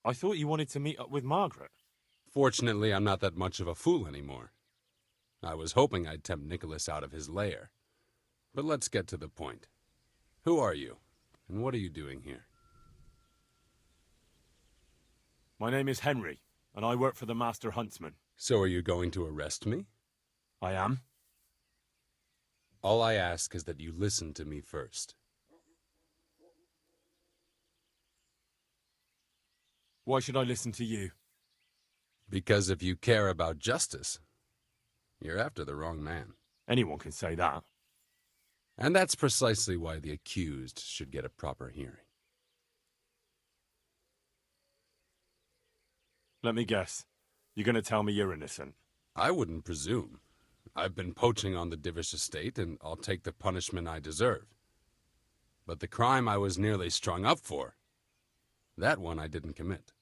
I thought you wanted to meet up with Margaret. Fortunately, I'm not that much of a fool anymore. I was hoping I'd tempt Nicholas out of his lair. But let's get to the point. Who are you, and what are you doing here? My name is Henry, and I work for the Master Huntsman. So are you going to arrest me? I am? All I ask is that you listen to me first. Why should I listen to you? Because if you care about justice, you're after the wrong man. Anyone can say that. And that's precisely why the accused should get a proper hearing. Let me guess. You're going to tell me you're innocent. I wouldn't presume. I've been poaching on the Divish estate, and I'll take the punishment I deserve. But the crime I was nearly strung up for, that one I didn't commit.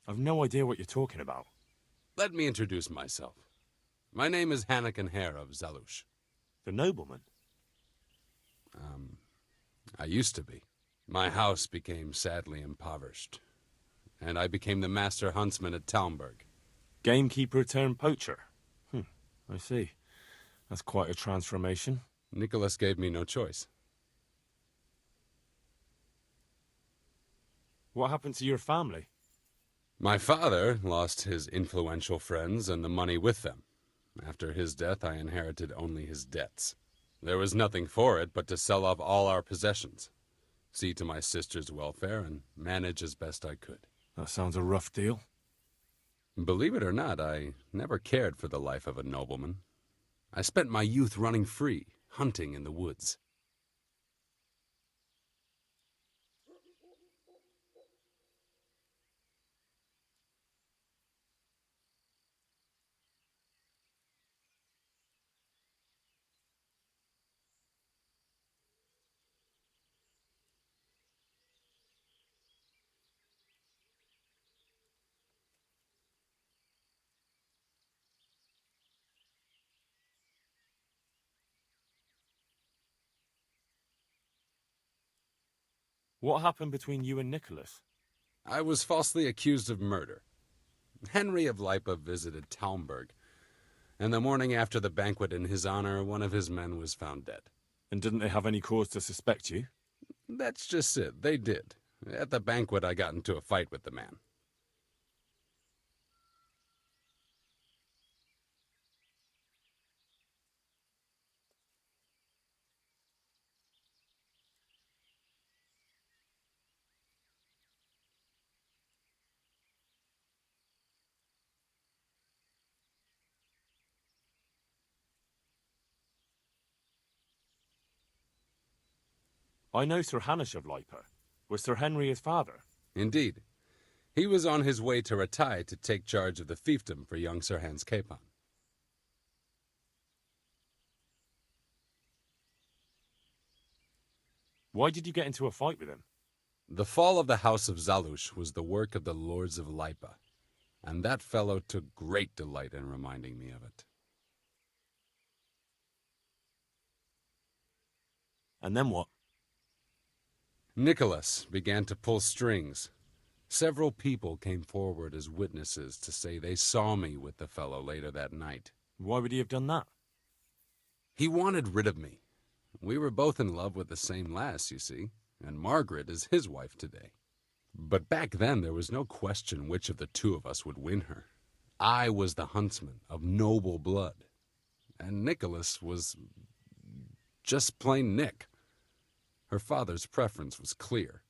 I've no idea what you're talking about. Let me introduce myself. My name is Hanakin Hare of Zalush. The nobleman? I used to be. My house became sadly impoverished, and I became the master huntsman at Talmberg. Gamekeeper turned poacher? I see. That's quite a transformation. Nicholas gave me no choice. What happened to your family? My father lost his influential friends and the money with them. After his death, I inherited only his debts. There was nothing for it but to sell off all our possessions, see to my sister's welfare, and manage as best I could. That sounds a rough deal. Believe it or not, I never cared for the life of a nobleman. I spent my youth running free, hunting in the woods. What happened between you and Nicholas? I was falsely accused of murder. Henry of Lipa visited Talmberg, and the morning after the banquet in his honor, one of his men was found dead. And didn't they have any cause to suspect you? That's just it, they did. At the banquet, I got into a fight with the man. I know Sir Hanish of Lipa. Was Sir Henry his father? Indeed. He was on his way to Ratai to take charge of the fiefdom for young Sir Hans Capon. Why did you get into a fight with him? The fall of the House of Zalush was the work of the Lords of Lipa, and that fellow took great delight in reminding me of it. And then what? Nicholas began to pull strings. Several people came forward as witnesses to say they saw me with the fellow later that night. Why would he have done that? He wanted rid of me. We were both in love with the same lass, you see, and Margaret is his wife today. But back then there was no question which of the two of us would win her. I was the huntsman of noble blood, and Nicholas was just plain Nick. Her father's preference was clear.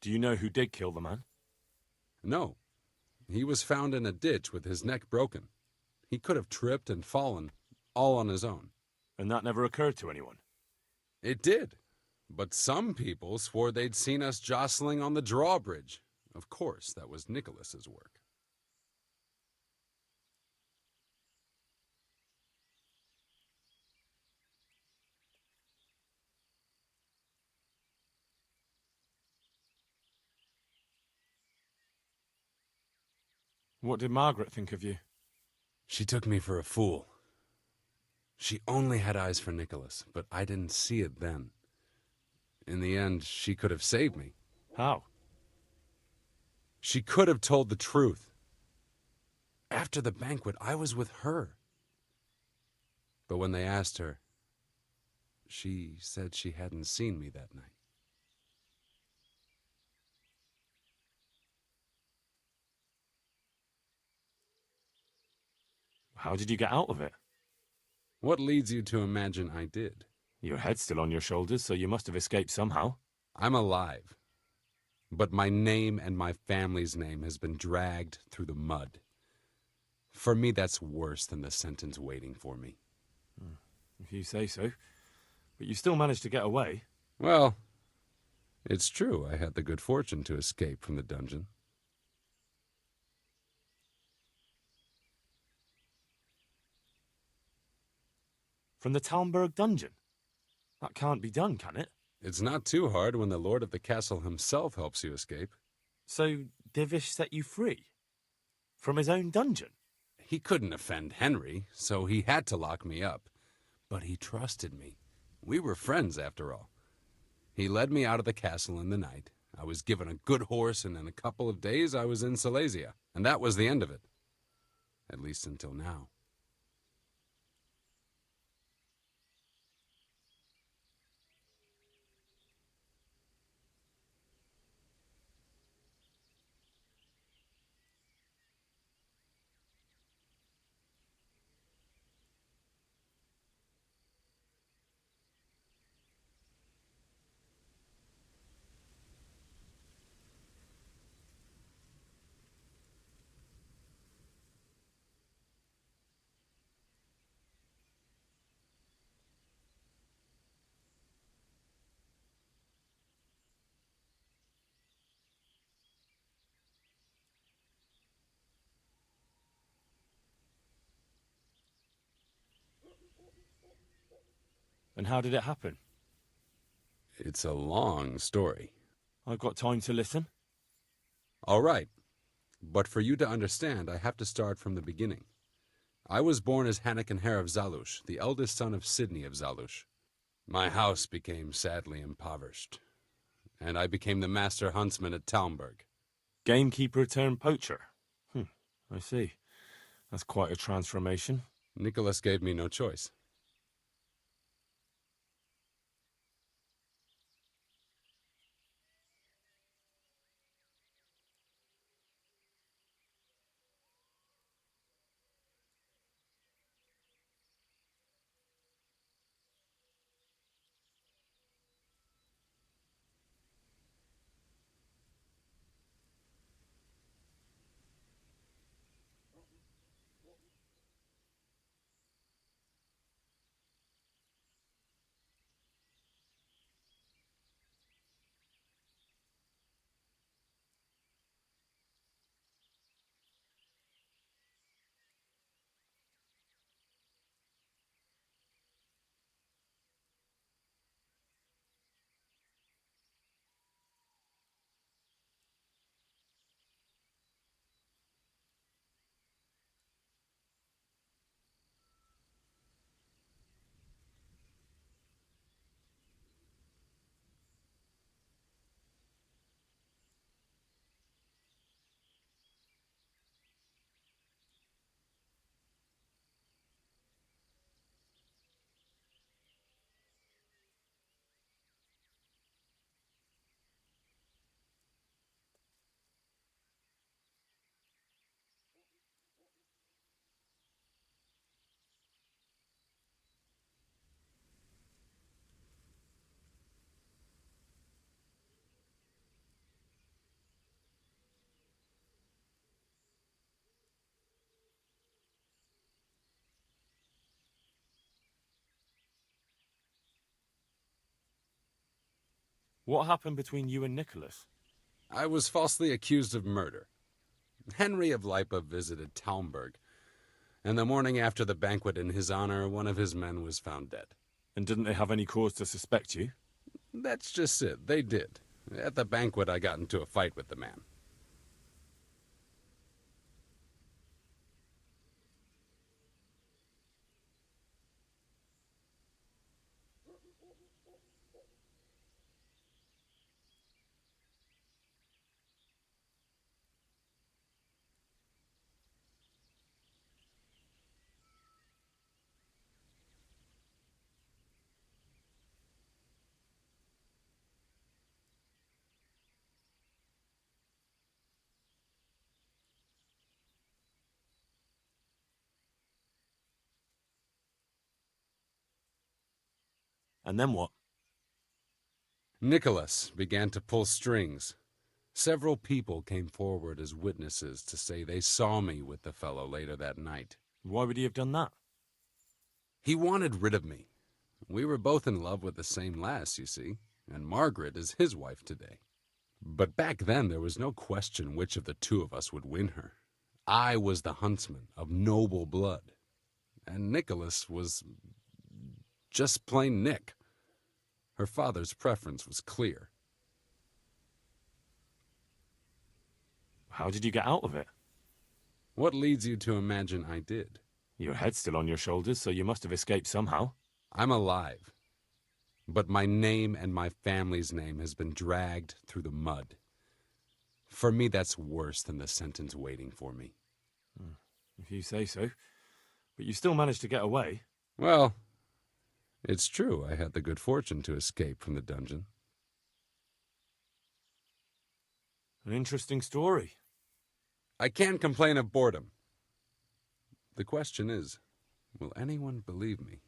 Do you know who did kill the man? No, he was found in a ditch with his neck broken. He could have tripped and fallen, all on his own. And that never occurred to anyone? It did, but some people swore they'd seen us jostling on the drawbridge. Of course, that was Nicholas's work. What did Margaret think of you? She took me for a fool. She only had eyes for Nicholas, but I didn't see it then. In the end, she could have saved me. How? She could have told the truth. After the banquet, I was with her. But when they asked her, she said she hadn't seen me that night. How did you get out of it? What leads you to imagine I did? Your head's still on your shoulders, so you must have escaped somehow. I'm alive. But my name and my family's name has been dragged through the mud. For me, that's worse than the sentence waiting for me. If you say so. But you still managed to get away. Well, it's true I had the good fortune to escape from the dungeon. From the Talmberg dungeon? That can't be done, can it? It's not too hard when the lord of the castle himself helps you escape. So, Divish set you free? From his own dungeon? He couldn't offend Henry, so he had to lock me up. But he trusted me. We were friends, after all. He led me out of the castle in the night. I was given a good horse, and in a couple of days I was in Silesia. And that was the end of it. At least until now. And how did it happen? It's a long story. I've got time to listen. All right. But for you to understand, I have to start from the beginning. I was born as Hannikin Hare of Zalush, the eldest son of Sidney of Zalush. My house became sadly impoverished, and I became the master huntsman at Talmberg. Gamekeeper turned poacher. I see. That's quite a transformation. Nicholas gave me no choice. What happened between you and Nicholas? I was falsely accused of murder. Henry of Lipa visited Talmberg, and the morning after the banquet in his honor, one of his men was found dead. And didn't they have any cause to suspect you? That's just it, they did. At the banquet, I got into a fight with the man. And then what? Nicholas began to pull strings. Several people came forward as witnesses to say they saw me with the fellow later that night. Why would he have done that? He wanted rid of me. We were both in love with the same lass, you see, and Margaret is his wife today. But back then there was no question which of the two of us would win her. I was the huntsman of noble blood, and Nicholas was just plain Nick. Her father's preference was clear. How did you get out of it? What leads you to imagine I did? Your head's still on your shoulders, so you must have escaped somehow. I'm alive, but my name and my family's name has been dragged through the mud. For me, that's worse than the sentence waiting for me. If you say so. But you still managed to get away. Well, it's true I had the good fortune to escape from the dungeon. An interesting story. I can't complain of boredom. The question is, will anyone believe me?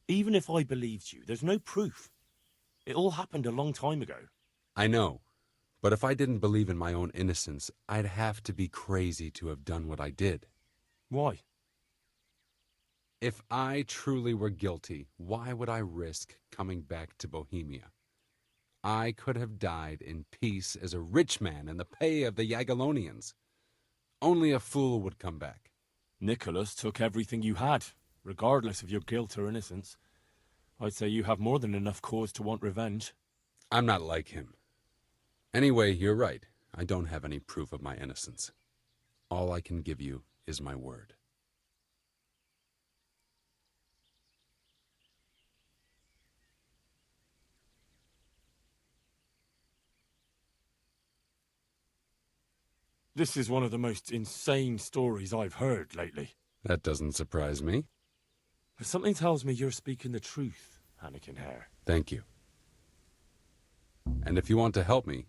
Even if I believed you, there's no proof. It all happened a long time ago. I know, but if I didn't believe in my own innocence, I'd have to be crazy to have done what I did. Why? If I truly were guilty, why would I risk coming back to Bohemia? I could have died in peace as a rich man in the pay of the Jagiellonians. Only a fool would come back. Nicholas took everything you had, regardless of your guilt or innocence. I'd say you have more than enough cause to want revenge. I'm not like him. Anyway, you're right. I don't have any proof of my innocence. All I can give you is my word. This is one of the most insane stories I've heard lately. That doesn't surprise me. But something tells me you're speaking the truth, Anakin Hare. Thank you. And if you want to help me,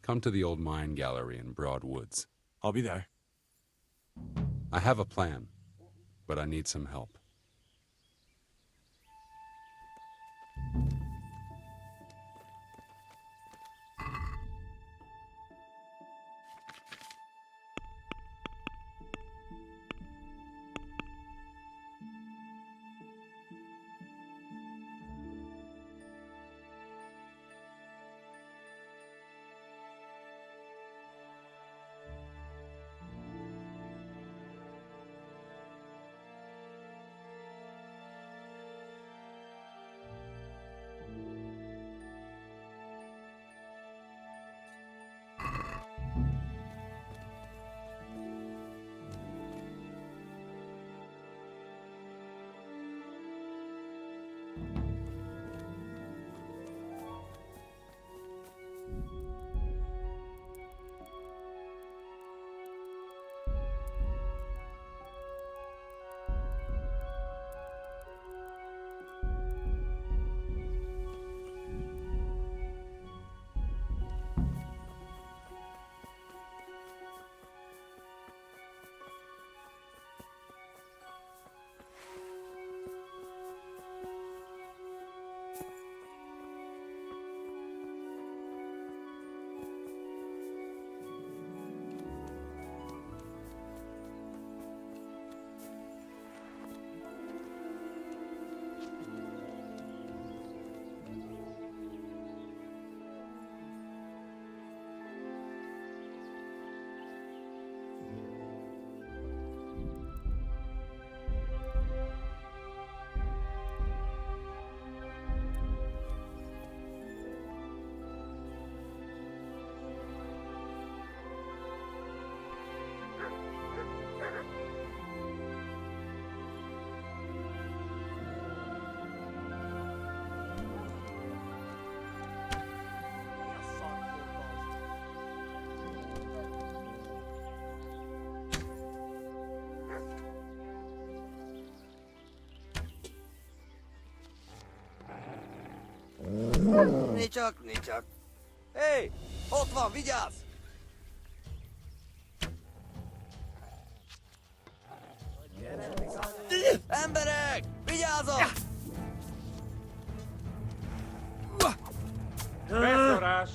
come to the old mine gallery in Broad Woods. I'll be there. I have a plan, but I need some help. Nincs csak! Hé! Ott van, vigyázz! Emberek! Vigyázzatok! Beszarás!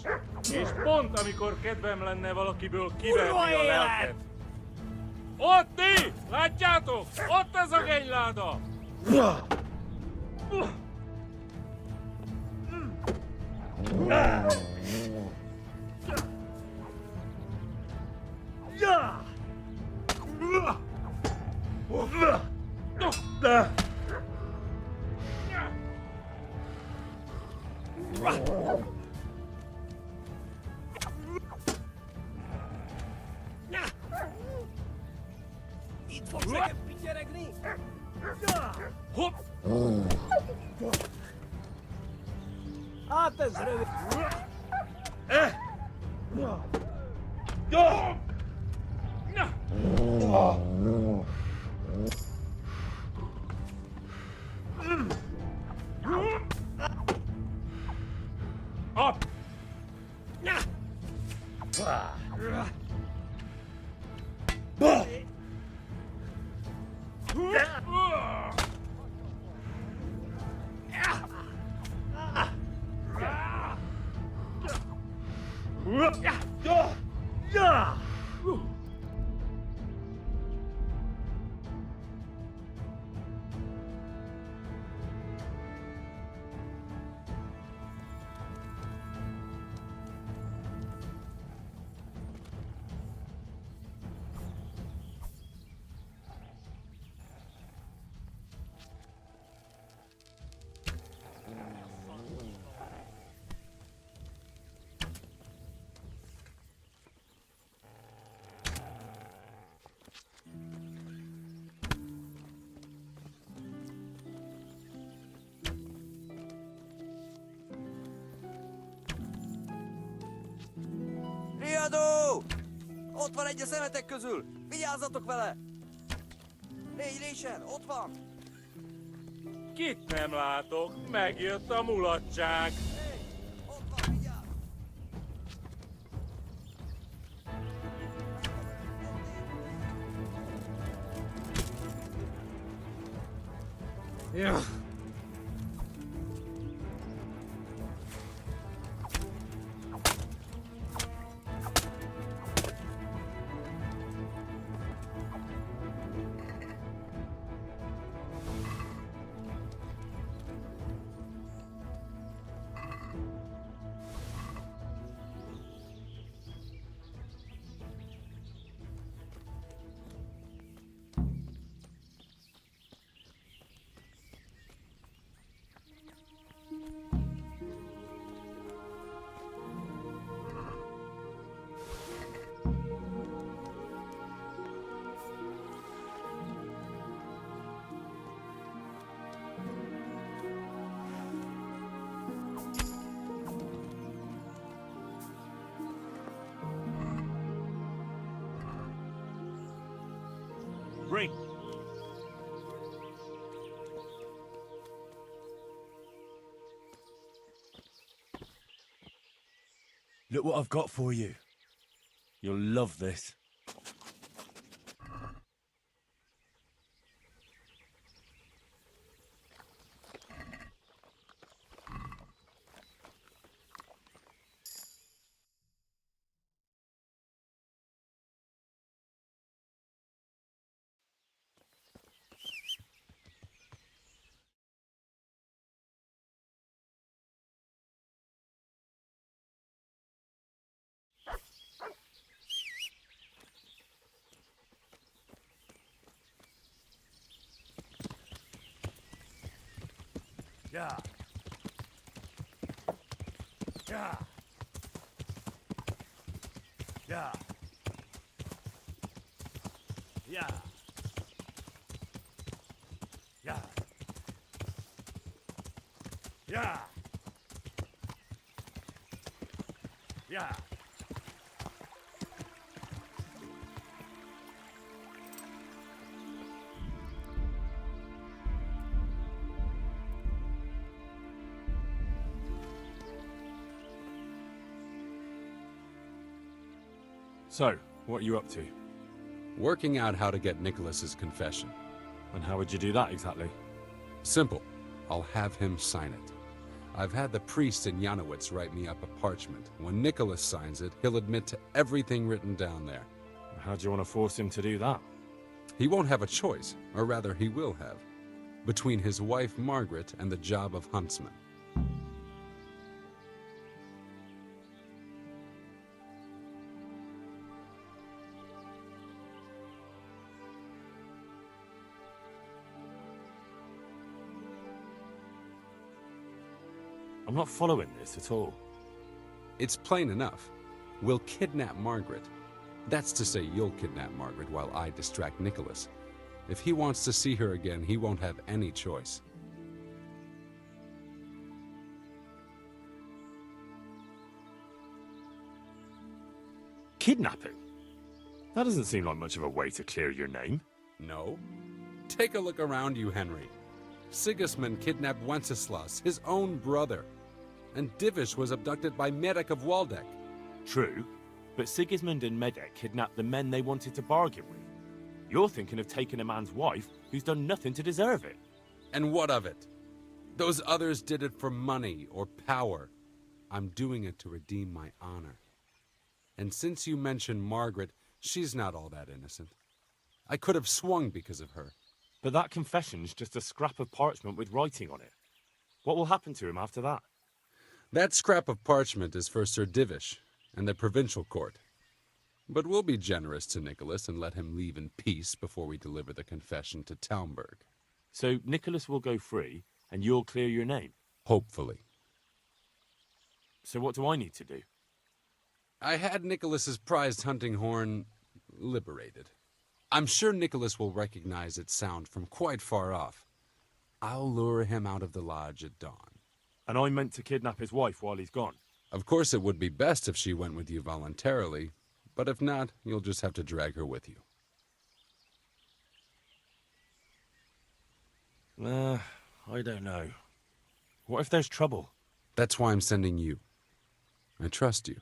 És pont amikor kedvem lenne valakiből kiverni a lelket. Ott ti! Látjátok? Ott ez a genyláda! Itt fogsz nekem pityeregni? Hopp! Hát ez rövid! Ab! Riadó! Ott van egy a szemetek közül! Vigyázzatok vele! Légy résen, ott van! Kit nem látok? Megjött a mulatság. Hé! Ott van, vigyázz! Ja. Ring. Look what I've got for you. You'll love this. Yeah. Yeah. Yeah. Yeah. Yeah. Yeah. Yeah. So, what are you up to? Working out how to get Nicholas's confession. And how would you do that exactly? Simple. I'll have him sign it. I've had the priest in Janowitz write me up a parchment. When Nicholas signs it, he'll admit to everything written down there. How do you want to force him to do that? He won't have a choice, or rather he will have, between his wife Margaret and the job of huntsman. I'm not following this at all. It's plain enough. We'll kidnap Margaret. That's to say, you'll kidnap Margaret while I distract Nicholas. If he wants to see her again, he won't have any choice. Kidnapping? That doesn't seem like much of a way to clear your name. No? Take a look around you, Henry. Sigismund kidnapped Wenceslas, his own brother. And Divish was abducted by Medek of Waldeck. True, but Sigismund and Medek kidnapped the men they wanted to bargain with. You're thinking of taking a man's wife who's done nothing to deserve it. And what of it? Those others did it for money or power. I'm doing it to redeem my honor. And since you mentioned Margaret, she's not all that innocent. I could have swung because of her. But that confession's just a scrap of parchment with writing on it. What will happen to him after that? That scrap of parchment is for Sir Divish and the provincial court. But we'll be generous to Nicholas and let him leave in peace before we deliver the confession to Taumberg. So Nicholas will go free, and you'll clear your name? Hopefully. So what do I need to do? I had Nicholas's prized hunting horn liberated. I'm sure Nicholas will recognize its sound from quite far off. I'll lure him out of the lodge at dawn. And I meant to kidnap his wife while he's gone. Of course, it would be best if she went with you voluntarily, but if not, you'll just have to drag her with you. I don't know. What if there's trouble? That's why I'm sending you. I trust you.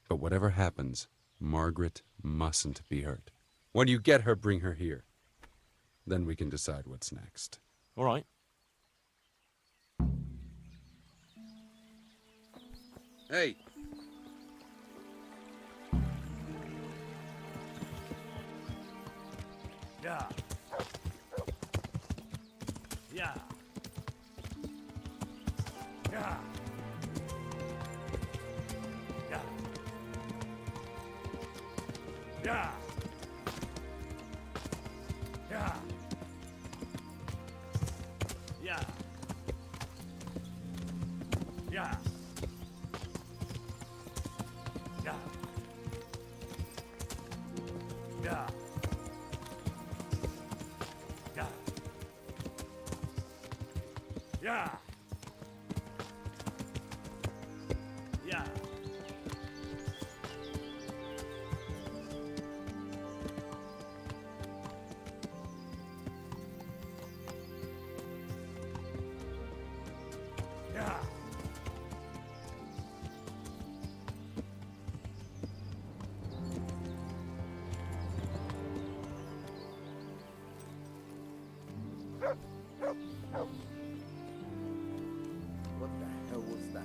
But whatever happens, Margaret mustn't be hurt. When you get her, bring her here. Then we can decide what's next. All right. Hey! Yeah. Yeah. Yeah. Yeah. Yeah. Yeah. Yeah. Yeah. Yeah. Yeah. Yeah. Yeah. Yeah. What the hell was that?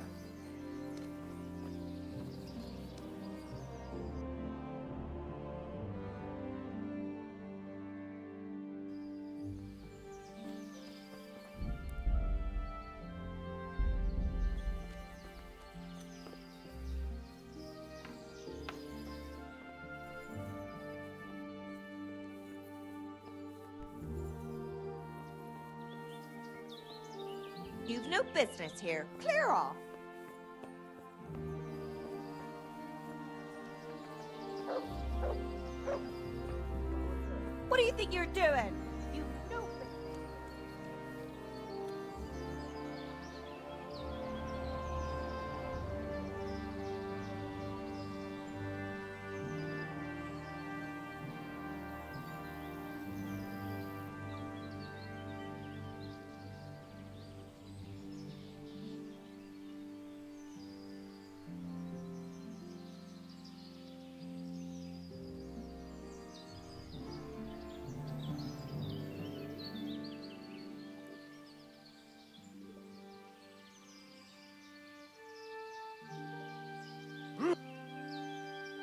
You've no business here. Clear off. What do you think you're doing? You've no business.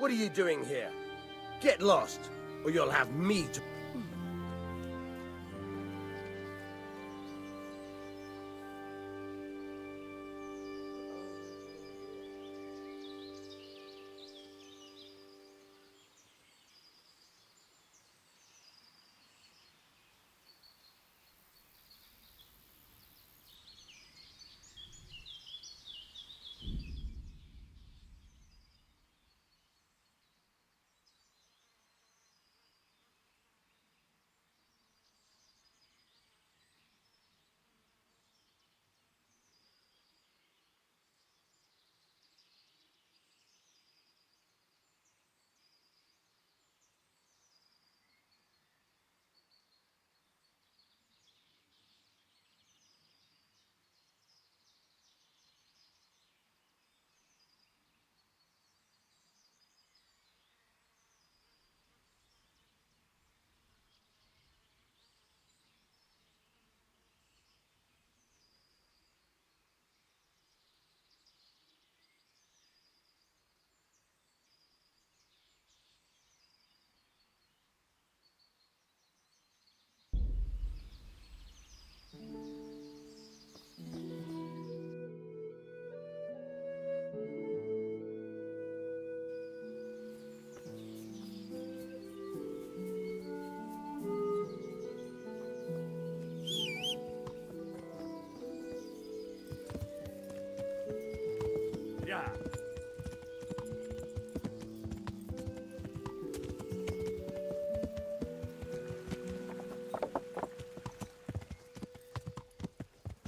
What are you doing here? Get lost, or you'll have me to... Yeah.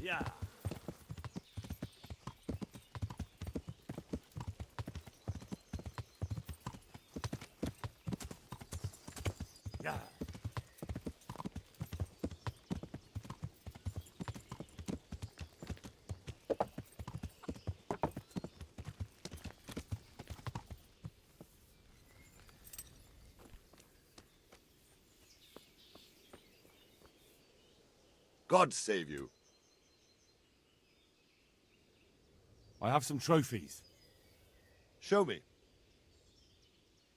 Yeah. Yeah. God save you. I have some trophies. Show me.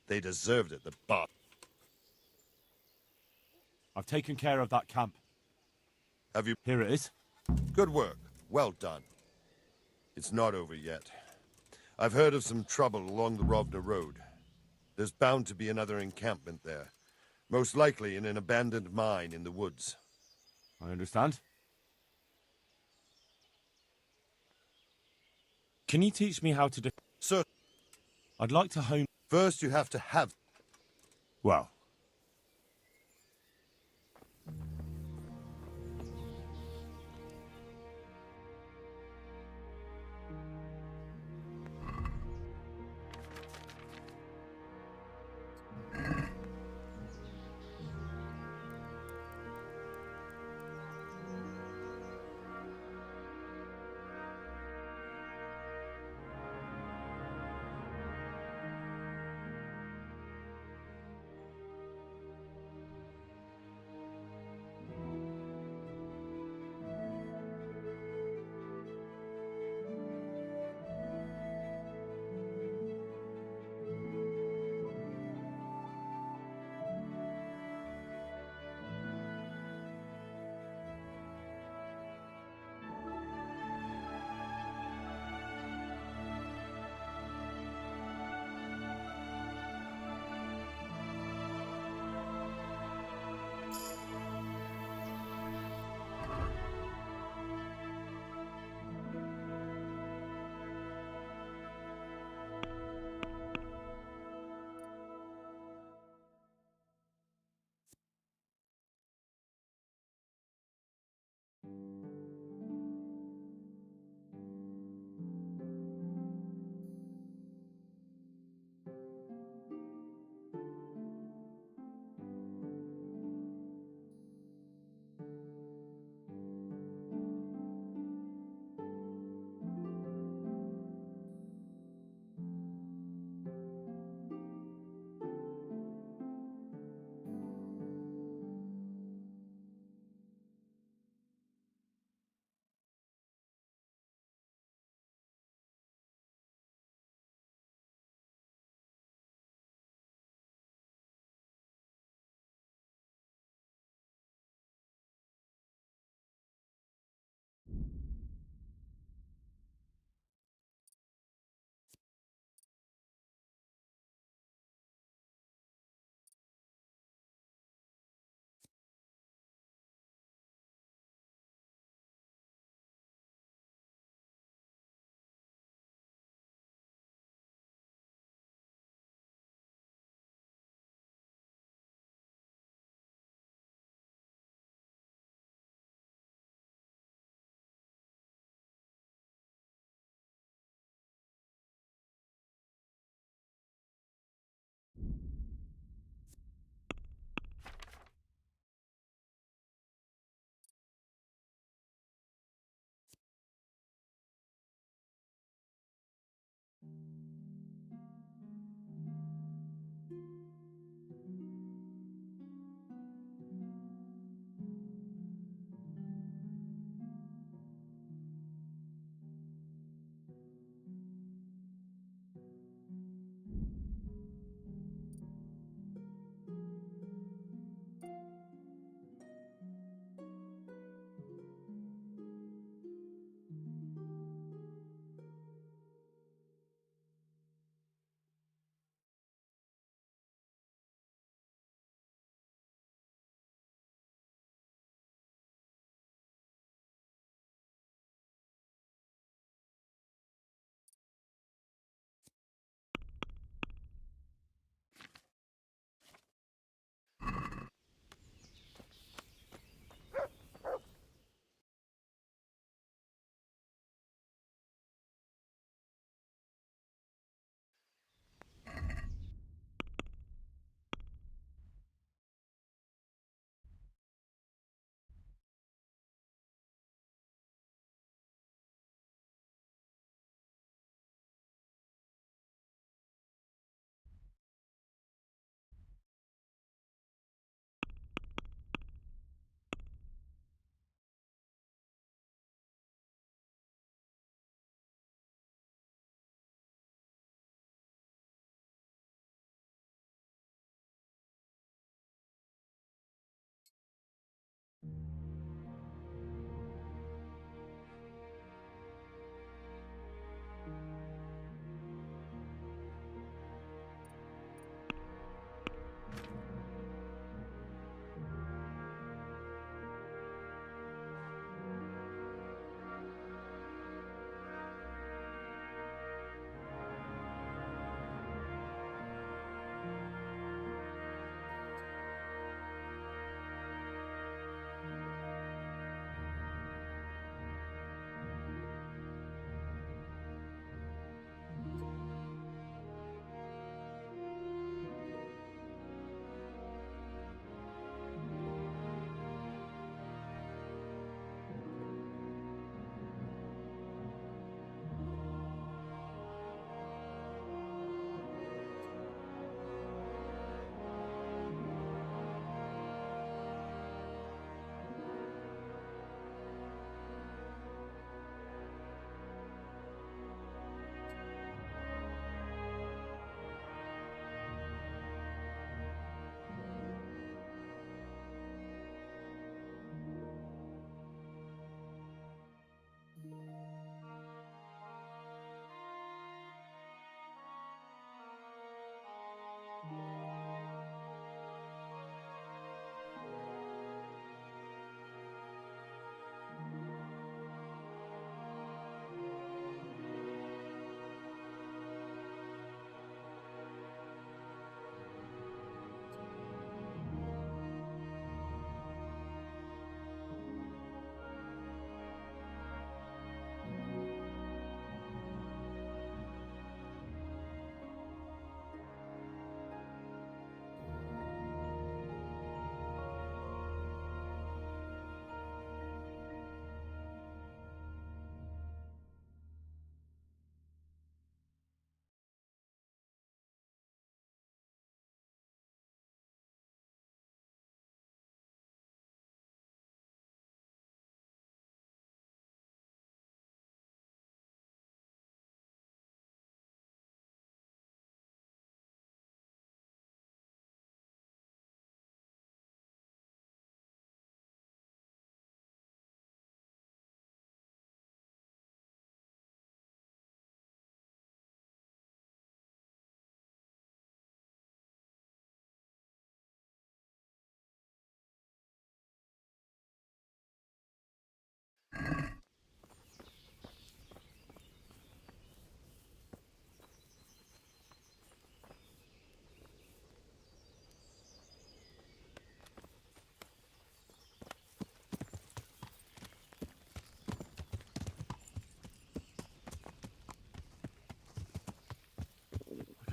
They deserved it, the bot. I've taken care of that camp. Have you? Here it is. Good work. Well done. It's not over yet. I've heard of some trouble along the Rovna Road. There's bound to be another encampment there. Most likely in an abandoned mine in the woods. I understand. Can you teach me how to Sir, I'd like to hone... first you have to have... Well,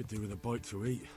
Could do with a bite to eat.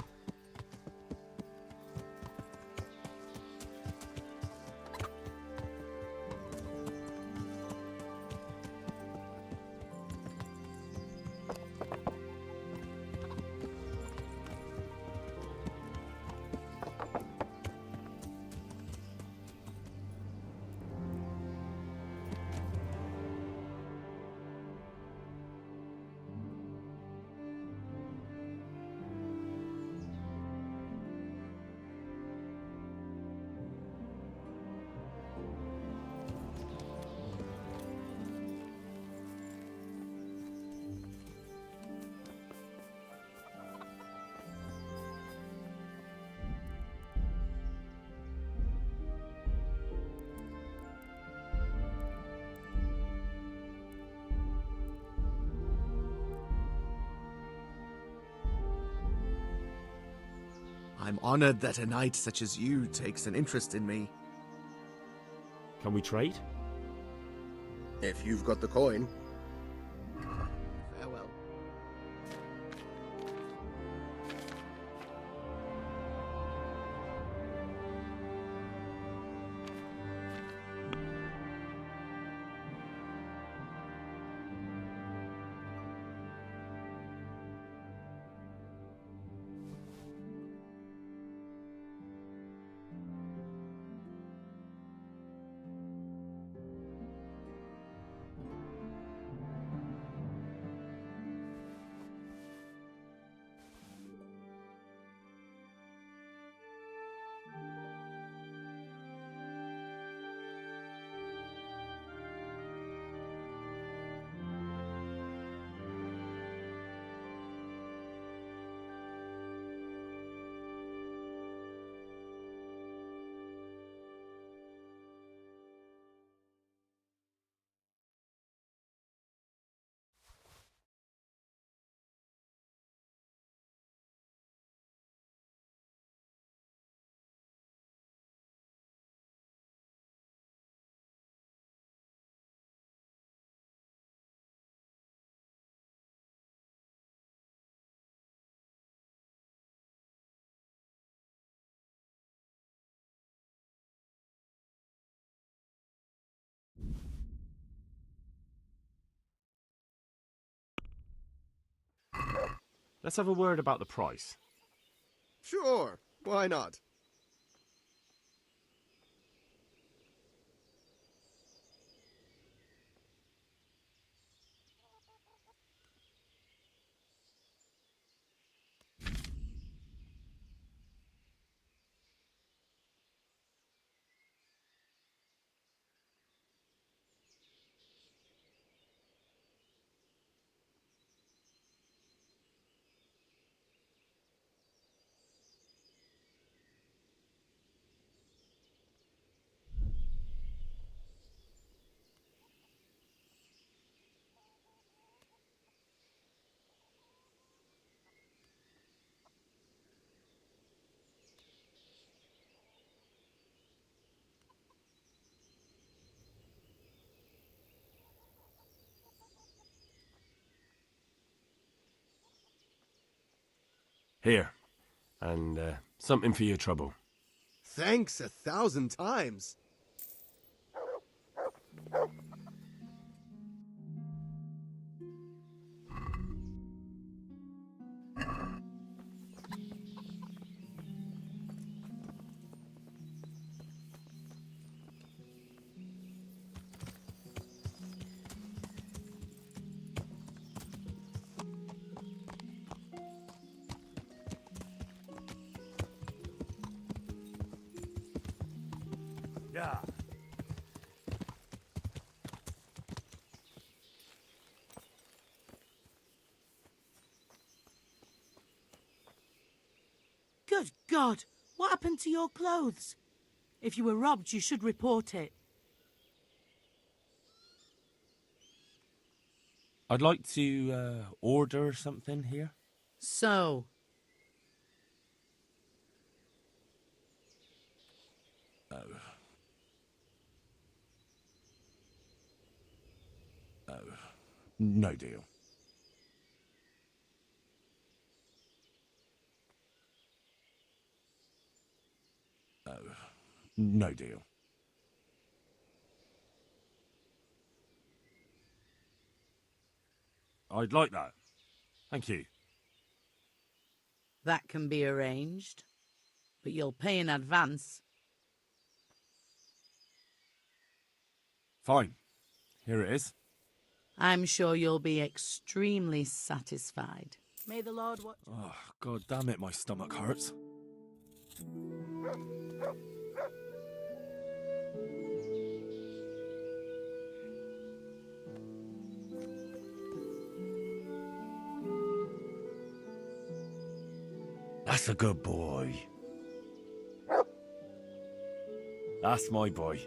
I'm honored that a knight such as you takes an interest in me. Can we trade? If you've got the coin. Farewell. Let's have a word about the price. Sure, why not? Here. And something for your trouble. Thanks 1,000 times. Yeah. Good God! What happened to your clothes? If you were robbed, you should report it. I'd like to order something here. So, No deal. No deal. I'd like that. Thank you. That can be arranged, but you'll pay in advance. Fine. Here it is. I'm sure you'll be extremely satisfied. May the Lord watch. Oh, God damn it, my stomach hurts. That's a good boy. That's my boy.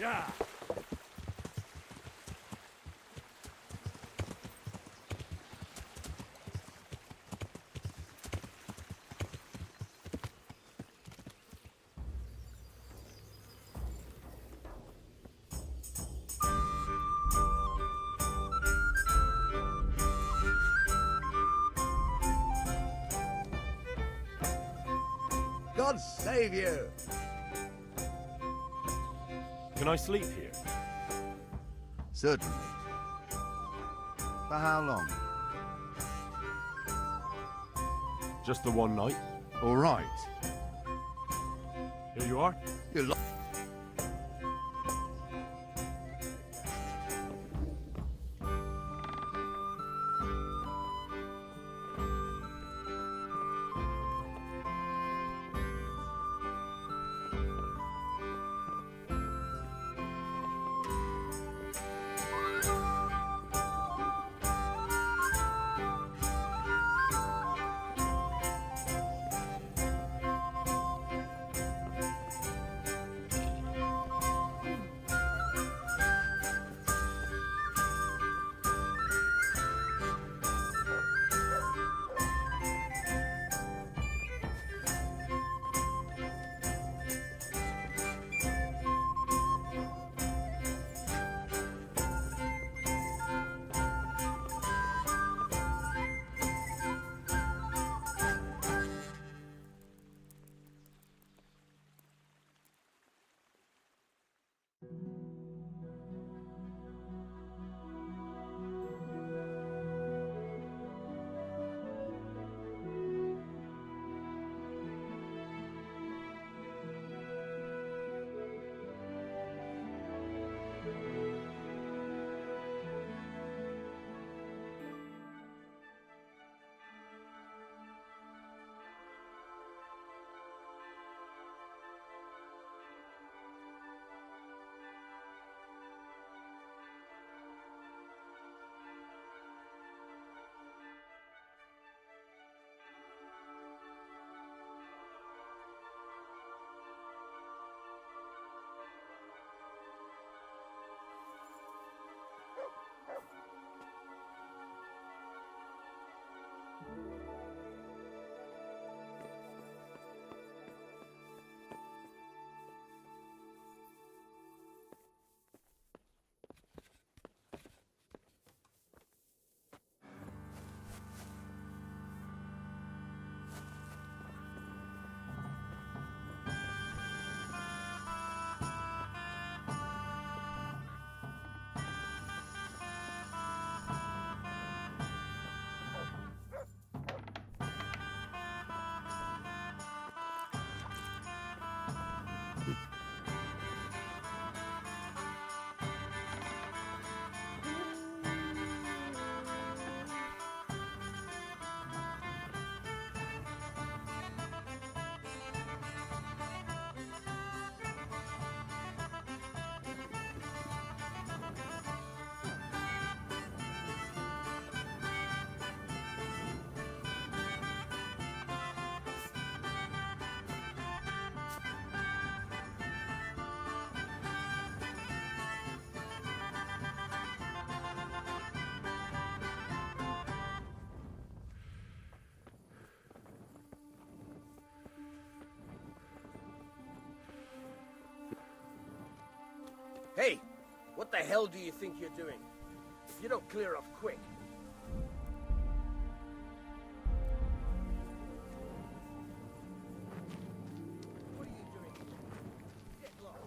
Yeah. God save you! Can I sleep here? Certainly. For how long? Just the one night? All right. Here you are. You lo- hell do you think you're doing? If you don't clear off quick. What are you doing? Get lost.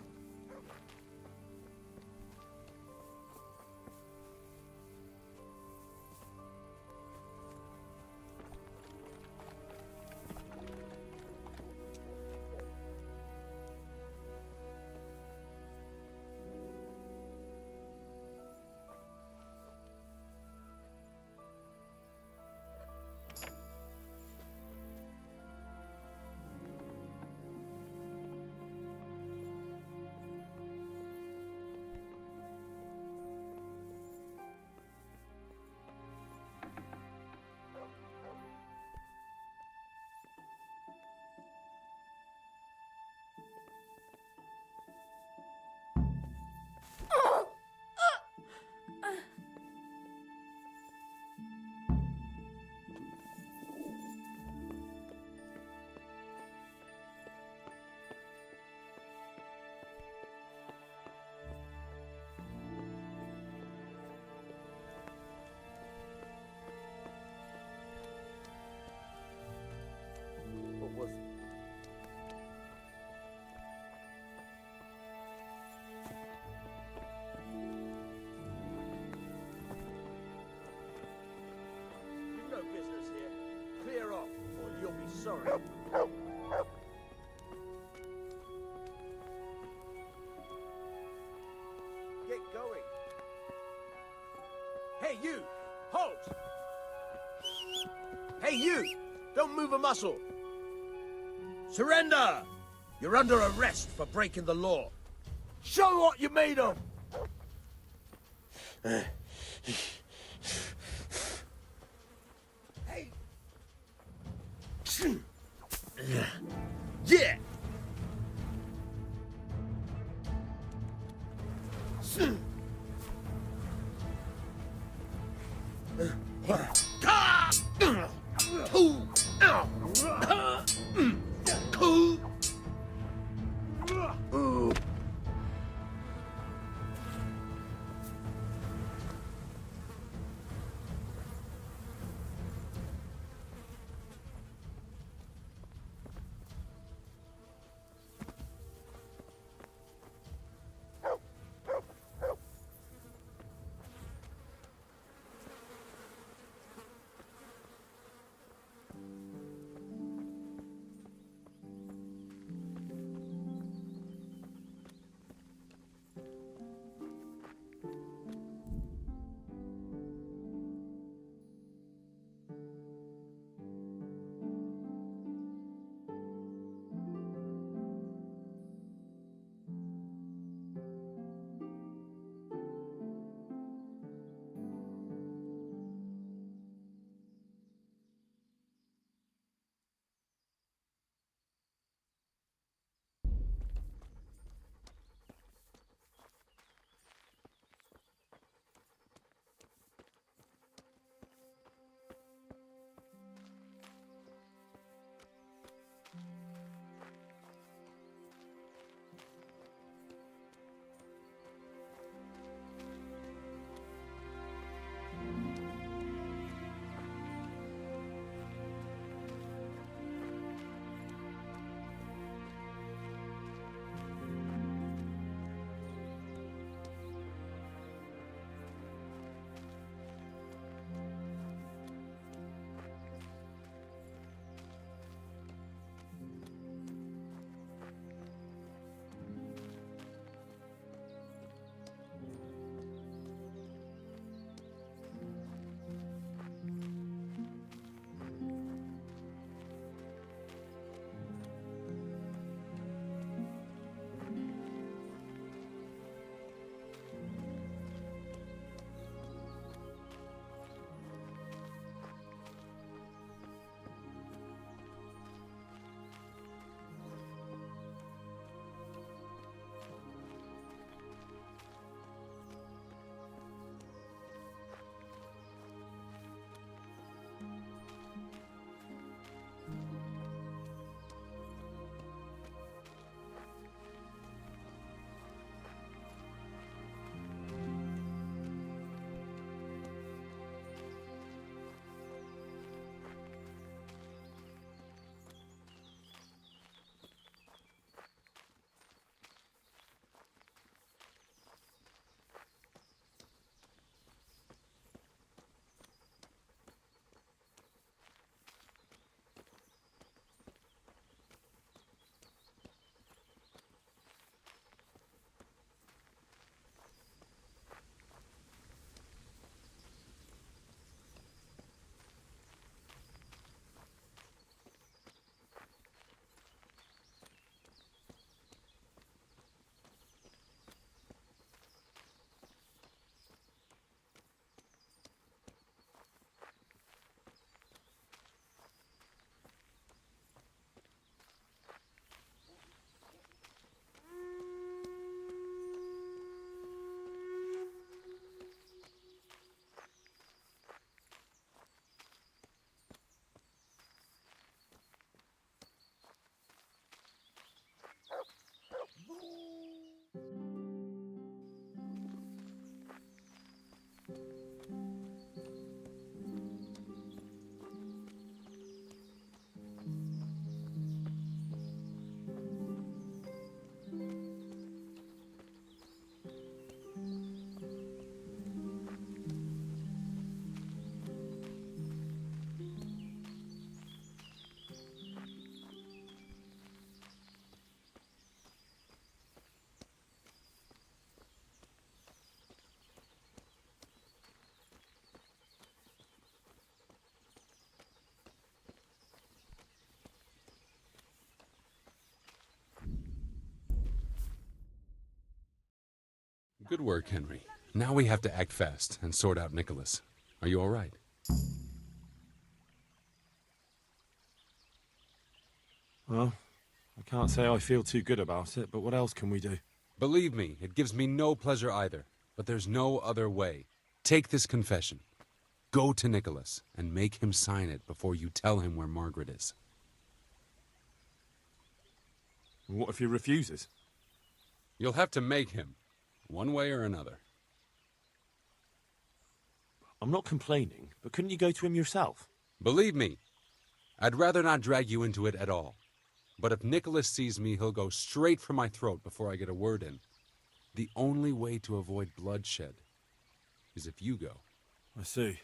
What was it? You've no business here. Clear off, or you'll be sorry. Get going. Hey, you! Halt! Hey, you! Don't move a muscle! Surrender! You're under arrest for breaking the law. Show what you're made of! Hey! Yeah! Good work, Henry. Now we have to act fast and sort out Nicholas. Are you all right? Well, I can't say I feel too good about it, but what else can we do? Believe me, it gives me no pleasure either. But there's no other way. Take this confession. Go to Nicholas and make him sign it before you tell him where Margaret is. What if he refuses? You'll have to make him, one way or another. I'm not complaining, but couldn't you go to him yourself? Believe me, I'd rather not drag you into it at all. But if Nicholas sees me, he'll go straight for my throat before I get a word in. The only way to avoid bloodshed is if you go. I see.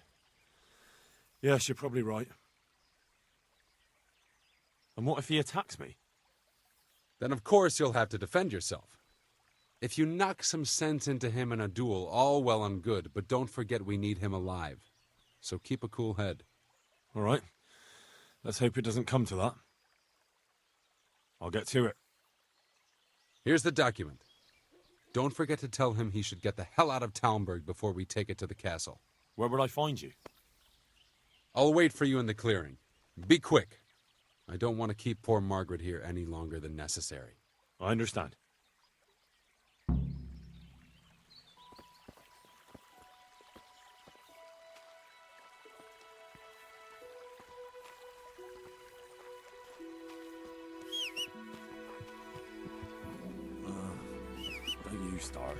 Yes, you're probably right. And what if he attacks me? Then of course you'll have to defend yourself. If you knock some sense into him in a duel, all well and good, but don't forget we need him alive. So keep a cool head. All right. Let's hope it doesn't come to that. I'll get to it. Here's the document. Don't forget to tell him he should get the hell out of Talmberg before we take it to the castle. Where would I find you? I'll wait for you in the clearing. Be quick. I don't want to keep poor Margaret here any longer than necessary. I understand. You start.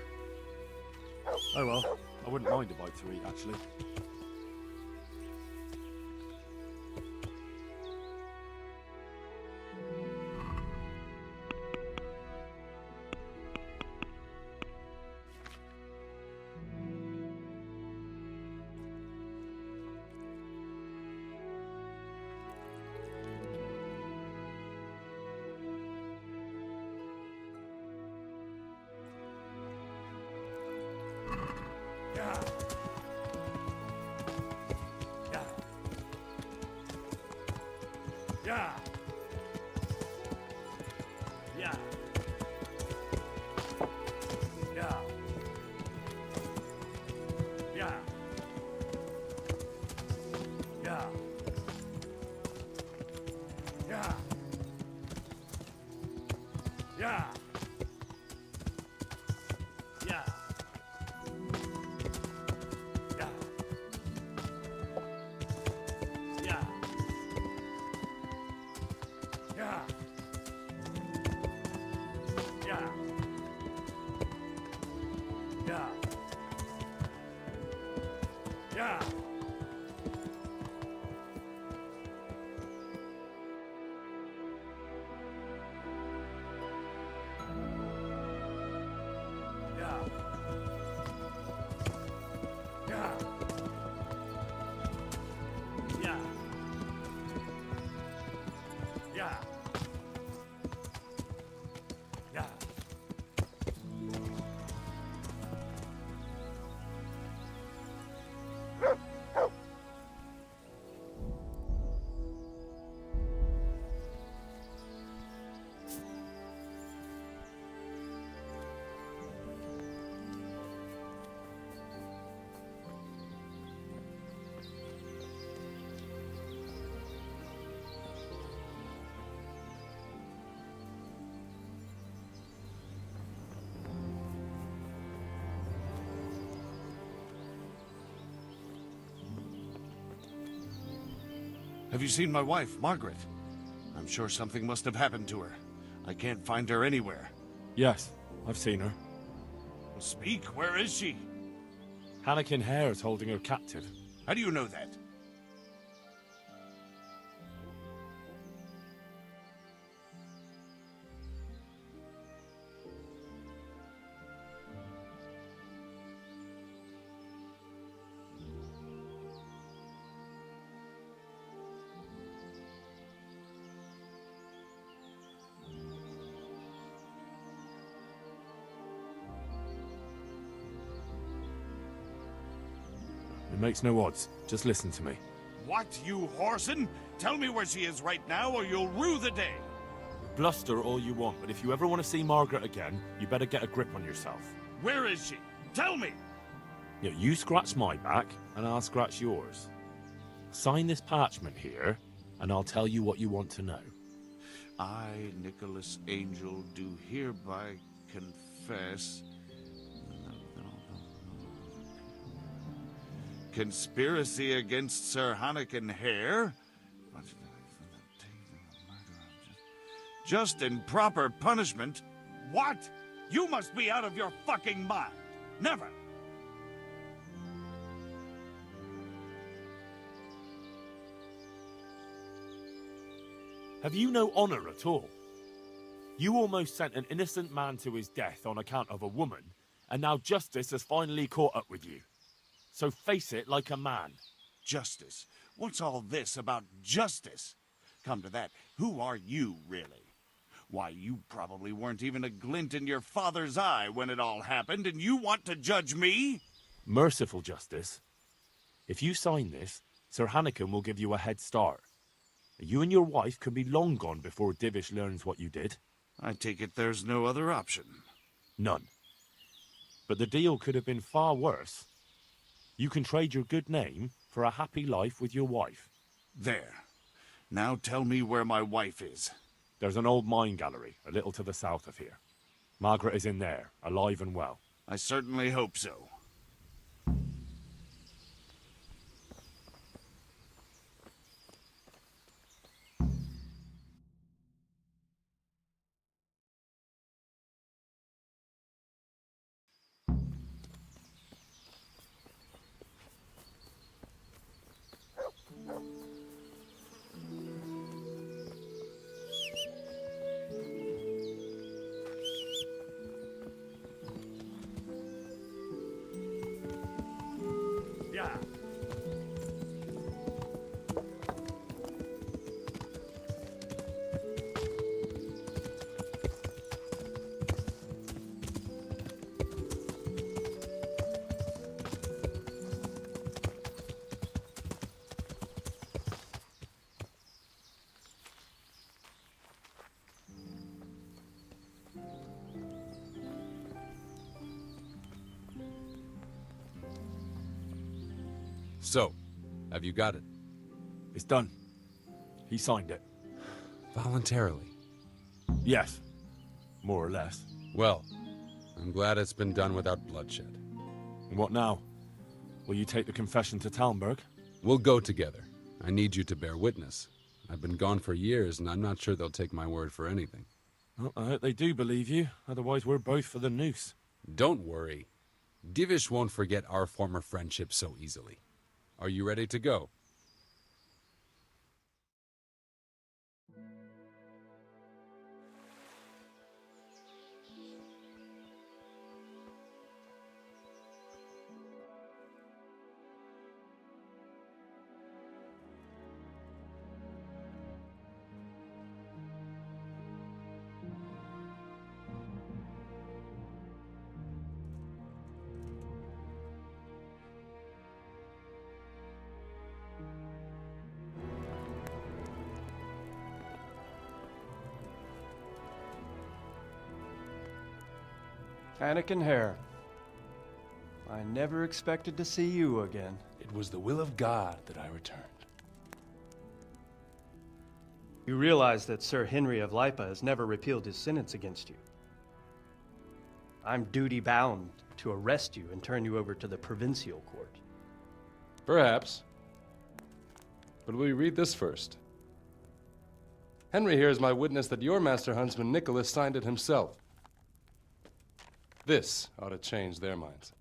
Oh well, I wouldn't mind a bite to eat, actually. Yeah. Yeah. Yeah. Yeah. Yeah. Yeah. Yeah. Yeah. Yeah. Yeah. Yeah. Yeah. Yeah. Yeah. Yeah. Yeah. Yeah. Yeah. Have you seen my wife, Margaret? I'm sure something must have happened to her. I can't find her anywhere. Yes, I've seen her. Speak, where is she? Hannikin Hare is holding her captive. How do you know that? It makes no odds. Just listen to me. What, you whoreson? Tell me where she is right now or you'll rue the day. Bluster all you want, but if you ever want to see Margaret again, you better get a grip on yourself. Where is she? Tell me! Yeah, you scratch my back, and I'll scratch yours. Sign this parchment here, and I'll tell you what you want to know. I, Nicholas Angel, do hereby confess... conspiracy against Sir Hannikin Hare? Just and proper punishment? What? You must be out of your fucking mind. Never. Have you no honor at all? You almost sent an innocent man to his death on account of a woman, and now justice has finally caught up with you. So face it like a man. Justice? What's all this about justice? Come to that, who are you, really? Why, you probably weren't even a glint in your father's eye when it all happened, and you want to judge me? Merciful justice. If you sign this, Sir Hannikin will give you a head start. You and your wife could be long gone before Divish learns what you did. I take it there's no other option. None. But the deal could have been far worse. You can trade your good name for a happy life with your wife. There. Now tell me where my wife is. There's an old mine gallery, a little to the south of here. Margaret is in there, alive and well. I certainly hope so. Yeah. So, have you got it? It's done. He signed it. Voluntarily? Yes. More or less. Well, I'm glad it's been done without bloodshed. And what now? Will you take the confession to Talmberg? We'll go together. I need you to bear witness. I've been gone for years, and I'm not sure they'll take my word for anything. Well, I hope they do believe you. Otherwise, we're both for the noose. Don't worry. Divish won't forget our former friendship so easily. Are you ready to go? Hannikin Hare. I never expected to see you again. It was the will of God that I returned. You realize that Sir Henry of Lipa has never repealed his sentence against you. I'm duty-bound to arrest you and turn you over to the provincial court. Perhaps. But will you read this first? Henry here is my witness that your master huntsman Nicholas signed it himself. This ought to change their minds.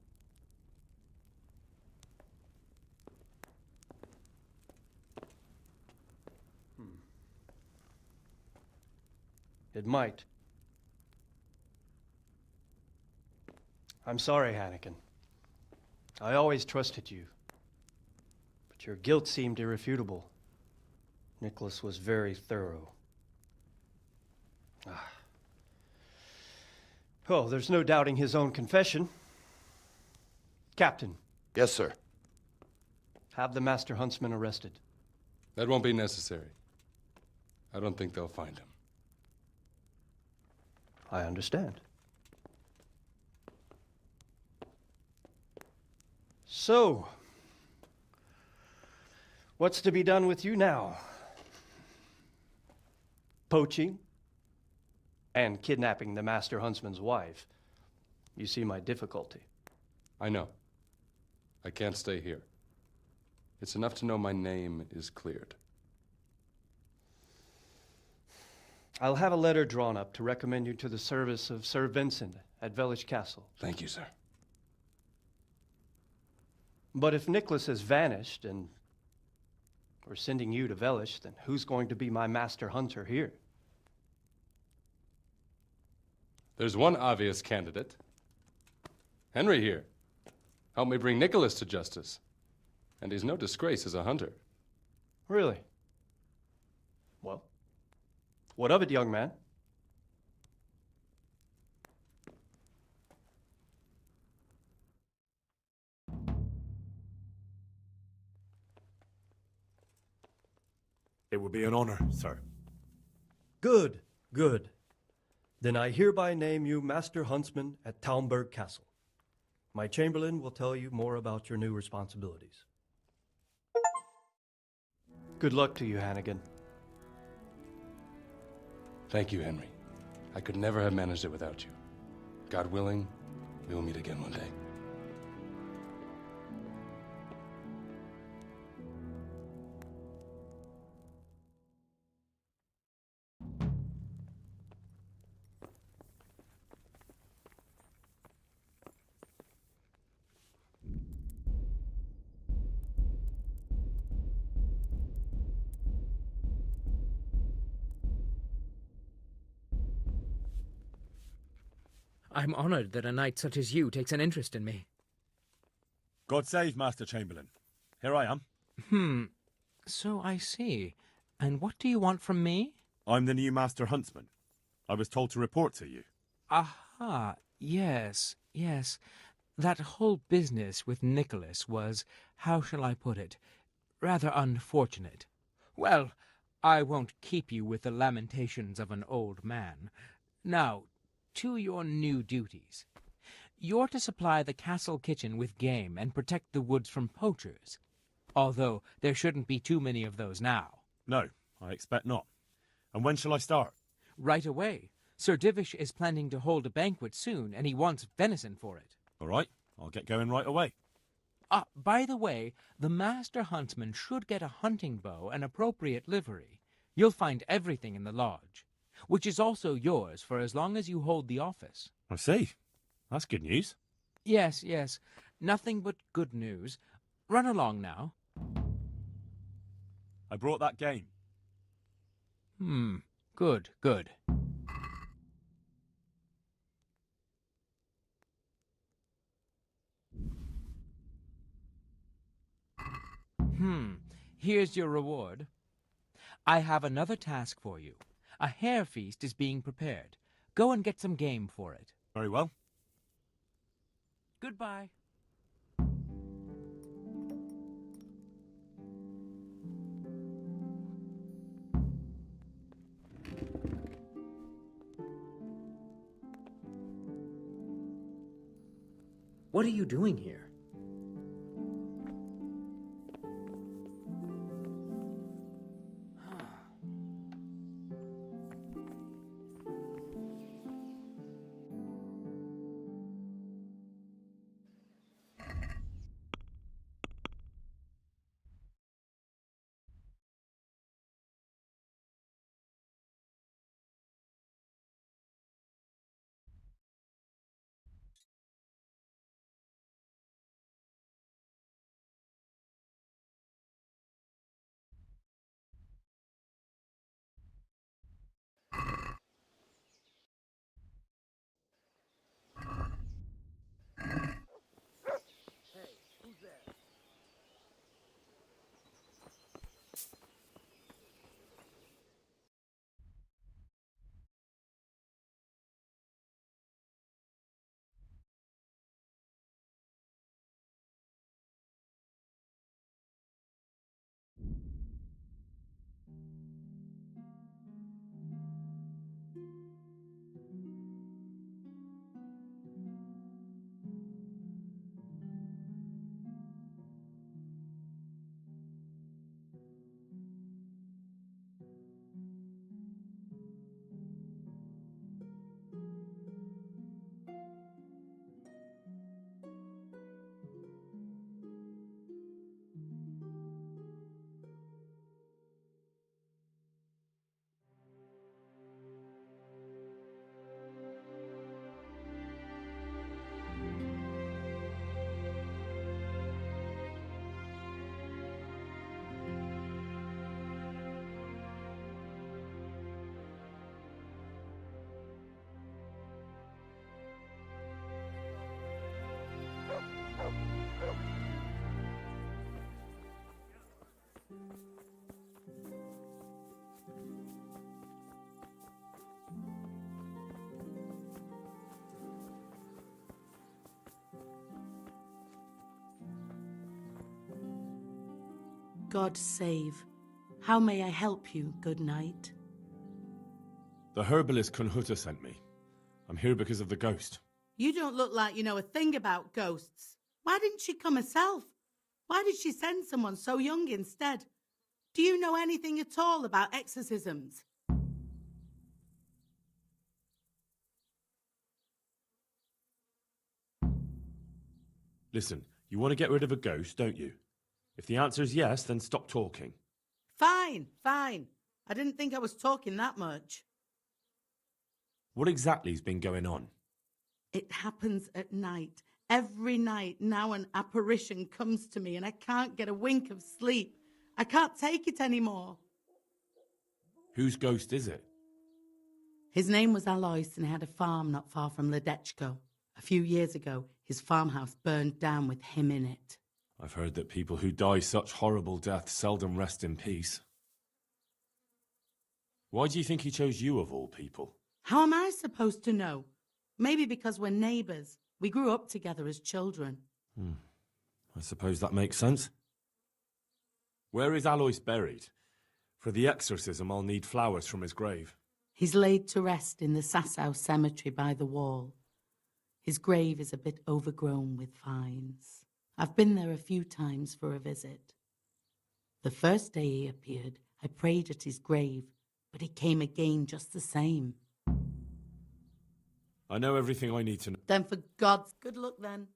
It might. I'm sorry, Hannikin. I always trusted you. But your guilt seemed irrefutable. Nicholas was very thorough. Oh, there's no doubting his own confession. Captain. Yes, sir. Have the Master Huntsman arrested. That won't be necessary. I don't think they'll find him. I understand. So, what's to be done with you now? Poaching and kidnapping the Master Huntsman's wife. You see my difficulty. I know. I can't stay here. It's enough to know my name is cleared. I'll have a letter drawn up to recommend you to the service of Sir Vincent at Vellish Castle. Thank you, sir. But if Nicholas has vanished and we're sending you to Vellish, then who's going to be my master hunter here? There's one obvious candidate. Henry here. Helped me bring Nicholas to justice. And he's no disgrace as a hunter. Really? Well, what of it, young man? It would be an honor, sir. Good, good. Then I hereby name you Master Huntsman at Talmberg Castle. My Chamberlain will tell you more about your new responsibilities. Good luck to you, Hannigan. Thank you, Henry. I could never have managed it without you. God willing, we will meet again one day. I'm honored that a knight such as you takes an interest in me. God save Master Chamberlain. Here I am. So I see. And what do you want from me? I'm the new Master Huntsman. I was told to report to you. Aha, yes. That whole business with Nicholas was, how shall I put it, rather unfortunate. Well, I won't keep you with the lamentations of an old man. Now, to your new duties. You're to supply the castle kitchen with game and protect the woods from poachers, although there shouldn't be too many of those now. No, I expect not. And when shall I start? Right away. Sir Divish is planning to hold a banquet soon, and he wants venison for it. All right, I'll get going right away. By the way, the Master Huntsman should get a hunting bow and appropriate livery. You'll find everything in the lodge, which is also yours for as long as you hold the office. I see. That's good news. Yes. Nothing but good news. Run along now. I brought that game. Good. Here's your reward. I have another task for you. A hare feast is being prepared. Go and get some game for it. Very well. Goodbye. What are you doing here? God save. How may I help you, good knight? The herbalist Kunhuta sent me. I'm here because of the ghost. You don't look like you know a thing about ghosts. Why didn't she come herself? Why did she send someone so young instead? Do you know anything at all about exorcisms? Listen, you want to get rid of a ghost, don't you? If the answer is yes, then stop talking. Fine, fine. I didn't think I was talking that much. What exactly's been going on? It happens at night. Every night now an apparition comes to me and I can't get a wink of sleep. I can't take it anymore. Whose ghost is it? His name was Alois and he had a farm not far from Ledechko. A few years ago, his farmhouse burned down with him in it. I've heard that people who die such horrible deaths seldom rest in peace. Why do you think he chose you of all people? How am I supposed to know? Maybe because we're neighbours. We grew up together as children. I suppose that makes sense. Where is Alois buried? For the exorcism, I'll need flowers from his grave. He's laid to rest in the Sasau cemetery by the wall. His grave is a bit overgrown with vines. I've been there a few times for a visit. The first day he appeared, I prayed at his grave, but he came again just the same. I know everything I need to know. Then for God's good luck then.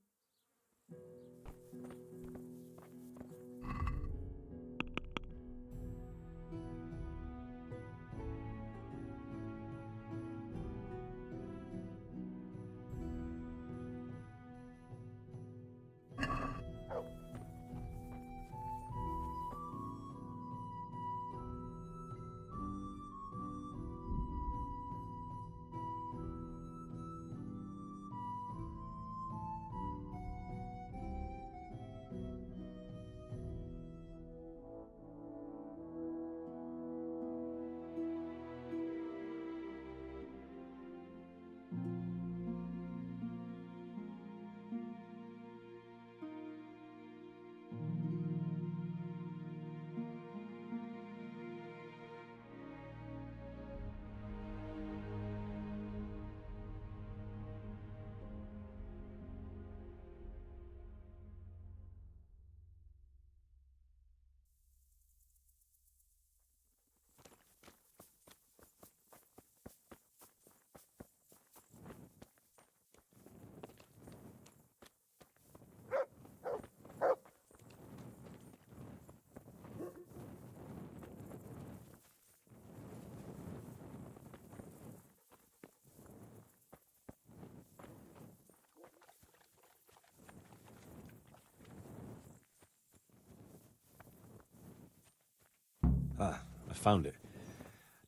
Ah, I found it.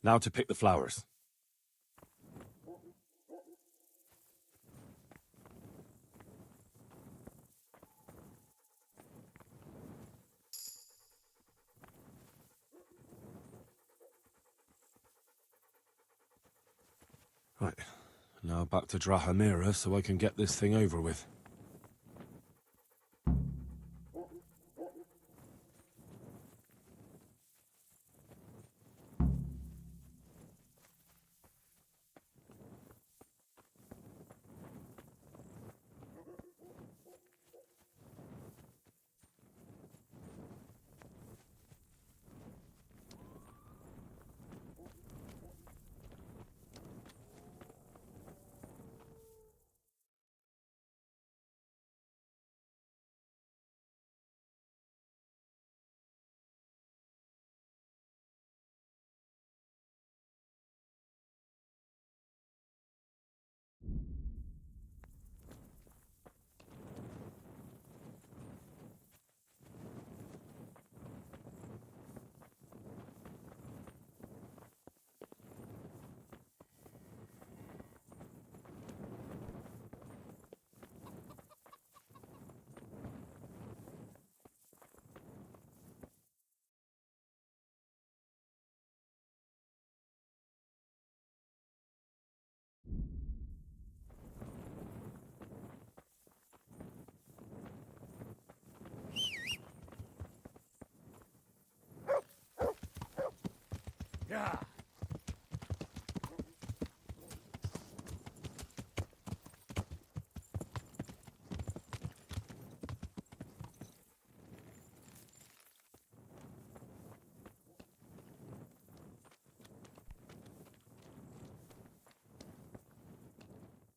Now to pick the flowers. Right, now back to Drahamira so I can get this thing over with.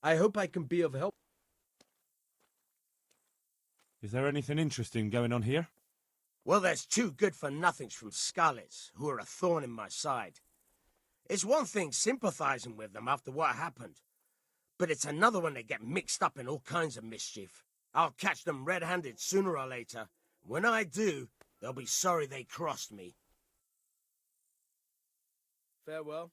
I hope I can be of help. Is there anything interesting going on here? Well, there's two good-for-nothings from Scarlet's who are a thorn in my side. It's one thing sympathizing with them after what happened, but it's another when they get mixed up in all kinds of mischief. I'll catch them red-handed sooner or later. When I do, they'll be sorry they crossed me. Farewell.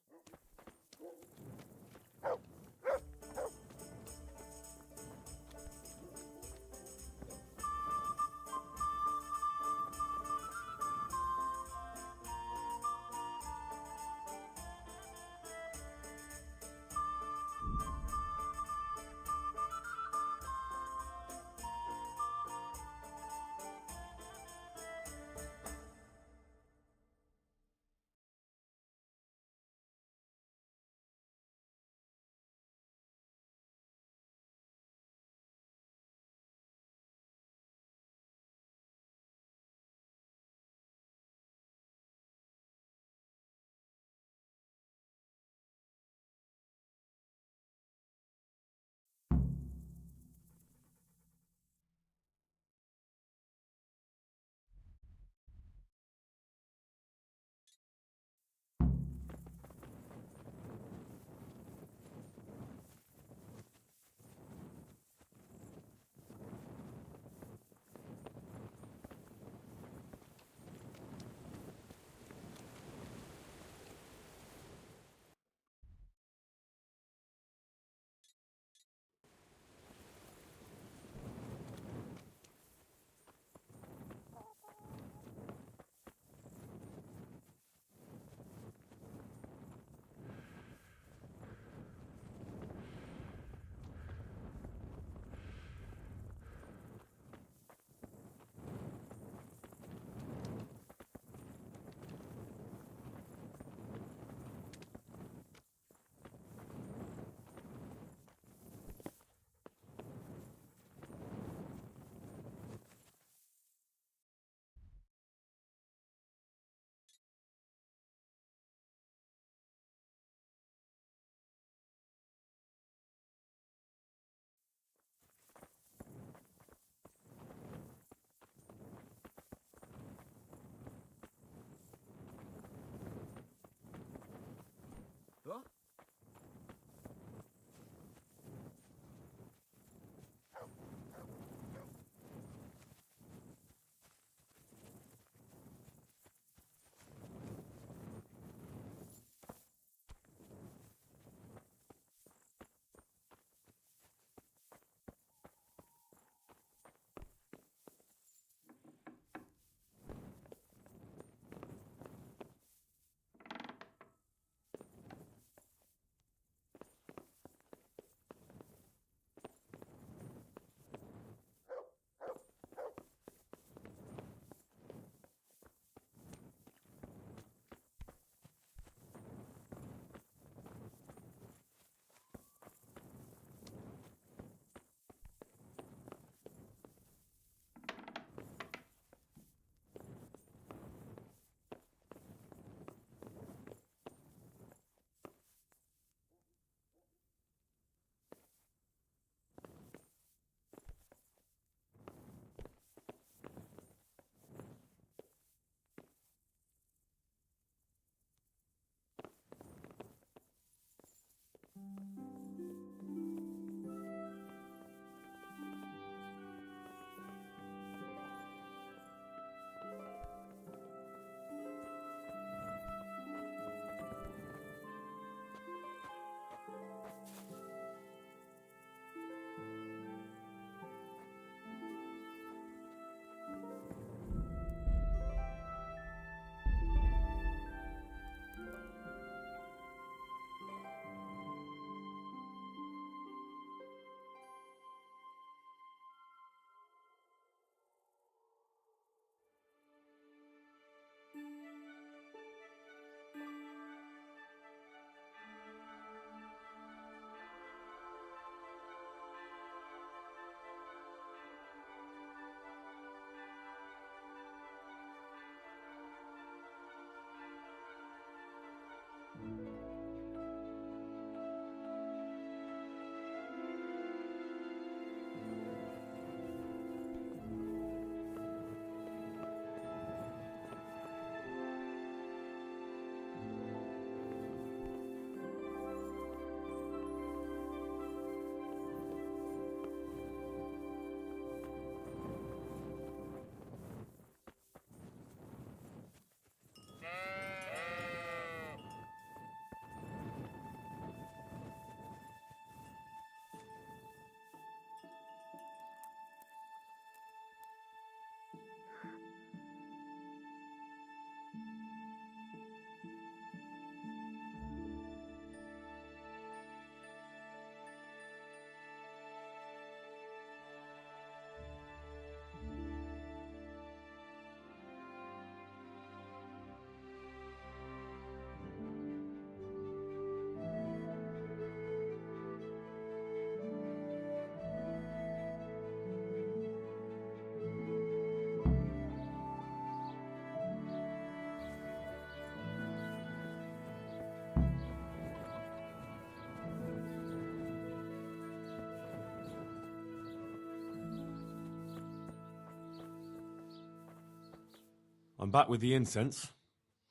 I'm back with the incense.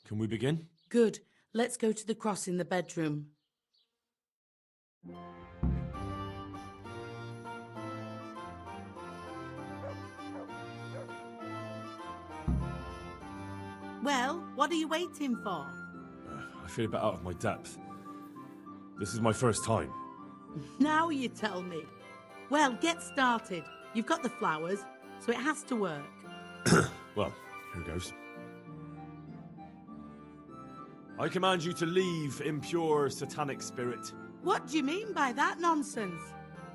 Can we begin? Good. Let's go to the cross in the bedroom. Well, what are you waiting for? I feel a bit out of my depth. This is my first time. Now you tell me. Well, get started. You've got the flowers, so it has to work. Well, here goes. I command you to leave, impure satanic spirit. What do you mean by that nonsense?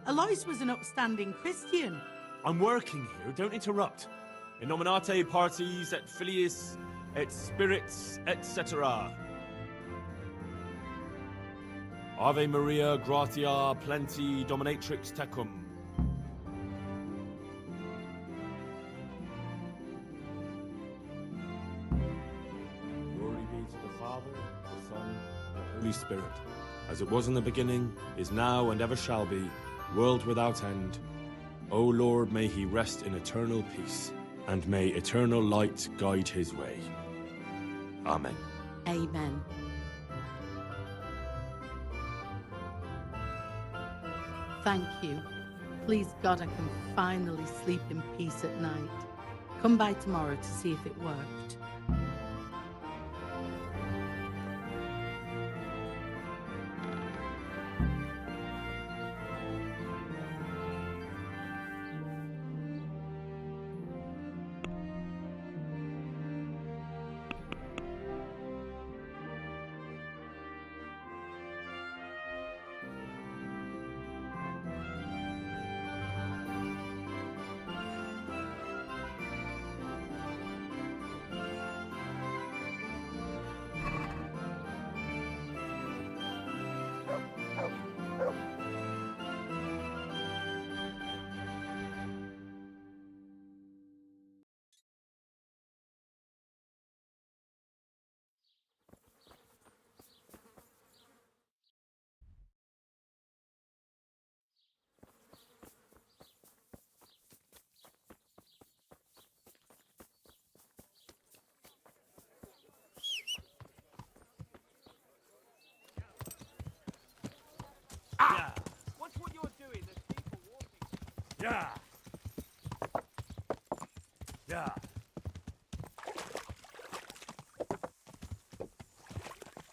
Alois was an upstanding Christian. I'm working here, don't interrupt. In nominate parties et filiis et spirits, etc. Ave Maria, gratia, plenti, dominatrix tecum. Glory be to the Father, the Son, and the Holy Spirit, as it was in the beginning, is now, and ever shall be, world without end. O Lord, may he rest in eternal peace, and may eternal light guide his way. Amen. Amen. Thank you. Please God I can finally sleep in peace at night. Come by tomorrow to see if it worked. Yeah. Watch what you're doing. There's people walking. Yeah. Yeah.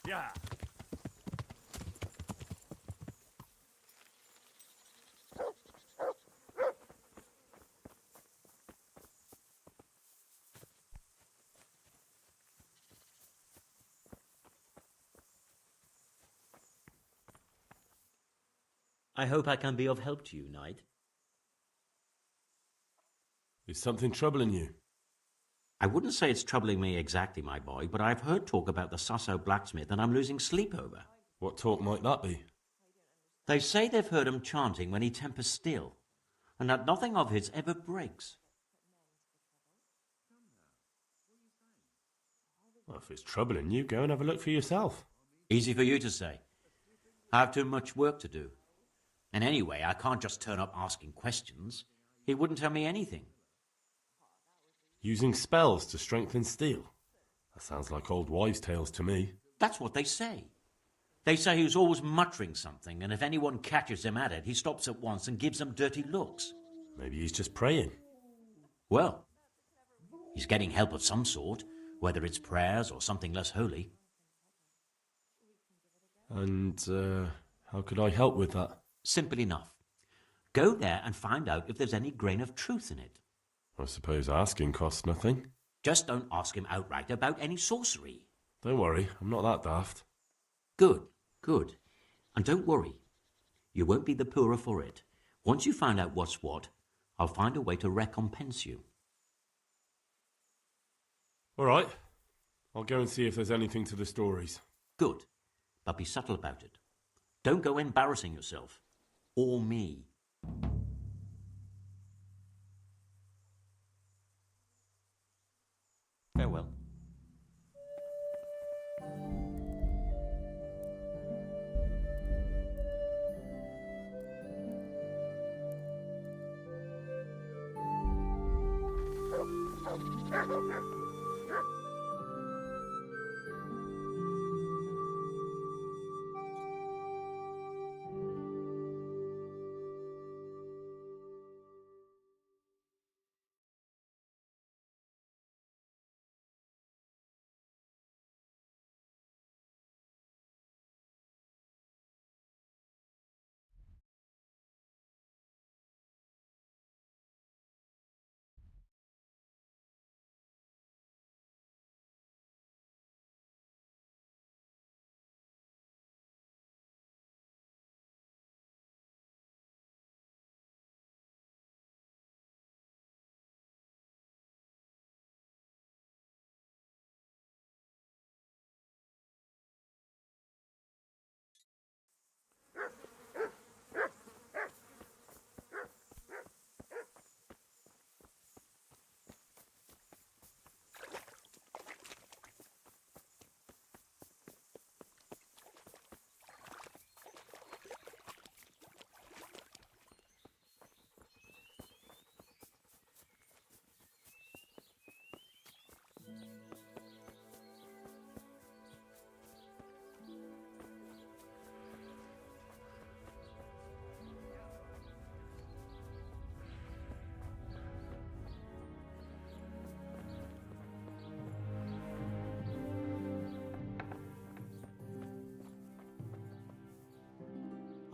Yeah. I hope I can be of help to you, Knight. Is something troubling you? I wouldn't say it's troubling me exactly, my boy, but I've heard talk about the Sasso blacksmith and I'm losing sleep over. What talk might that be? They say they've heard him chanting when he tempers still, and that nothing of his ever breaks. Well, if it's troubling you, go and have a look for yourself. Easy for you to say. I have too much work to do. And anyway, I can't just turn up asking questions. He wouldn't tell me anything. Using spells to strengthen steel? That sounds like old wives' tales to me. That's what they say. They say he's always muttering something, and if anyone catches him at it, he stops at once and gives them dirty looks. Maybe he's just praying. Well, he's getting help of some sort, whether it's prayers or something less holy. And, how could I help with that? Simple enough. Go there and find out if there's any grain of truth in it. I suppose asking costs nothing. Just don't ask him outright about any sorcery. Don't worry, I'm not that daft. Good, good. And don't worry. You won't be the poorer for it. Once you find out what's what, I'll find a way to recompense you. All right. I'll go and see if there's anything to the stories. Good. But be subtle about it. Don't go embarrassing yourself. Or me. Farewell.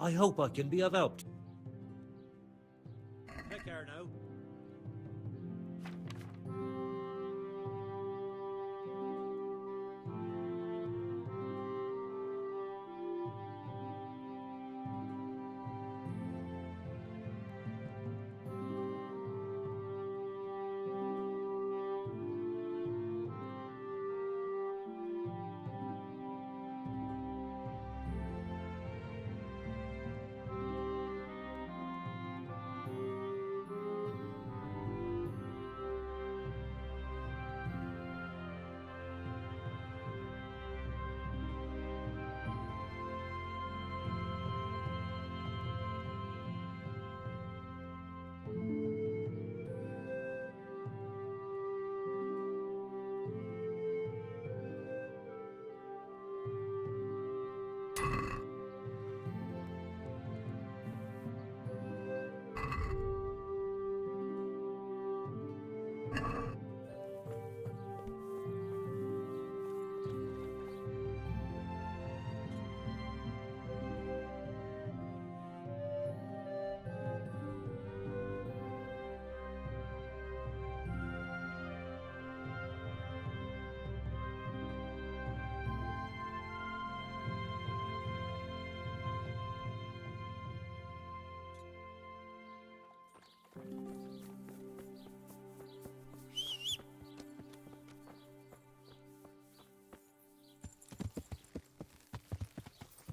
I hope I can be of help. Take care now.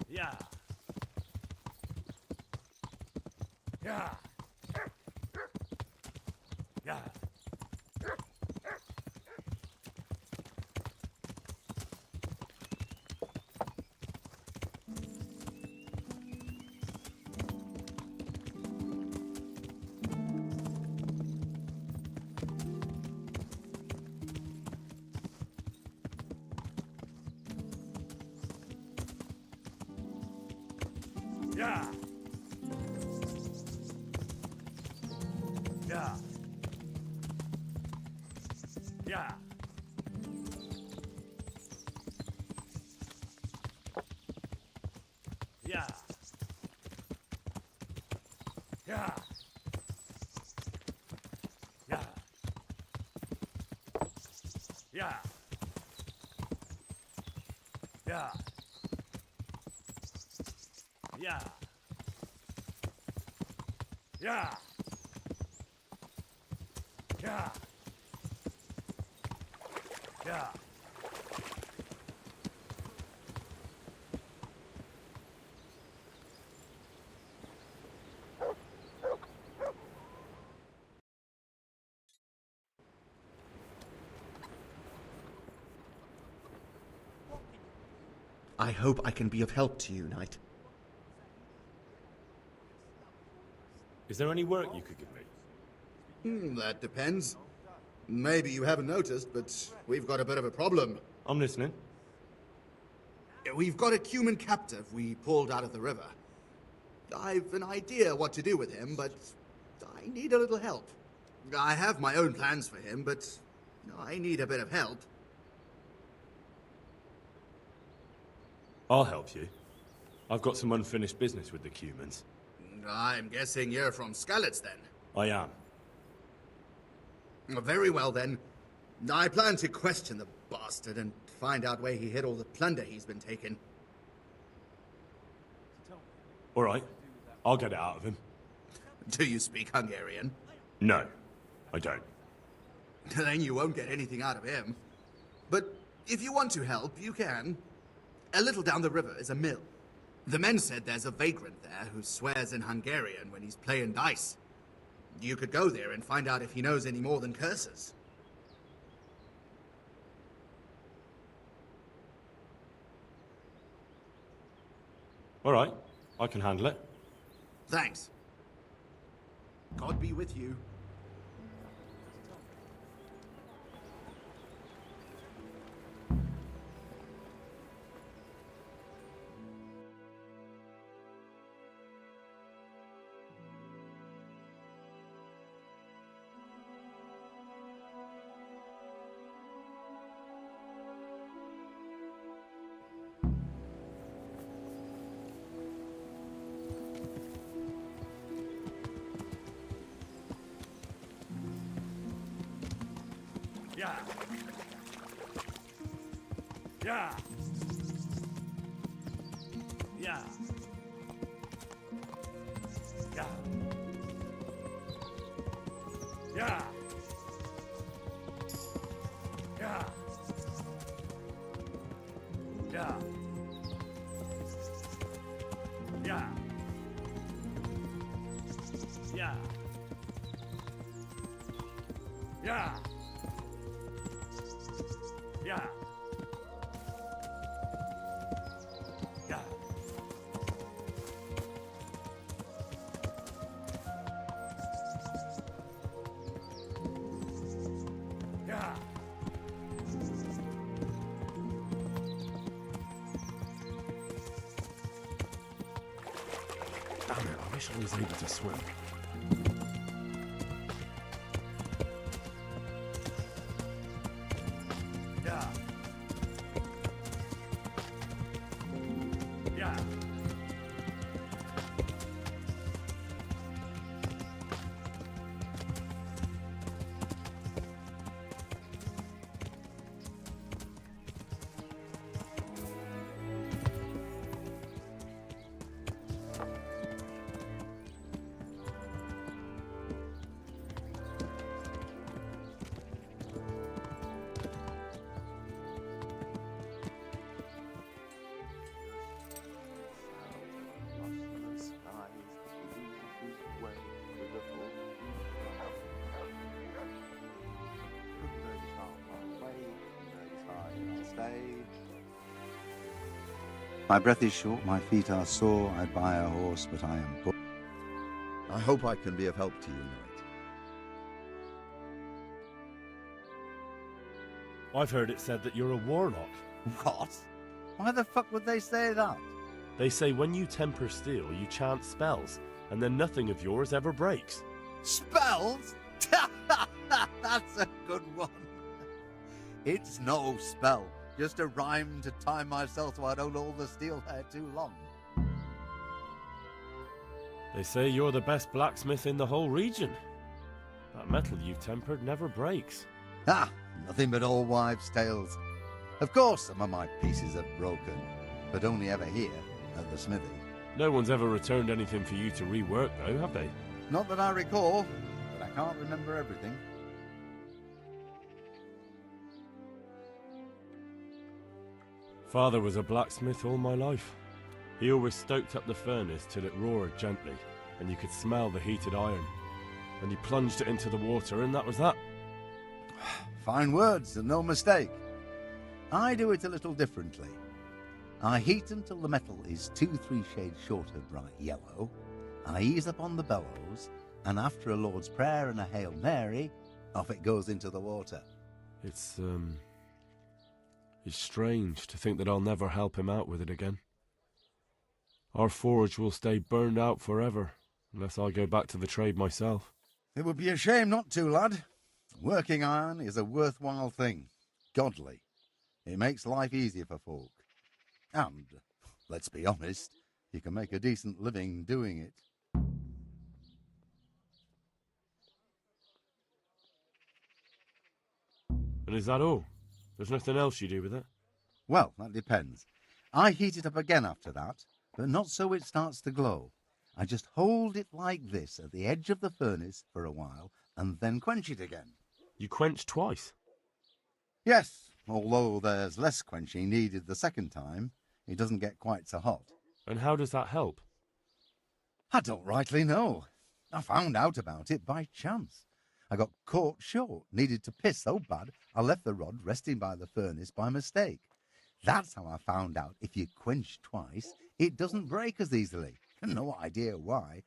Yeah. Yeah. Yeah. Yeah. Yeah. Yeah. Yeah. Yeah. Yeah. Yeah. Yeah. Yeah. Yeah. Yeah. Yeah. I hope I can be of help to you, Knight. Is there any work you could give me? That depends. Maybe you haven't noticed, but we've got a bit of a problem. I'm listening. We've got a Cuman captive we pulled out of the river. I've an idea what to do with him, but I need a little help. I have my own plans for him, but I need a bit of help. I'll help you. I've got some unfinished business with the Cumans. I'm guessing you're from Skalitz, then. I am. Very well, then. I plan to question the bastard and find out where he hid all the plunder he's been taking. All right. I'll get it out of him. Do you speak Hungarian? No, I don't. Then you won't get anything out of him. But if you want to help, you can. A little down the river is a mill. The men said there's a vagrant there who swears in Hungarian when he's playing dice. You could go there and find out if he knows any more than curses. All right. I can handle it. Thanks. God be with you. Yeah. Yeah. Yeah. Yeah. Yeah. Yeah. Yeah. Yeah. Yeah. Yeah. Yeah. Yeah. Yeah. Damn it, I wish I was able to swim. Yeah. Yeah. My breath is short, my feet are sore, I'd buy a horse, but I am poor. I hope I can be of help to you, Knight. I've heard it said that you're a warlock. What? Why the fuck would they say that? They say when you temper steel, you chant spells, and then nothing of yours ever breaks. Spells? That's a good one. It's no spell, just a rhyme to time myself so I don't hold the steel hair too long. They say you're the best blacksmith in the whole region. That metal you've tempered never breaks. Ah, nothing but old wives' tales. Of course some of my pieces have broken, but only ever here, at the smithy. No one's ever returned anything for you to rework, though, have they? Not that I recall, but I can't remember everything. Father was a blacksmith all my life. He always stoked up the furnace till it roared gently, and you could smell the heated iron. And he plunged it into the water, and that was that. Fine words, and no mistake. I do it a little differently. I heat until the metal is 2-3 shades short of bright yellow. I ease up on the bellows, and after a Lord's Prayer and a Hail Mary, off it goes into the water. It's strange to think that I'll never help him out with it again. Our forge will stay burned out forever, unless I go back to the trade myself. It would be a shame not to, lad. Working iron is a worthwhile thing. Godly. It makes life easier for folk. And, let's be honest, you can make a decent living doing it. And is that all? There's nothing else you do with it? Well, that depends. I heat it up again after that, but not so it starts to glow. I just hold it like this at the edge of the furnace for a while, and then quench it again. You quench twice? Yes, although there's less quenching needed the second time. It doesn't get quite so hot. And how does that help? I don't rightly know. I found out about it by chance. I got caught short, needed to piss so bad I left the rod resting by the furnace by mistake. That's how I found out if you quench twice, it doesn't break as easily. No idea why,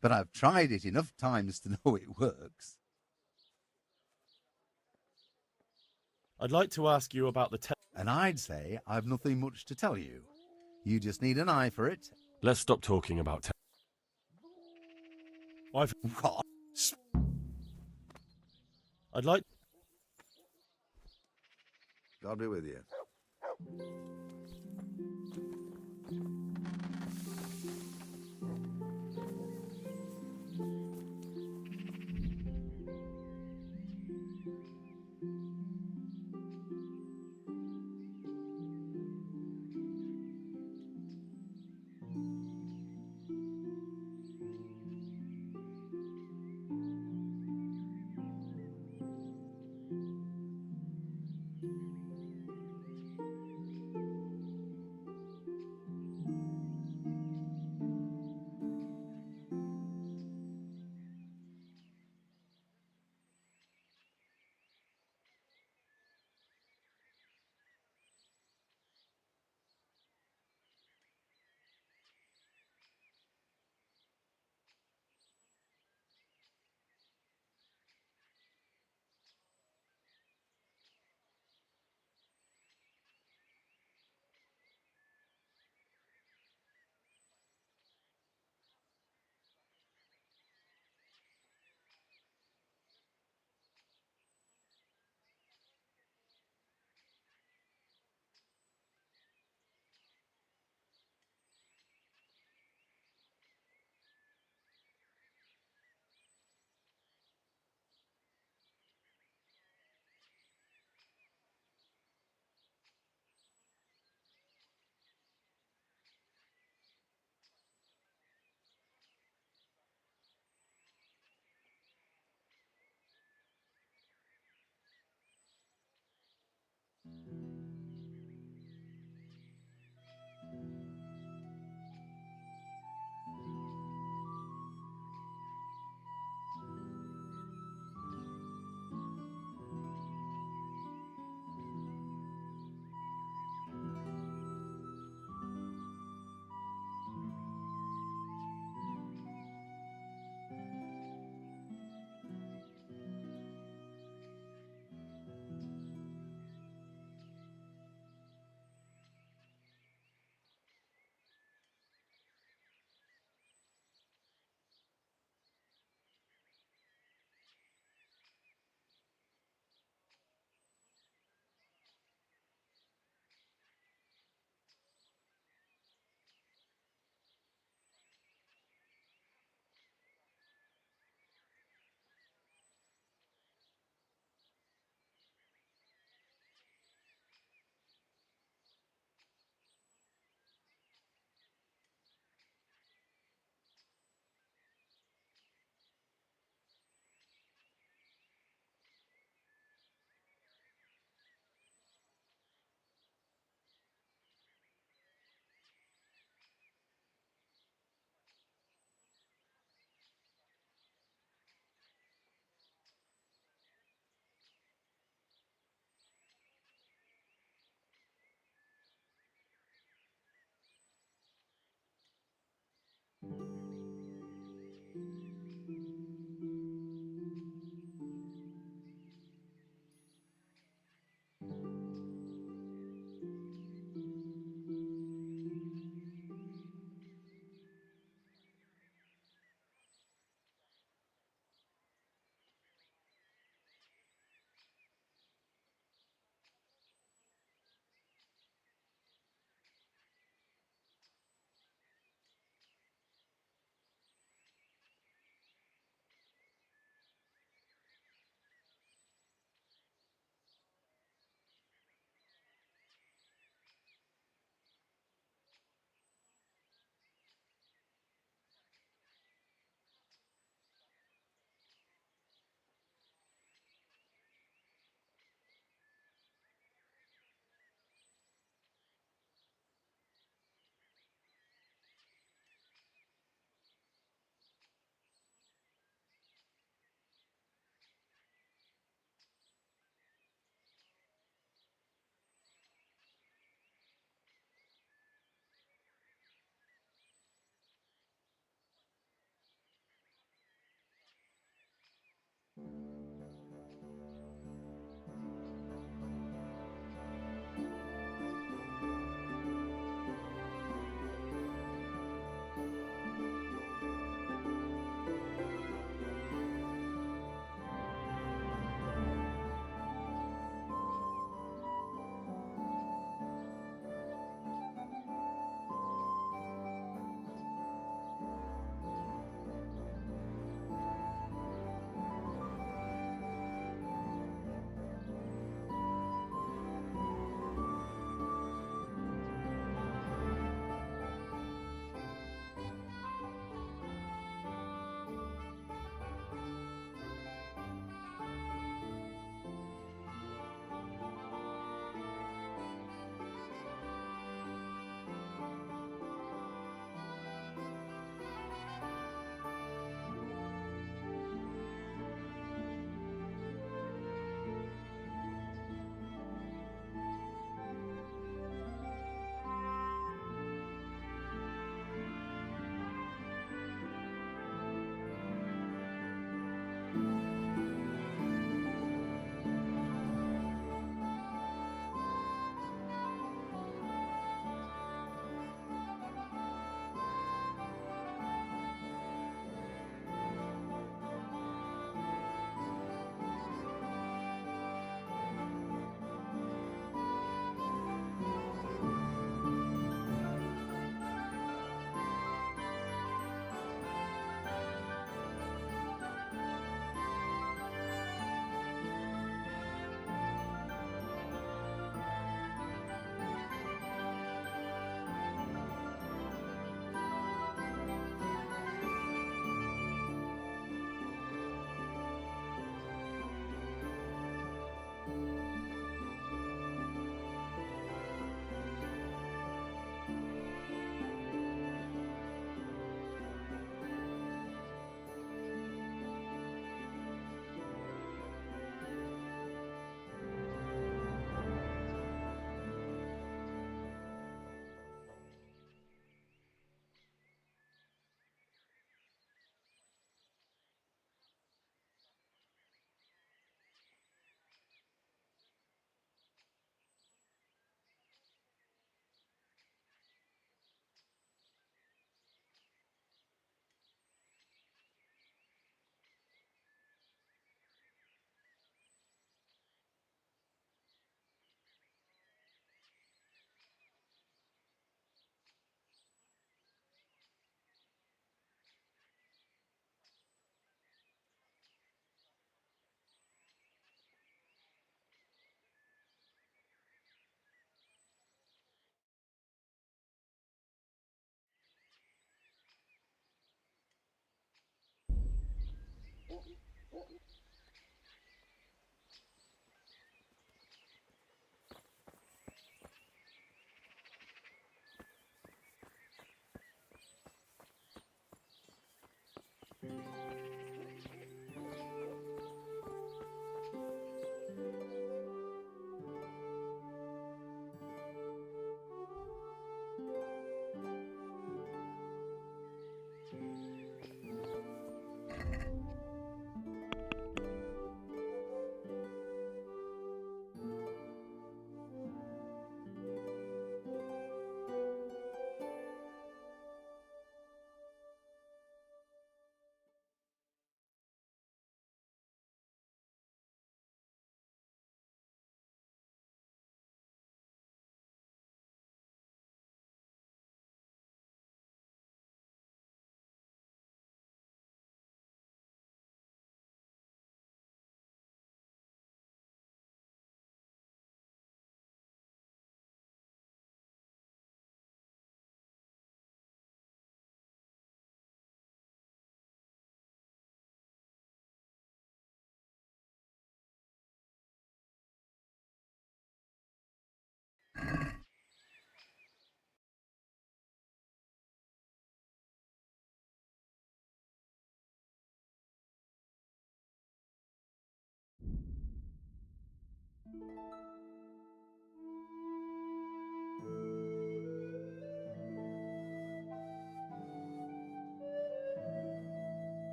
but I've tried it enough times to know it works. I'd like to ask you about the And I'd say I've nothing much to tell you. You just need an eye for it. Let's stop talking about I've... What? I'd like... God be with you.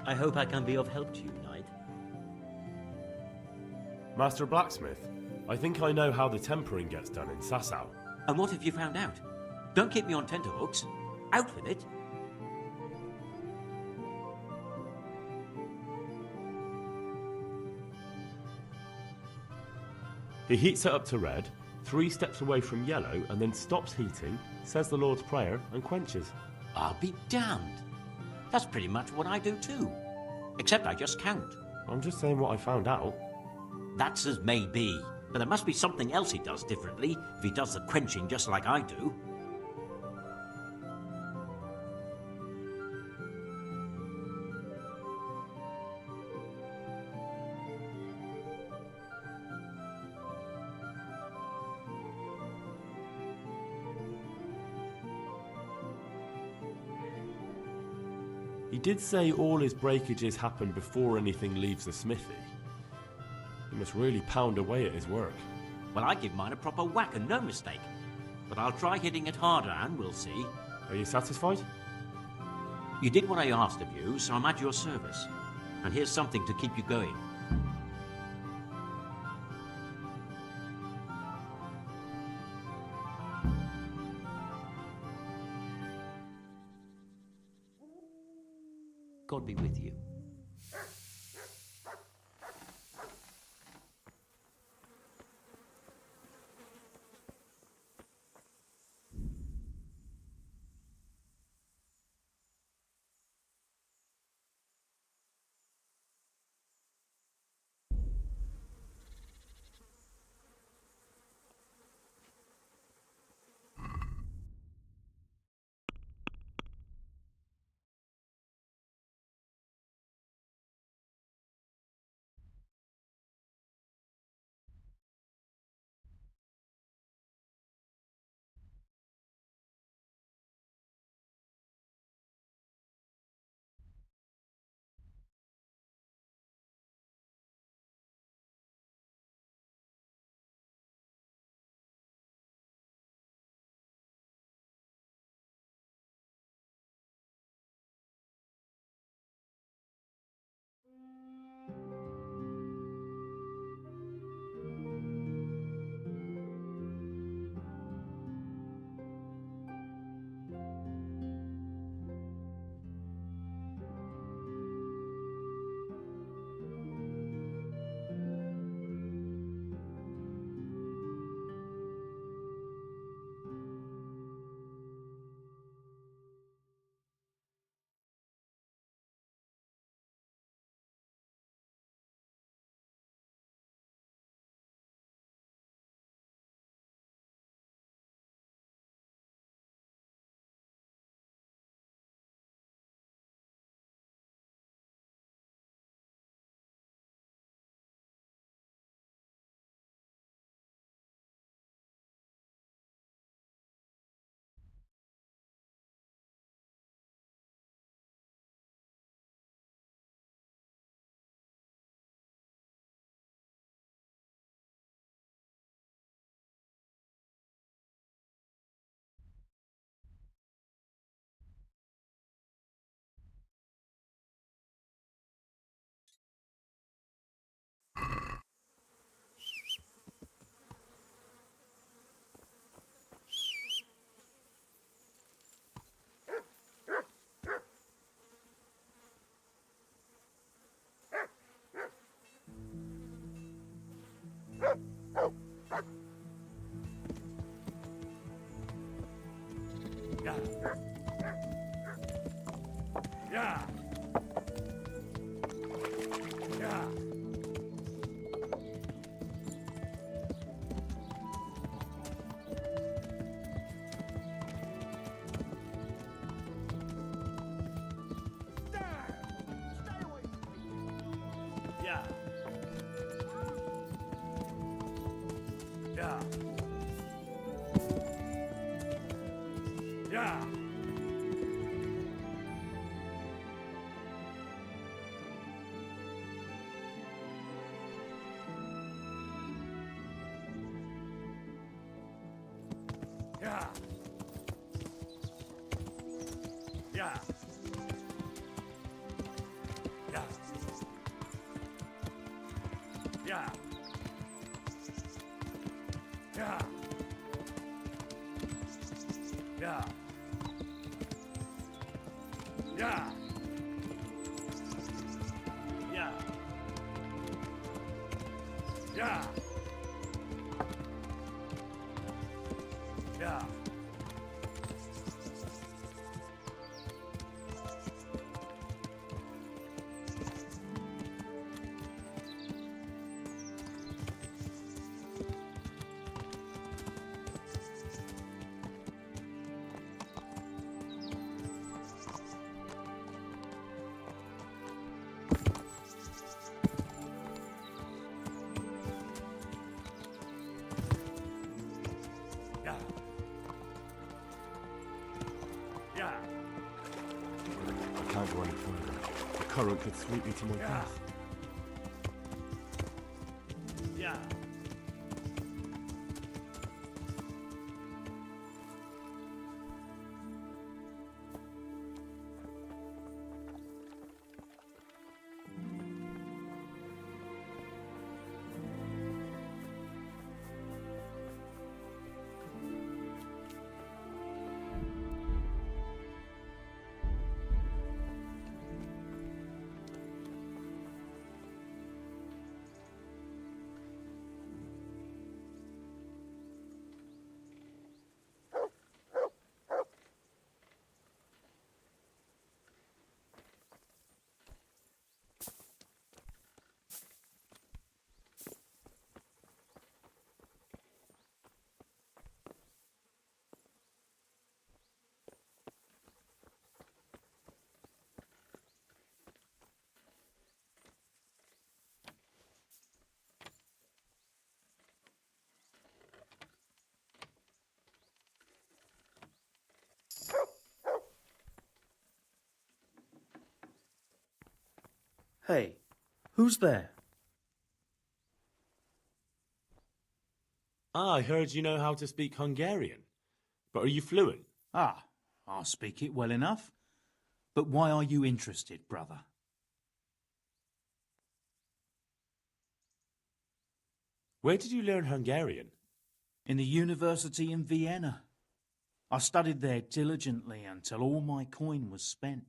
I hope I can be of help to you, Knight. Master Blacksmith, I think I know how the tempering gets done in Sasau. And what have you found out? Don't keep me on tenterhooks. Out with it. He heats it up to red, 3 steps away from yellow, and then stops heating, says the Lord's Prayer, and quenches. I'll be damned. That's pretty much what I do too. Except I just count. I'm just saying what I found out. That's as may be. But there must be something else he does differently if he does the quenching just like I do. He did say all his breakages happen before anything leaves the smithy. He must really pound away at his work. Well, I give mine a proper whack and no mistake. But I'll try hitting it harder and we'll see. Are you satisfied? You did what I asked of you, so I'm at your service. And here's something to keep you going. God be with you. Yeah. Yeah. Yeah. Yeah. Yeah. Yeah. Yeah. Yeah. Yeah. Yeah. Yeah. Yeah. Yeah. Yeah. Yeah. Yeah. Yeah. I can't go any further. The current could sweep me to my Yeah. death. Yeah. Hey, who's there? Ah, I heard you know how to speak Hungarian. But are you fluent? Ah, I'll speak it well enough. But why are you interested, brother? Where did you learn Hungarian? In the university in Vienna. I studied there diligently until all my coin was spent.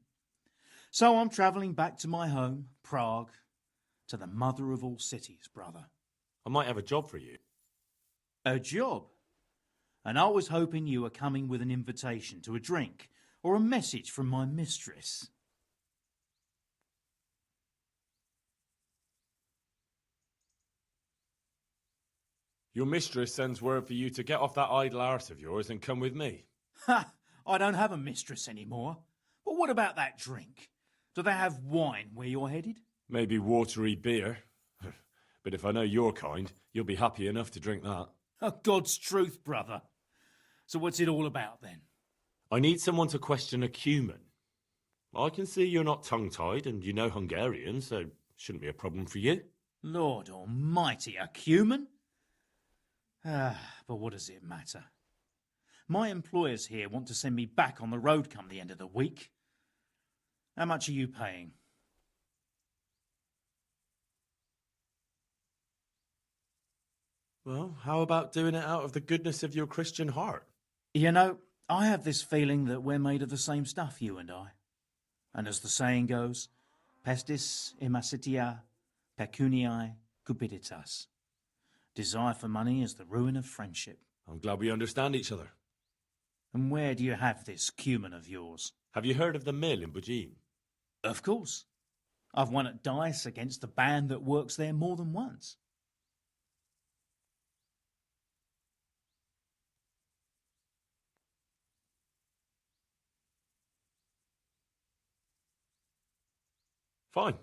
So I'm travelling back to my home, Prague, to the mother of all cities, brother. I might have a job for you. A job? And I was hoping you were coming with an invitation to a drink or a message from my mistress. Your mistress sends word for you to get off that idle arse of yours and come with me. Ha! I don't have a mistress anymore. But what about that drink? Do they have wine where you're headed? Maybe watery beer. But if I know your kind, you'll be happy enough to drink that. Oh, God's truth, brother. So what's it all about, then? I need someone to question a cumin. I can see you're not tongue-tied and you know Hungarian, so shouldn't be a problem for you. Lord almighty, a cumin? Ah, but what does it matter? My employers here want to send me back on the road come the end of the week. How much are you paying? Well, how about doing it out of the goodness of your Christian heart? You know, I have this feeling that we're made of the same stuff, you and I. And as the saying goes, pestis imasitia pecuniae cupiditas. Desire for money is the ruin of friendship. I'm glad we understand each other. And where do you have this cumin of yours? Have you heard of the mill in Bujin? Of course. I've won at dice against the band that works there more than once. Fine.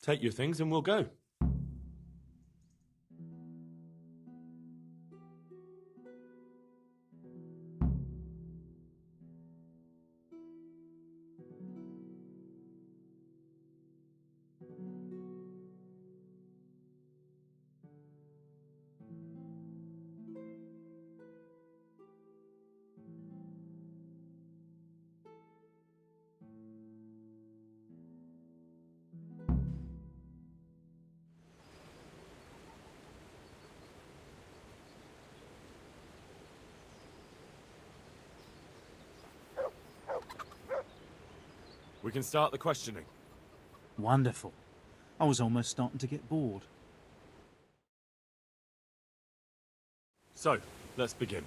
Take your things and we'll go. We can start the questioning. Wonderful. I was almost starting to get bored. So, let's begin.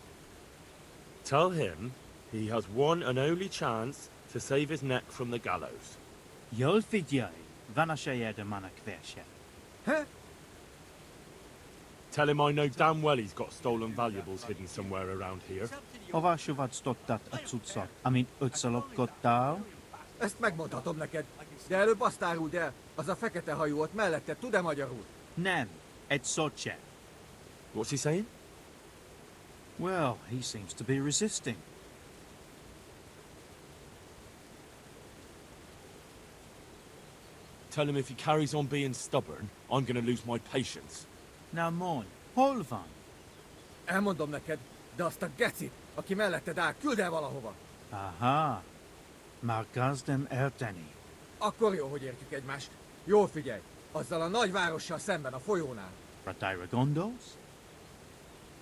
Tell him he has one and only chance to save his neck from the gallows. Jól figyelj, van esélyed de menekvése. Tell him I know damn well he's got stolen valuables hidden somewhere around here. Hova suvadsztottad a cuccot, amit ötször lopkodtál? Ezt megmondhatom neked, de előbb azt áruld el, az a fekete hajú ott mellette, tud-e magyarul? Nem, egy szót sem. What's he saying? Well, he seems to be resisting. Tell him if he carries on being stubborn, I'm going to lose my patience. Now mine, hol van? Elmondom neked, de azt a gecit, aki melletted áll, küld el valahova. Aha, már kezdem érteni. Akkor jó, hogy értjük egymást. Jól figyelj, azzal a nagy várossal szemben a folyónál. Radára gondolsz?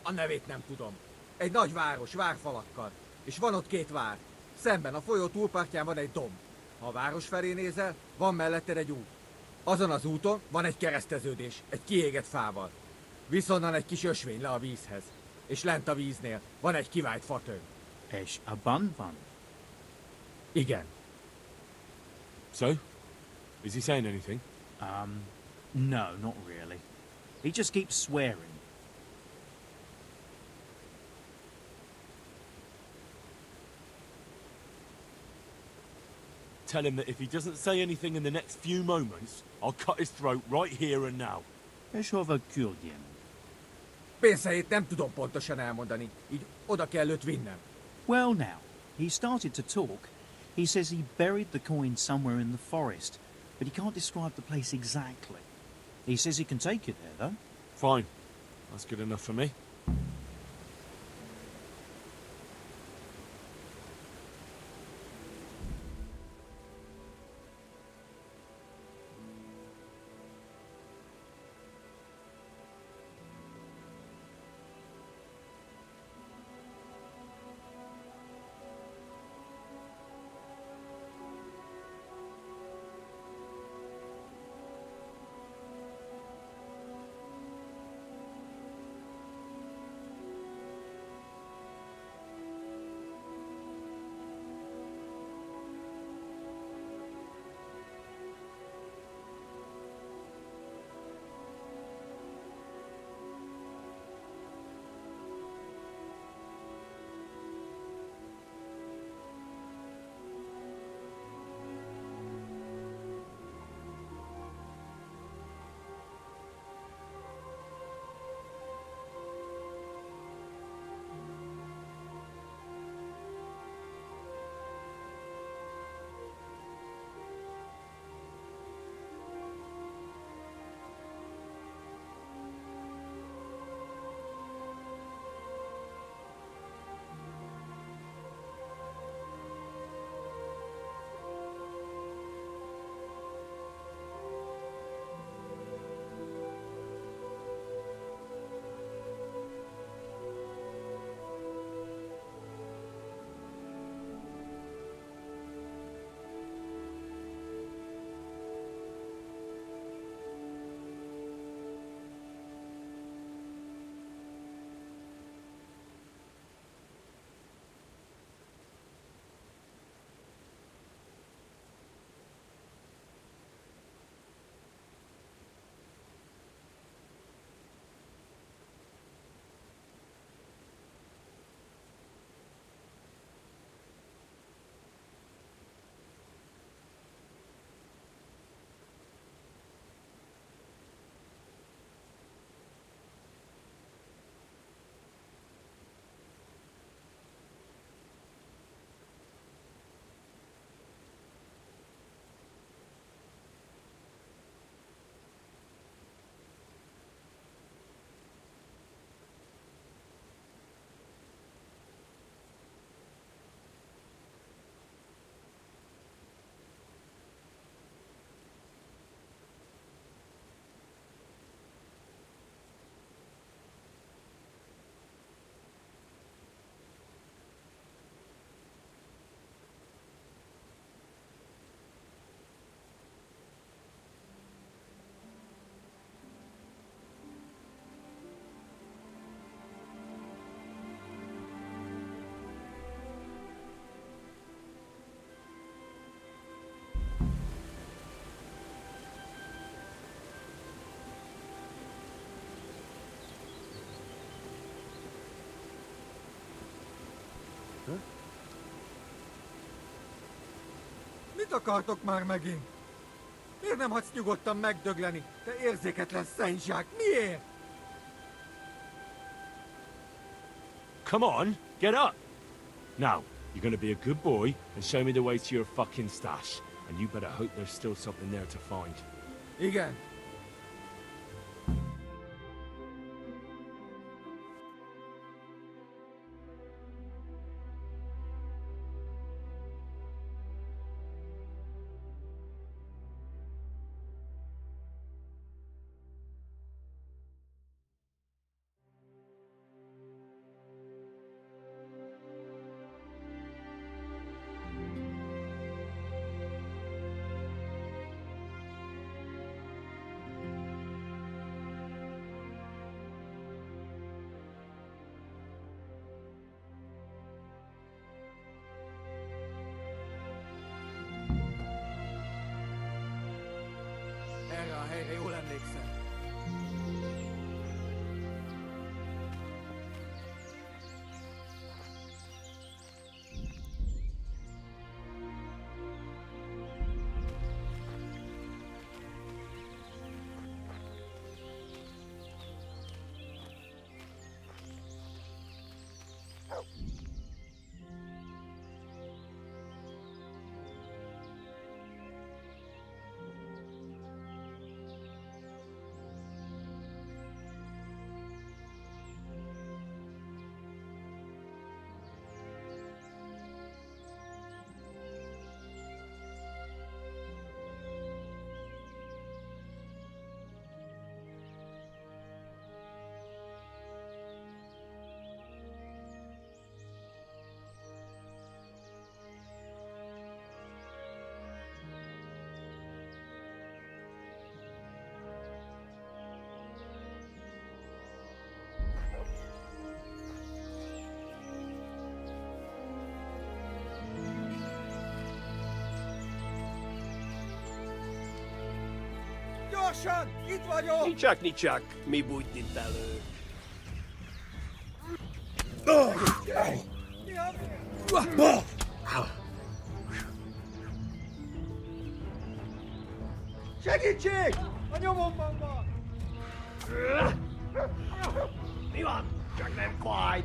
A nevét nem tudom. Egy nagy város, várfalakkal. És van ott két vár. Szemben a folyó túlpartján van egy domb. Ha a város felé nézel, van melletted egy út. Azon az úton van egy kereszteződés, egy kiégett fával. Viszonnan egy kis ösvény le a vízhez. És lent a víznél van egy kivált fatő. És abban van? Igen. So? Is he saying anything? No, not really. He just keeps swearing. Tell him that if he doesn't say anything in the next few moments, I'll cut his throat right here and now. És hova küldjem? Pénzhelyét nem tudom pontosan elmondani, így oda kell őt vinnem. Well now, he started to talk. He says he buried the coin somewhere in the forest, but he can't describe the place exactly. He says he can take you there, though. Fine. That's good enough for me. akartok már megint? Miért nem hagysz nyugodtan megdögleni, te érzéketlen szennysák? Miért? Come on, get up! Now, you're gonna be a good boy and show me the way to your fucking stash. And you better hope there's still something there to find. Igen. Erre a helyre jól emlékszem. Gyorsan! Itt vagyok! Nicsak, mi bújt itt elő? Segítség! A nyomomban van! Mi van? Csak nem fáj!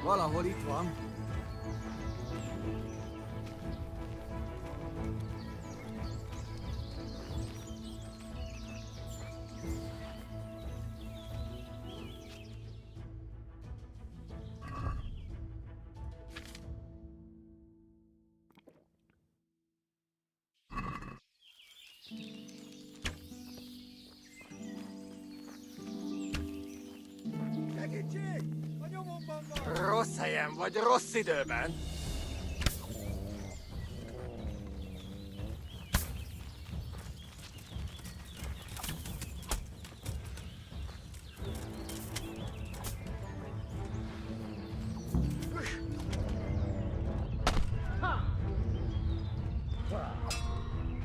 Valahol itt van. Segítség! A nyomomban van! Rossz helyen vagy, rossz időben.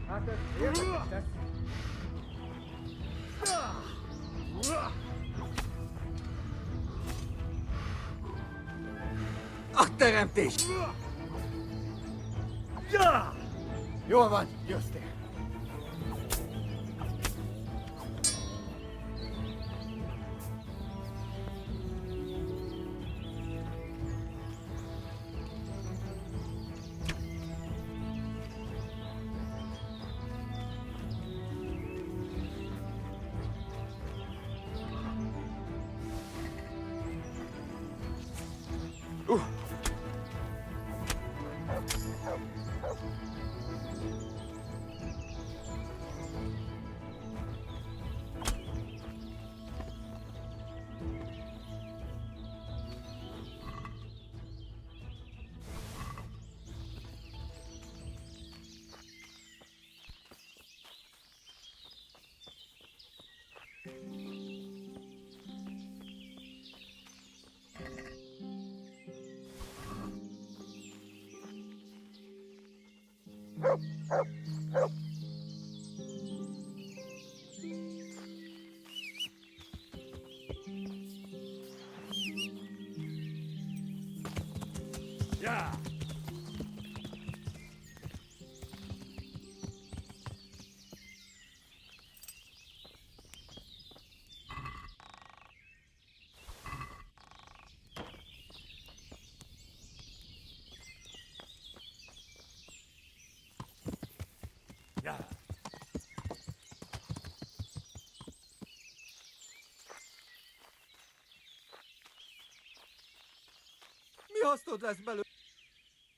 Hát ez érdekes lesz. A teremtés! Jól van, győztél. Yeah. Yeah. Mi hasznod lesz belőle?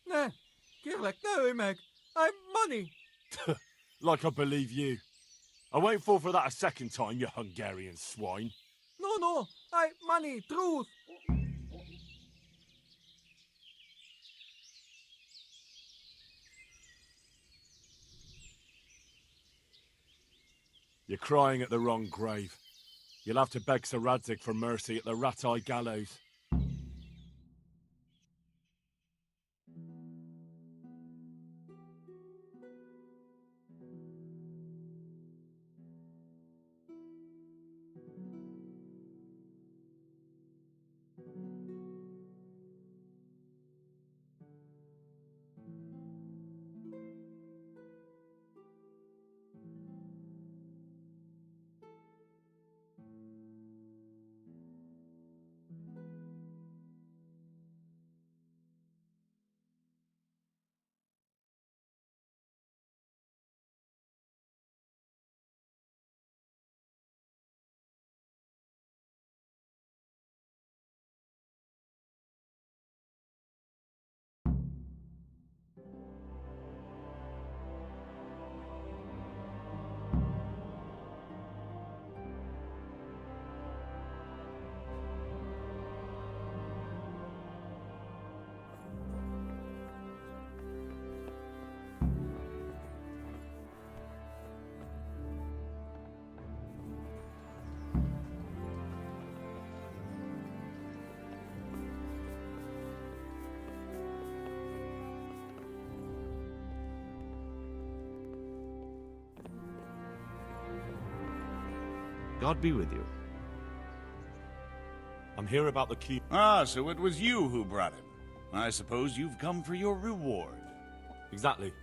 Ne! Kérlek, ne ölj meg! I'm money! Like I believe you. I won't fall for that a second time, you Hungarian swine. No, I money, truth! You're crying at the wrong grave. You'll have to beg Sir Radzig for mercy at the Rat-Eye Gallows. God be with you. I'm here about the key. Ah, so it was you who brought him. I suppose you've come for your reward. Exactly.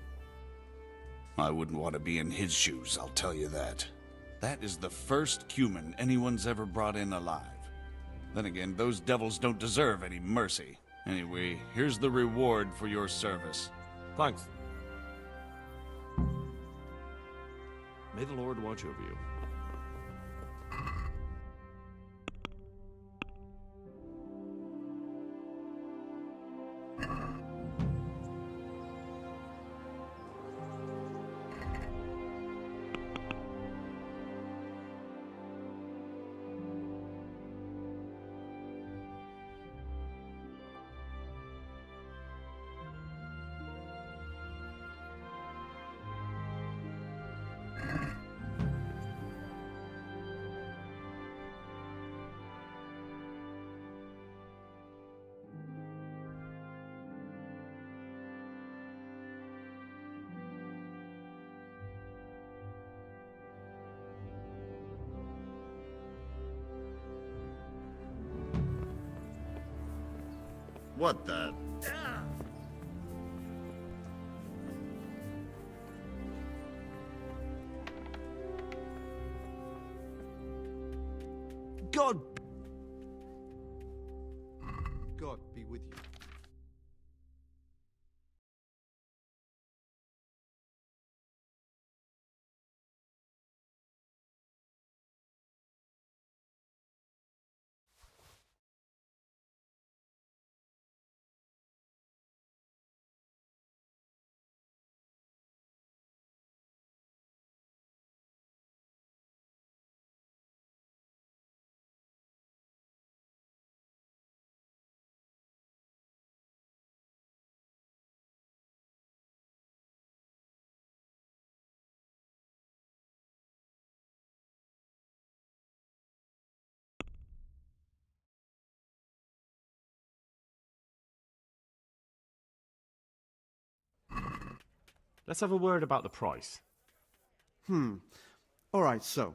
I wouldn't want to be in his shoes, I'll tell you that. That is the first human anyone's ever brought in alive. Then again, those devils don't deserve any mercy. Anyway, here's the reward for your service. Thanks. May the Lord watch over you. What the? God be with you. Let's have a word about the price. All right, so.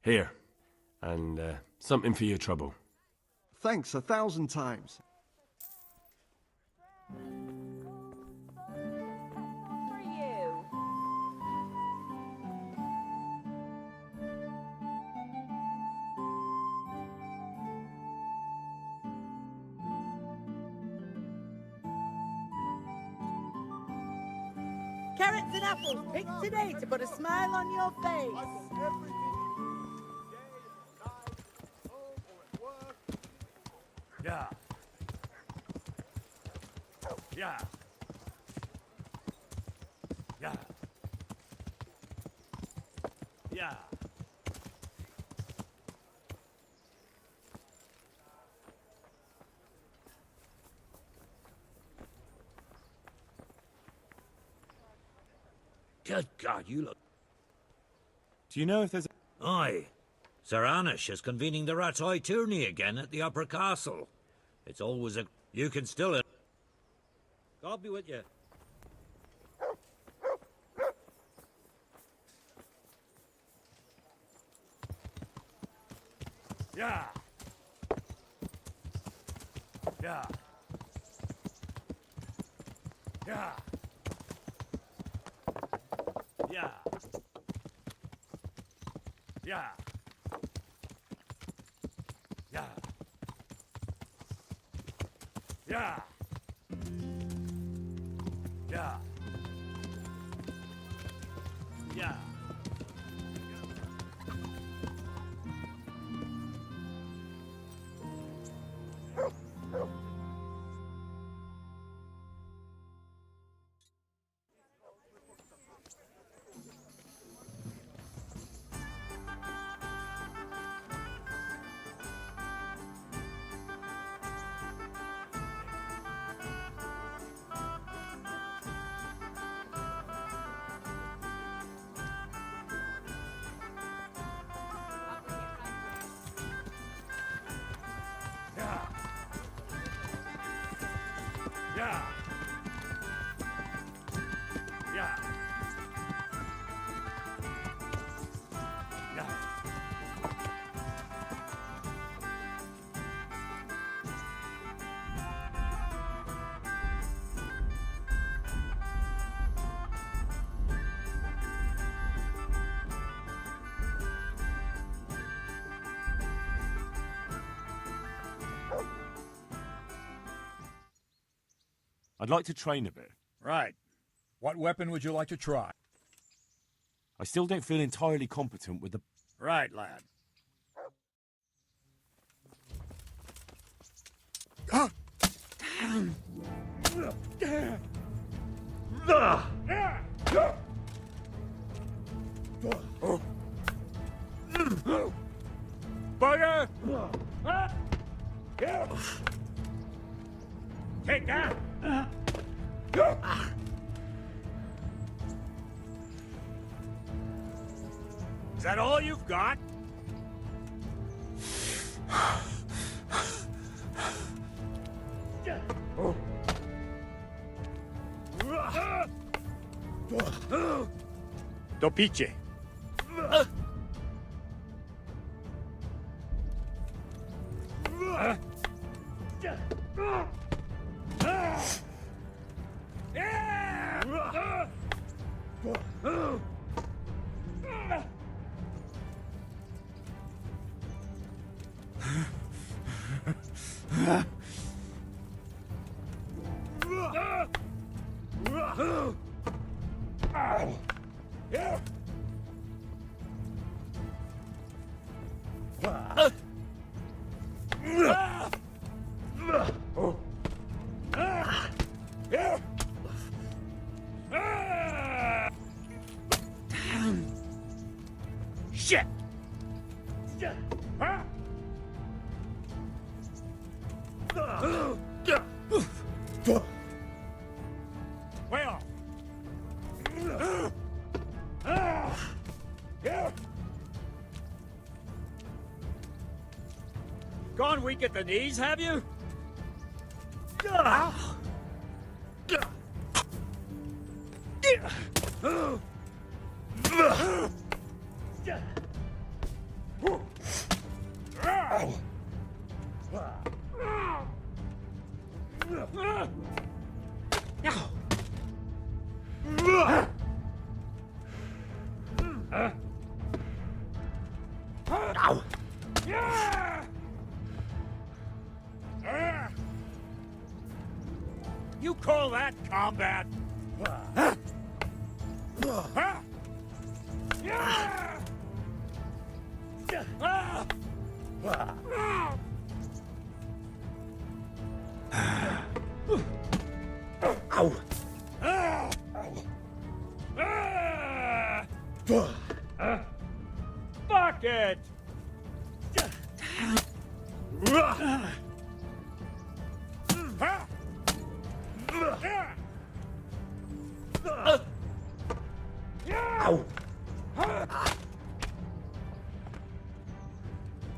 Here. And, something for your trouble. Thanks 1,000 times. For you. Carrots and apples picked today to put a smile on your face. Yeah. Yeah. Yeah. Yeah. Good God, you look... Do you know if there's... Aye. Sir Anish is convening the Rat's Eye tourney again at the Upper Castle. It's always a... You can still... God be with you. Yeah. Yeah. Yeah. Yeah. Yeah. Yeah. Yeah. Yeah. Yeah. Yeah. Yeah. Yeah. I'd like to train a bit. Right. What weapon would you like to try? I still don't feel entirely competent with the... Right, lad. Bugger! Take that! Is that all you've got? Dopice. Shit! Way off! Gone weak at the knees, have you? call that combat? Ow! Fuck it! Ow!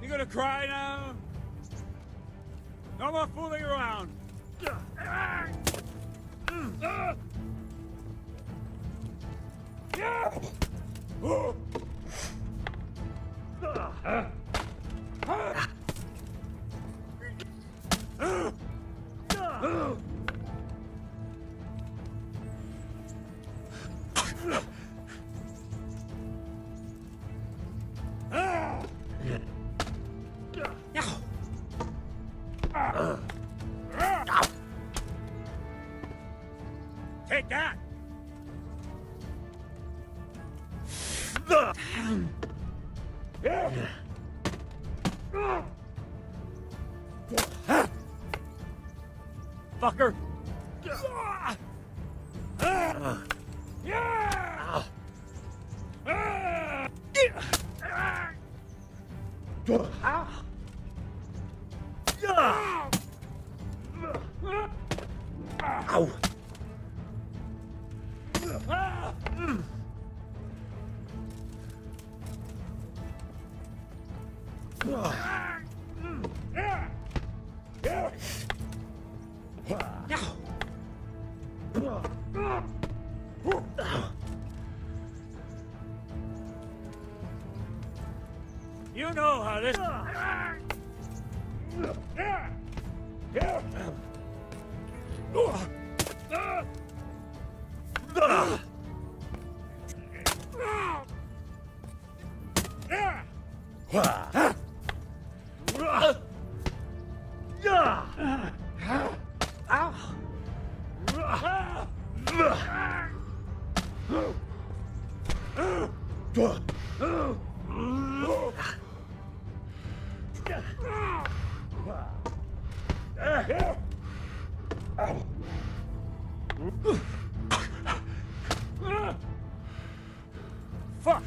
You gonna cry now? No more fooling around. Take that! Fucker! Ow! You know how this... Fuck!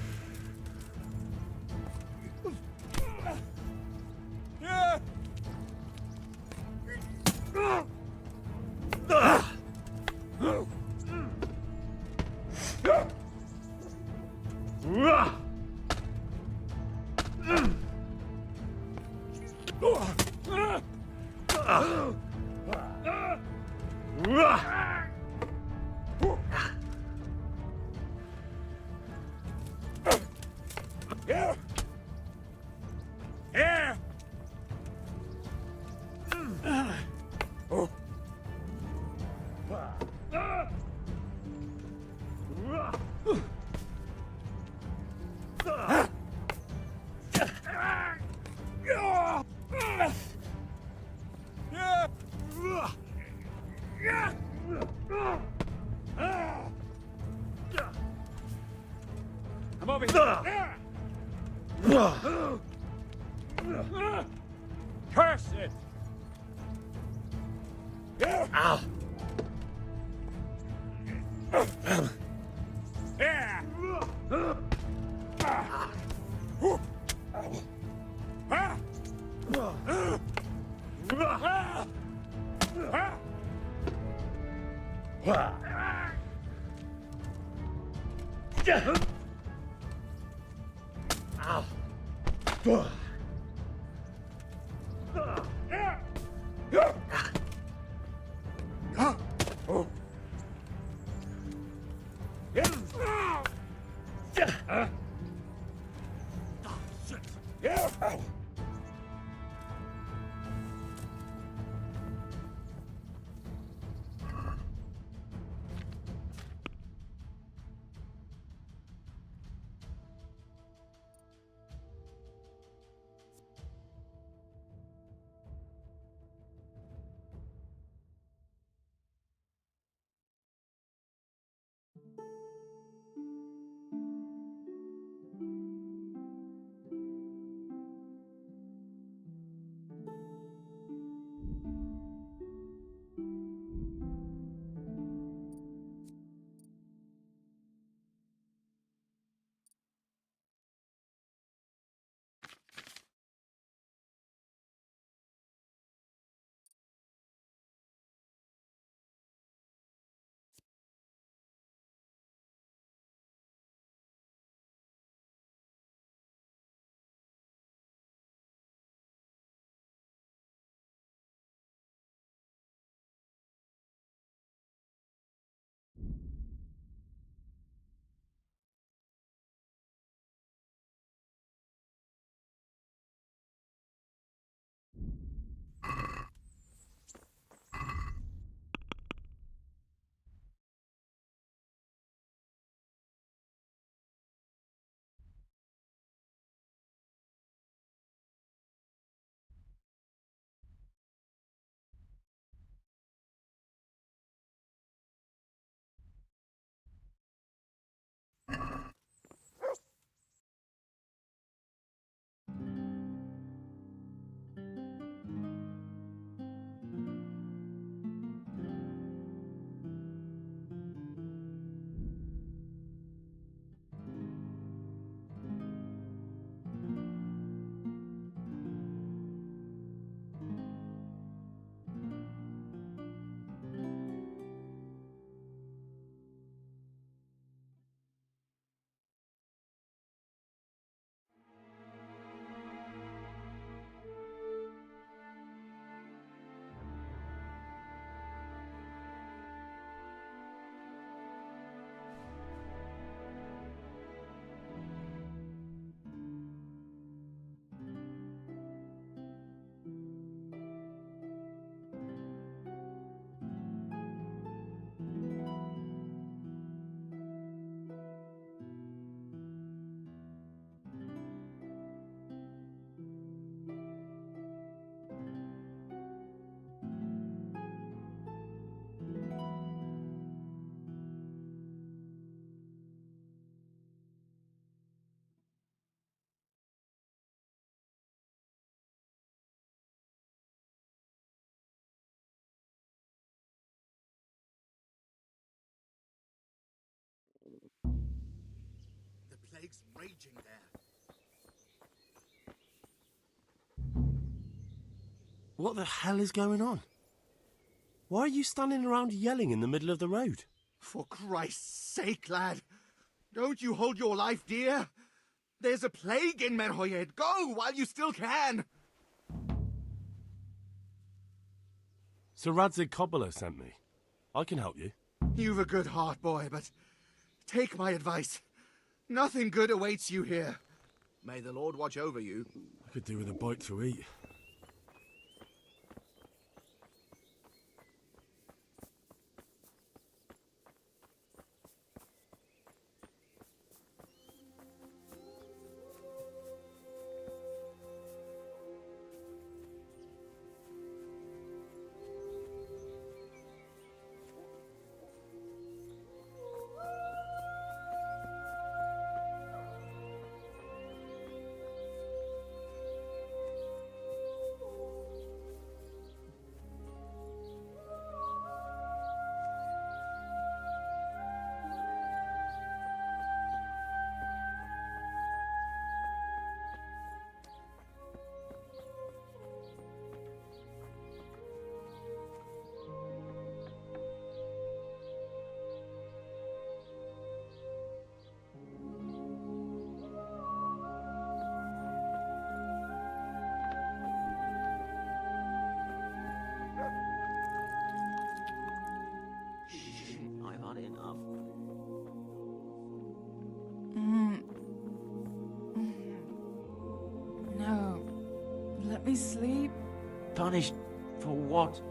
I'm over here. Curse it! Ow! Yeah! raging there. What the hell is going on? Why are you standing around yelling in the middle of the road? For Christ's sake, lad! Don't you hold your life dear? There's a plague in Merhoyed. Go while you still can! Sir Radzig Kobyla sent me. I can help you. You've a good heart, boy, but take my advice. Nothing good awaits you here. May the Lord watch over you. I could do with a bite to eat. I've had enough. No. Let me sleep. Punished for what?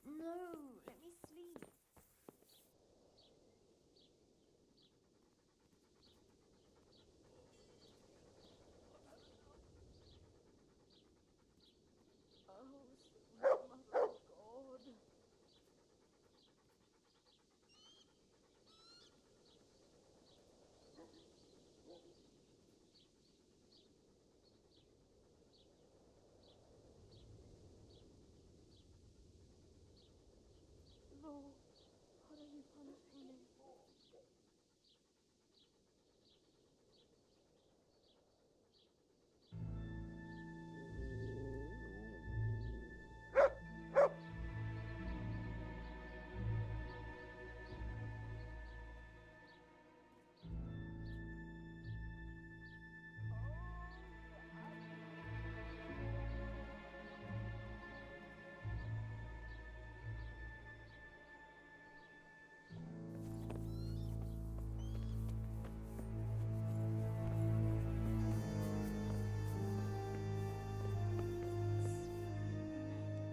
No, let me sleep. Oh, sweet Mother of God. Lord, what are you punishing me for?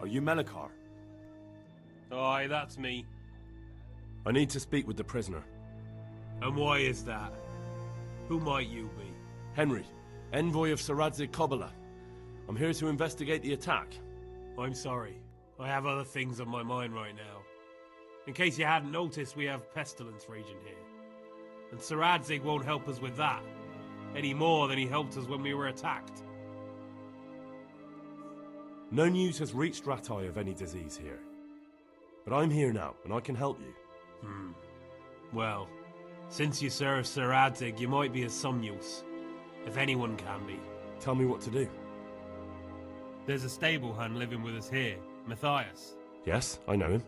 Are you Melikar? Aye, that's me. I need to speak with the prisoner. And why is that? Who might you be? Henry, envoy of Sir Radzig Kobyla. I'm here to investigate the attack. I'm sorry. I have other things on my mind right now. In case you hadn't noticed, we have pestilence raging here. And Sir Radzig won't help us with that, any more than he helped us when we were attacked. No news has reached Ratai of any disease here. But I'm here now, and I can help you. Well, since you serve Sir Radzig, you might be of some use. If anyone can be. Tell me what to do. There's a stable hand living with us here, Matthias. Yes, I know him.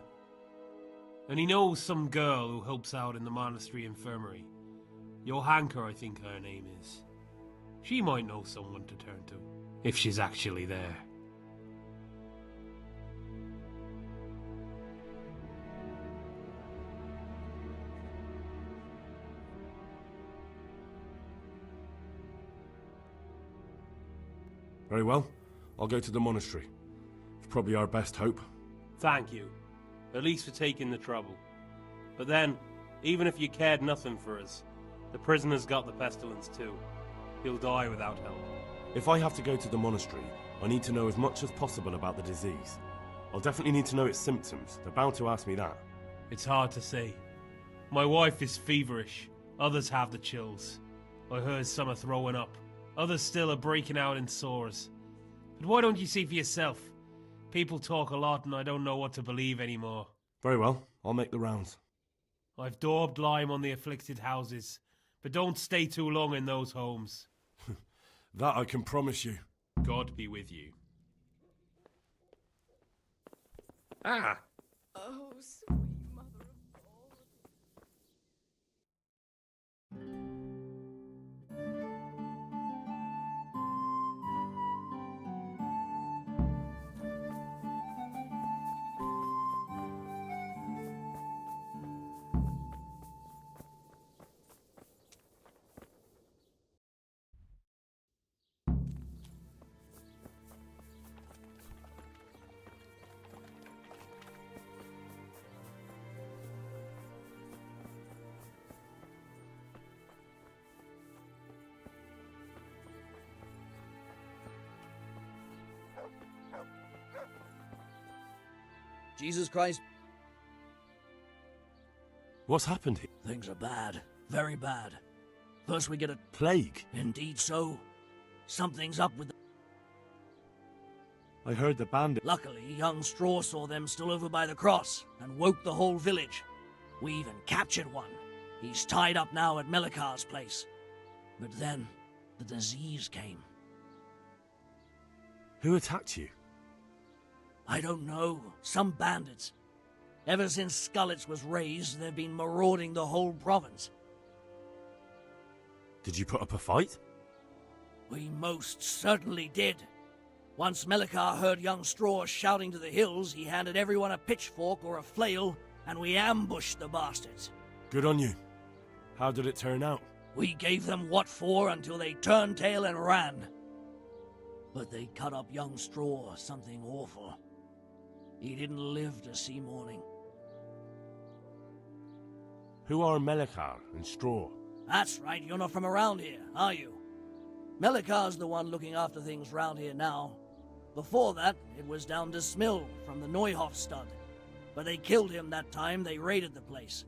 And he knows some girl who helps out in the monastery infirmary. Johanka, I think her name is. She might know someone to turn to, if she's actually there. Very well. I'll go to the monastery. It's probably our best hope. Thank you. At least for taking the trouble. But then, even if you cared nothing for us, The prisoner's got the pestilence too. He'll die without help. If I have to go to the monastery, I need to know as much as possible about the disease. I'll definitely need to know its symptoms. They're bound to ask me that. It's hard to say. My wife is feverish. Others have the chills. I heard some are throwing up. Others still are breaking out in sores. But why don't you see for yourself? People talk a lot and I don't know what to believe anymore. Very well, I'll make the rounds. I've daubed lime on the afflicted houses, but don't stay too long in those homes. That I can promise you. God be with you. Ah! Oh, sweet mother of God. Jesus Christ. What's happened here? Things are bad. Very bad. First we get a plague. Indeed so. Something's up with the... I heard the bandit. Luckily, young Straw saw them still over by the cross and woke the whole village. We even captured one. He's tied up now at Melikar's place. But then, the disease came. Who attacked you? I don't know. Some bandits. Ever since Skullets was raised, they've been marauding the whole province. Did you put up a fight? We most certainly did. Once Melikar heard young Straw shouting to the hills, he handed everyone a pitchfork or a flail, and we ambushed the bastards. Good on you. How did it turn out? We gave them what for until they turned tail and ran. But they cut up young Straw something awful. He didn't live to see morning. Who are Melikar and Straw? That's right, you're not from around here, are you? Melikar's the one looking after things round here now. Before that, it was down to Smill from the Neuhoff stud. But they killed him that time they raided the place.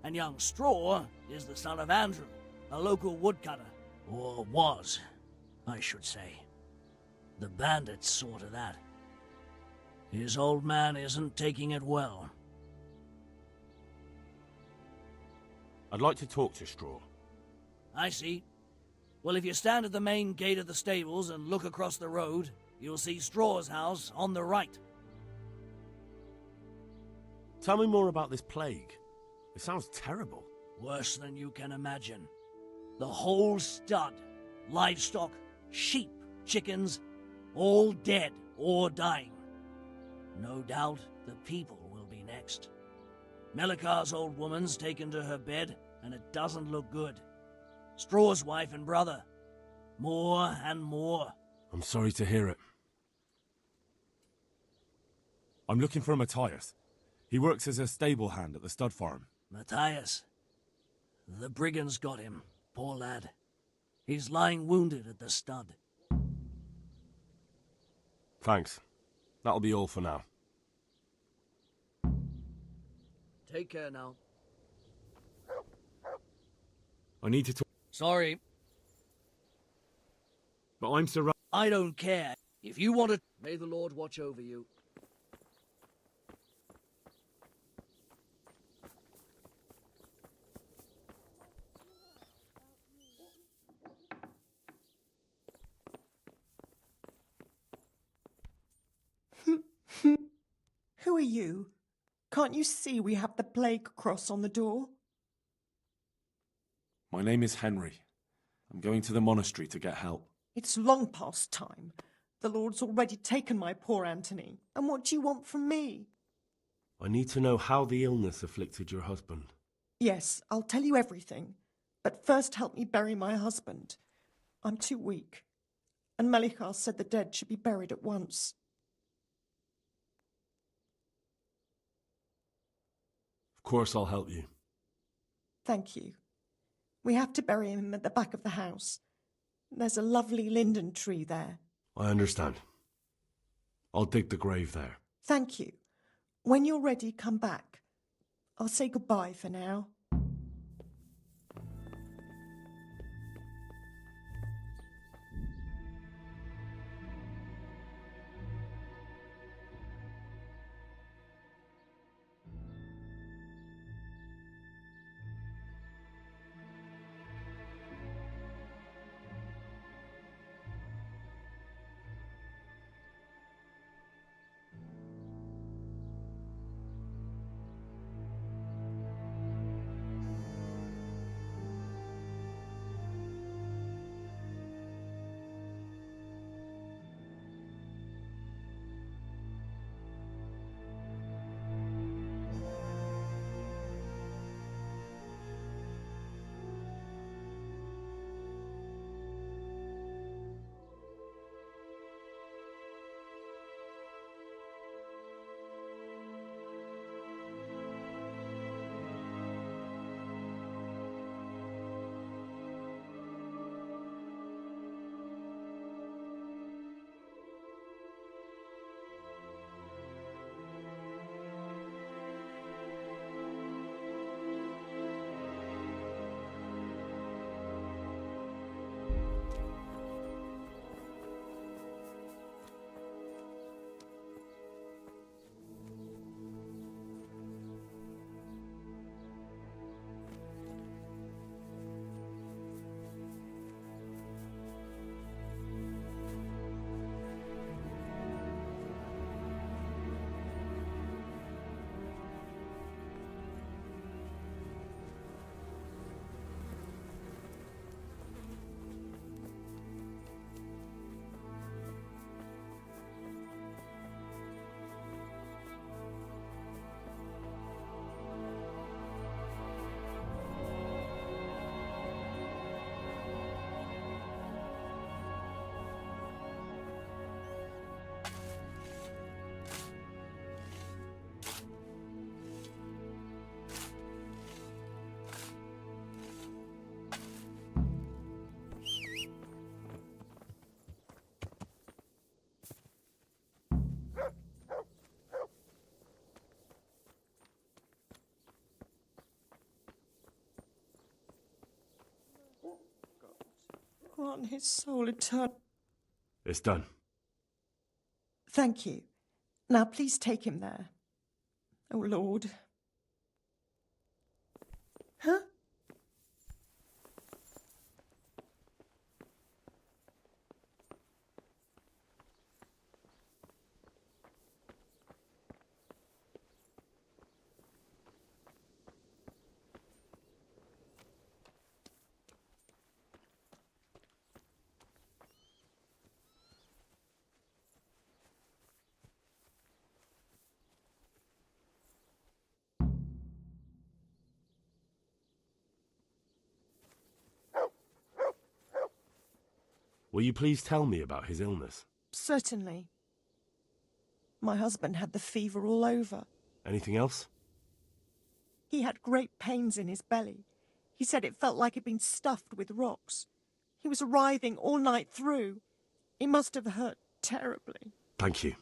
And young Straw is the son of Andrew, a local woodcutter. Or was, I should say. The bandits saw to that. His old man isn't taking it well. I'd like to talk to Straw. I see. Well, if you stand at the main gate of the stables and look across the road, you'll see Straw's house on the right. Tell me more about this plague. It sounds terrible. Worse than you can imagine. The whole stud, livestock, sheep, chickens, all dead or dying. No doubt the people will be next. Melikar's old woman's taken to her bed, and it doesn't look good. Straw's wife and brother. More and more. I'm sorry to hear it. I'm looking for Matthias. He works as a stable hand at the stud farm. Matthias. The brigands got him, poor lad. He's lying wounded at the stud. Thanks. That'll be all for now. Take care now. I need to talk. Sorry. But I'm surrounded. I don't care. If you want to... May the Lord watch over you. Who are you? Can't you see we have the plague cross on the door? My name is Henry. I'm going to the monastery to get help. It's long past time. The Lord's already taken my poor Anthony. And what do you want from me? I need to know how the illness afflicted your husband. Yes, I'll tell you everything. But first help me bury my husband. I'm too weak. And Melikar said the dead should be buried at once. Of course I'll help you. Thank you. We have to bury him at the back of the house. There's a lovely linden tree there. I understand. I'll dig the grave there. Thank you. When you're ready, come back. I'll say goodbye for now. Grant his soul eternal. It's done. Thank you. Now please take him there. Oh, Lord. Huh? Will you please tell me about his illness? Certainly. My husband had the fever all over. Anything else? He had great pains in his belly. He said it felt like it'd been stuffed with rocks. He was writhing all night through. It must have hurt terribly. Thank you.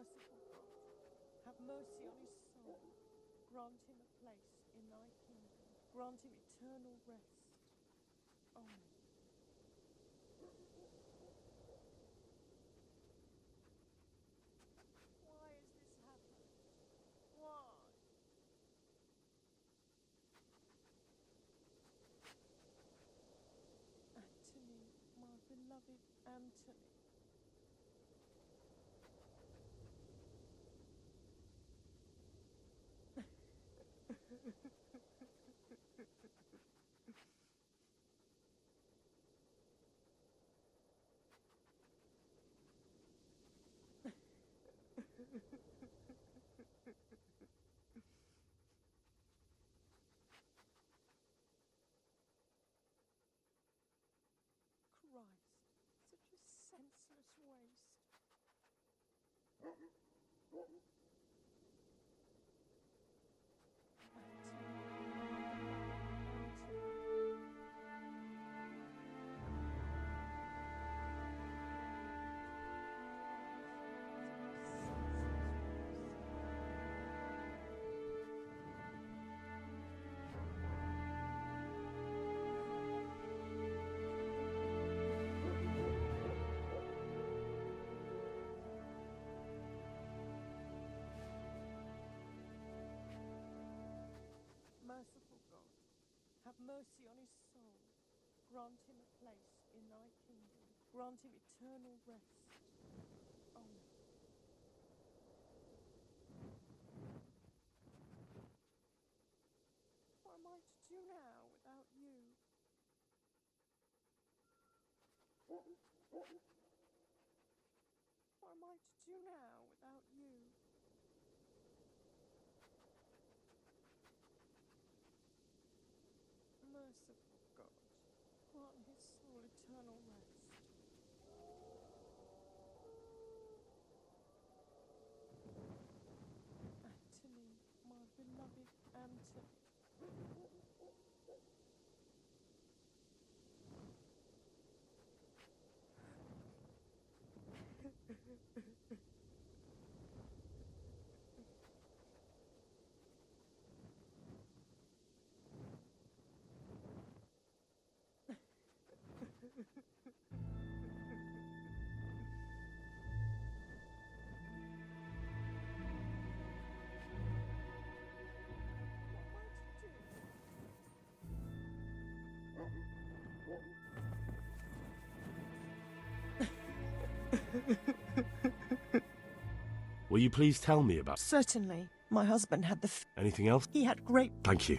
Merciful God, have mercy on his soul. Grant him a place in thy kingdom. Grant him eternal rest. Amen. Why has this happened? Why? Anthony, my beloved Anthony. Christ, such a senseless waste. Merciful God, have mercy on his soul. Grant him a place in thy kingdom. Grant him eternal rest. Amen. What am I to do now without you? What am I to do now without you? Merciful God, grant his soul eternal rest. Anthony, my beloved Anthony. Will you please tell me about... Certainly. My husband had the... Anything else? He had great... Thank you.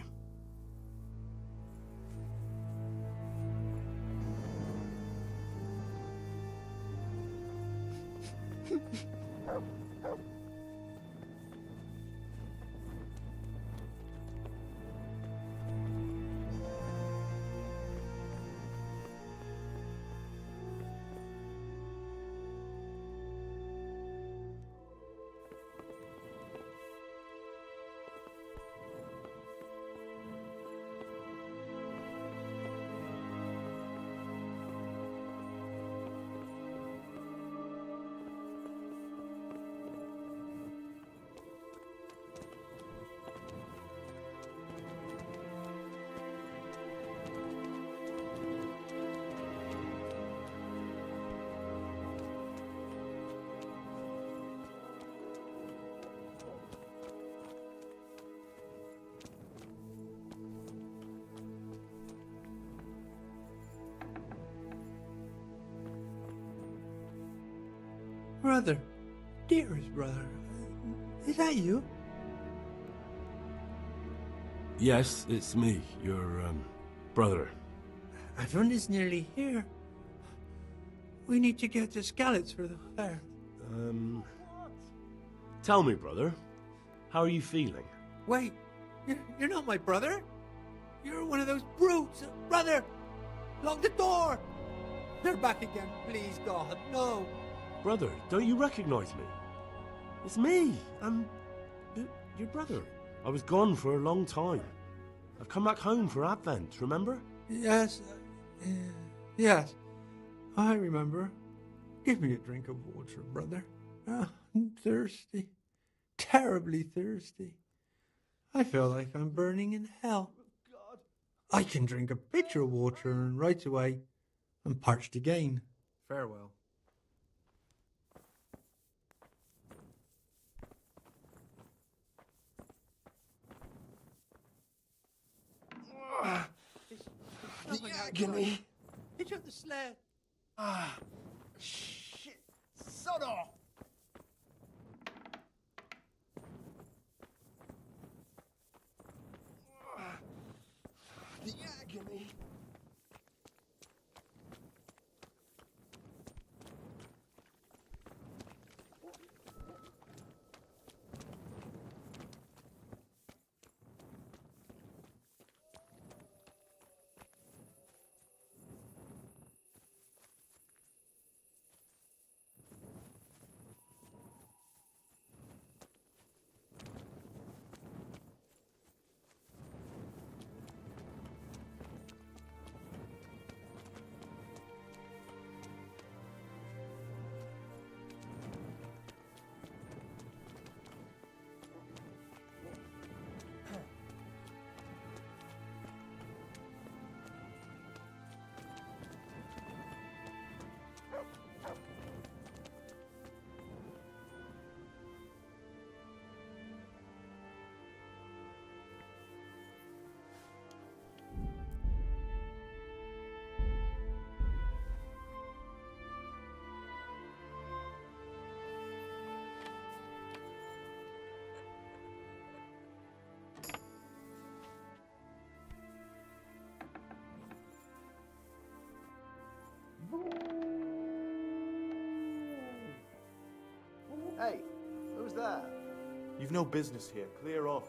Brother, dearest brother, is that you? Yes, it's me, your, brother. Everyone is nearly here. We need to get to Skalitz for the fair. Tell me, brother, how are you feeling? Wait, you're not my brother? You're one of those brutes! Brother! Lock the door! They're back again, please God, no! Brother, don't you recognize me? It's me. I'm your brother. I was gone for a long time. I've come back home for Advent, remember? Yes, yes, I remember. Give me a drink of water, brother. I'm thirsty. Terribly thirsty. I feel like I'm burning in hell. I can drink a pitcher of water and right away I'm parched again. Farewell. The agony. Hitch up the sled. Ah, shit. Sod off. The agony. Hey, who's that? You've no business here. Clear off.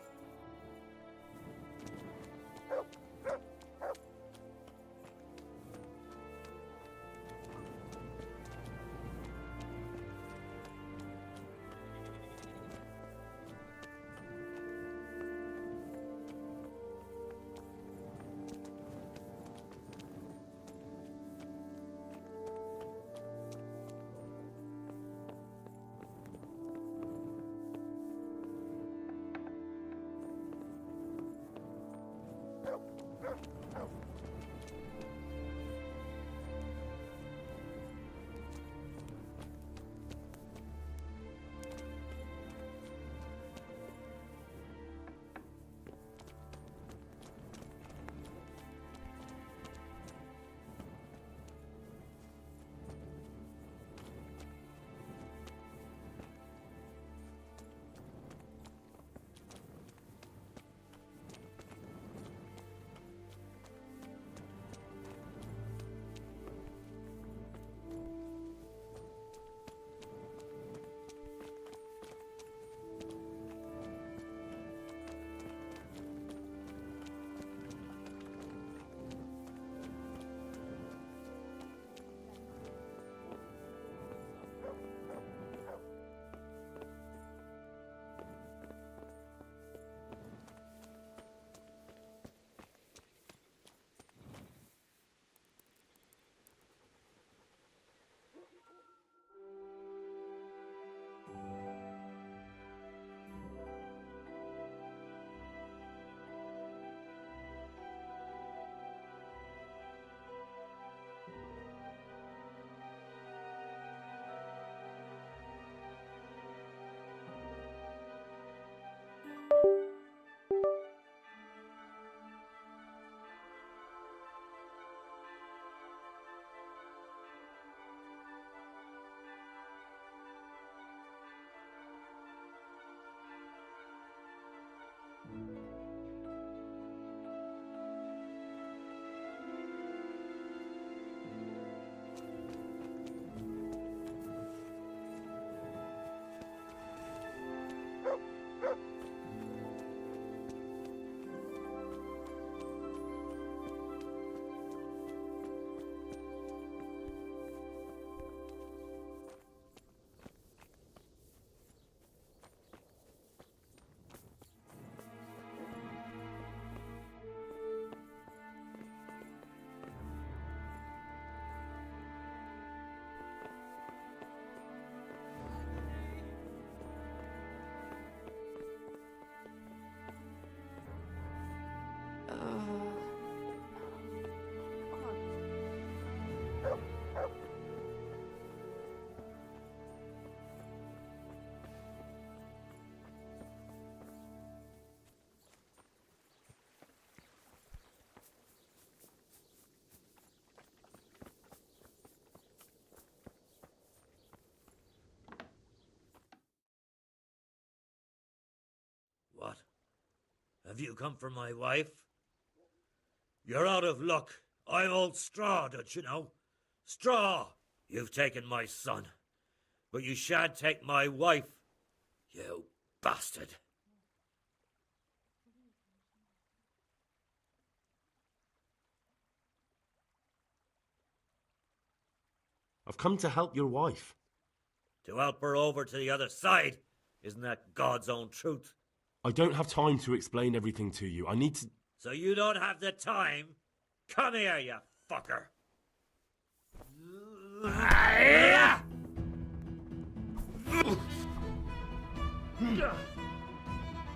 Have you come for my wife? You're out of luck. I hold straw, don't you know? Straw! You've taken my son, but you shan't take my wife, you bastard. I've come to help your wife. To help her over to the other side? Isn't that God's own truth? I don't have time to explain everything to you. I need to... So you don't have the time? Come here, you fucker.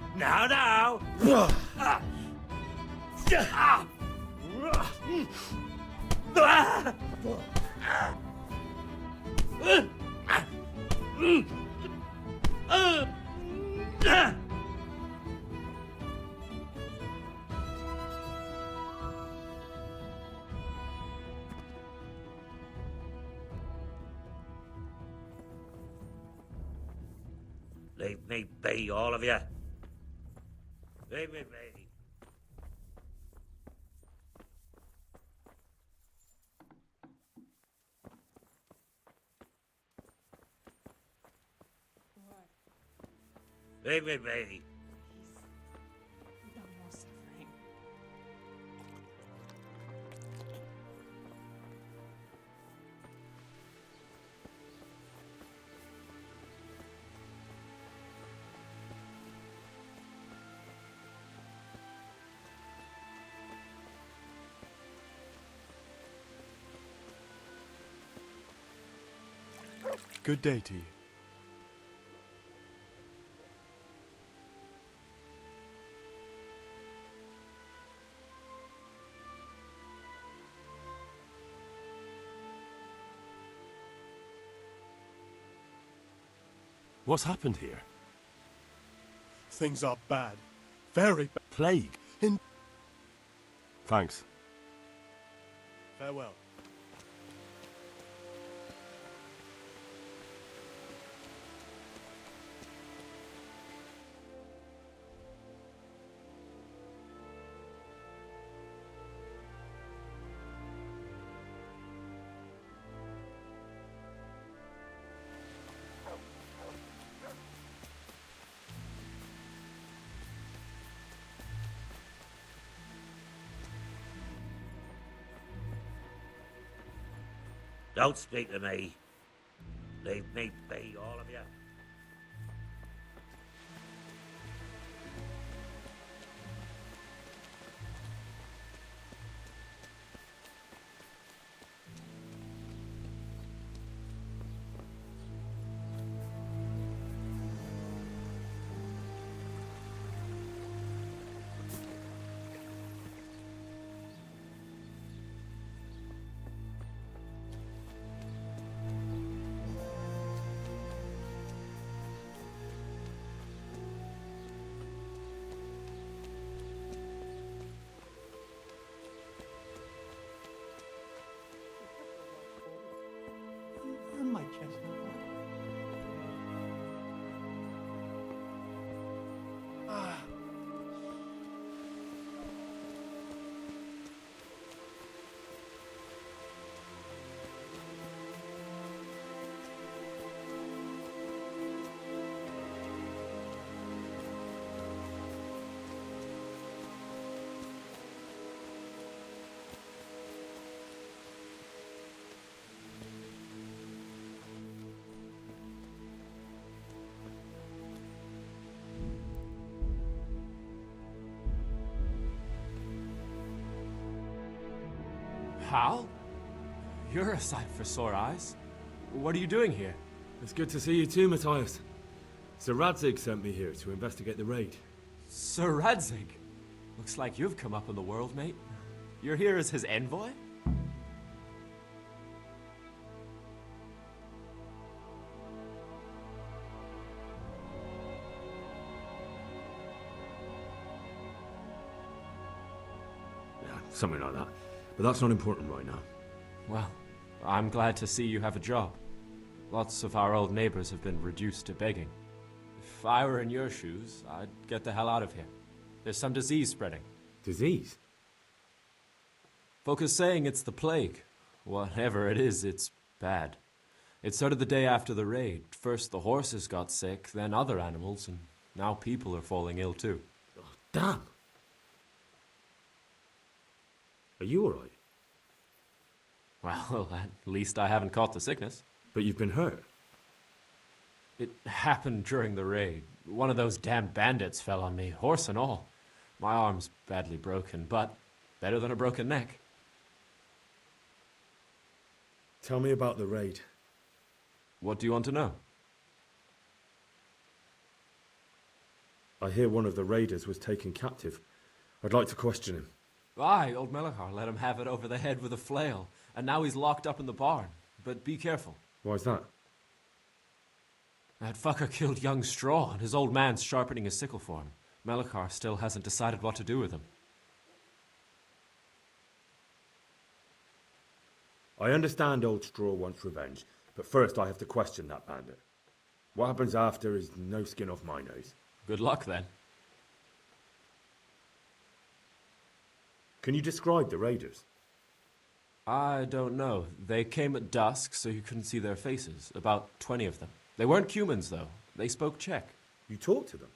Now. Leave me be, all of you. Leave me be. Leave me be. No more suffering. Good day to you. What's happened here? Things are bad. Very bad. Plague? Thanks. Farewell. Don't speak to me. Leave me be, all of you. On my chest. Hal? You're a sight for sore eyes. What are you doing here? It's good to see you too, Matthias. Sir Radzig sent me here to investigate the raid. Sir Radzig? Looks like you've come up in the world, mate. You're here as his envoy? Yeah, something like that. But that's not important right now. Well, I'm glad to see you have a job. Lots of our old neighbors have been reduced to begging. If I were in your shoes, I'd get the hell out of here. There's some disease spreading. Disease? Folk are saying it's the plague. Whatever it is, it's bad. It started the day after the raid. First the horses got sick, then other animals, and now people are falling ill too. Oh, damn! Are you alright? Well, at least I haven't caught the sickness. But you've been hurt? It happened during the raid. One of those damn bandits fell on me, horse and all. My arm's badly broken, but better than a broken neck. Tell me about the raid. What do you want to know? I hear one of the raiders was taken captive. I'd like to question him. Aye, old Melachar let him have it over the head with a flail, and now he's locked up in the barn. But be careful. Why's that? That fucker killed young Straw, and his old man's sharpening his sickle for him. Melachar still hasn't decided what to do with him. I understand old Straw wants revenge, but first I have to question that bandit. What happens after is no skin off my nose. Good luck, then. Can you describe the raiders? I don't know. They came at dusk, so you couldn't see their faces. About 20 of them. They weren't humans, though. They spoke Czech. You talked to them?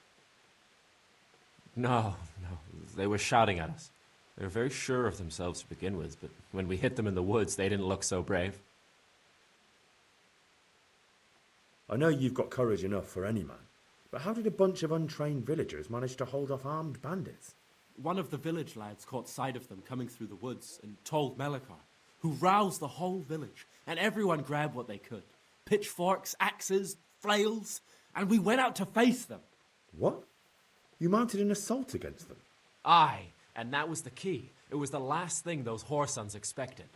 No. They were shouting at us. They were very sure of themselves to begin with, but when we hit them in the woods, they didn't look so brave. I know you've got courage enough for any man, but how did a bunch of untrained villagers manage to hold off armed bandits? One of the village lads caught sight of them coming through the woods and told Melachar, who roused the whole village, and everyone grabbed what they could. Pitchforks, axes, flails, and we went out to face them. What? You mounted an assault against them? Aye, and that was the key. It was the last thing those whoresons expected.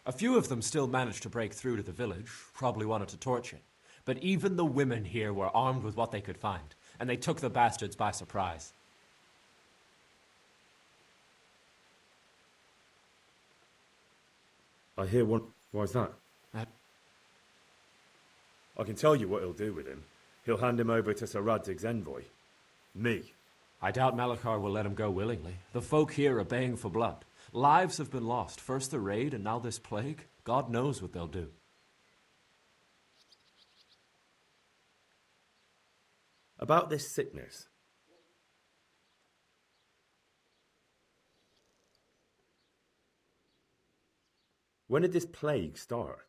A few of them still managed to break through to the village, probably wanted to torch it. But even the women here were armed with what they could find, and they took the bastards by surprise. I hear one. Why's that? I can tell you what he'll do with him. He'll hand him over to Sir Radzig's envoy. Me. I doubt Melachar will let him go willingly. The folk here are baying for blood. Lives have been lost. First the raid, and now this plague. God knows what they'll do. About this sickness. When did this plague start?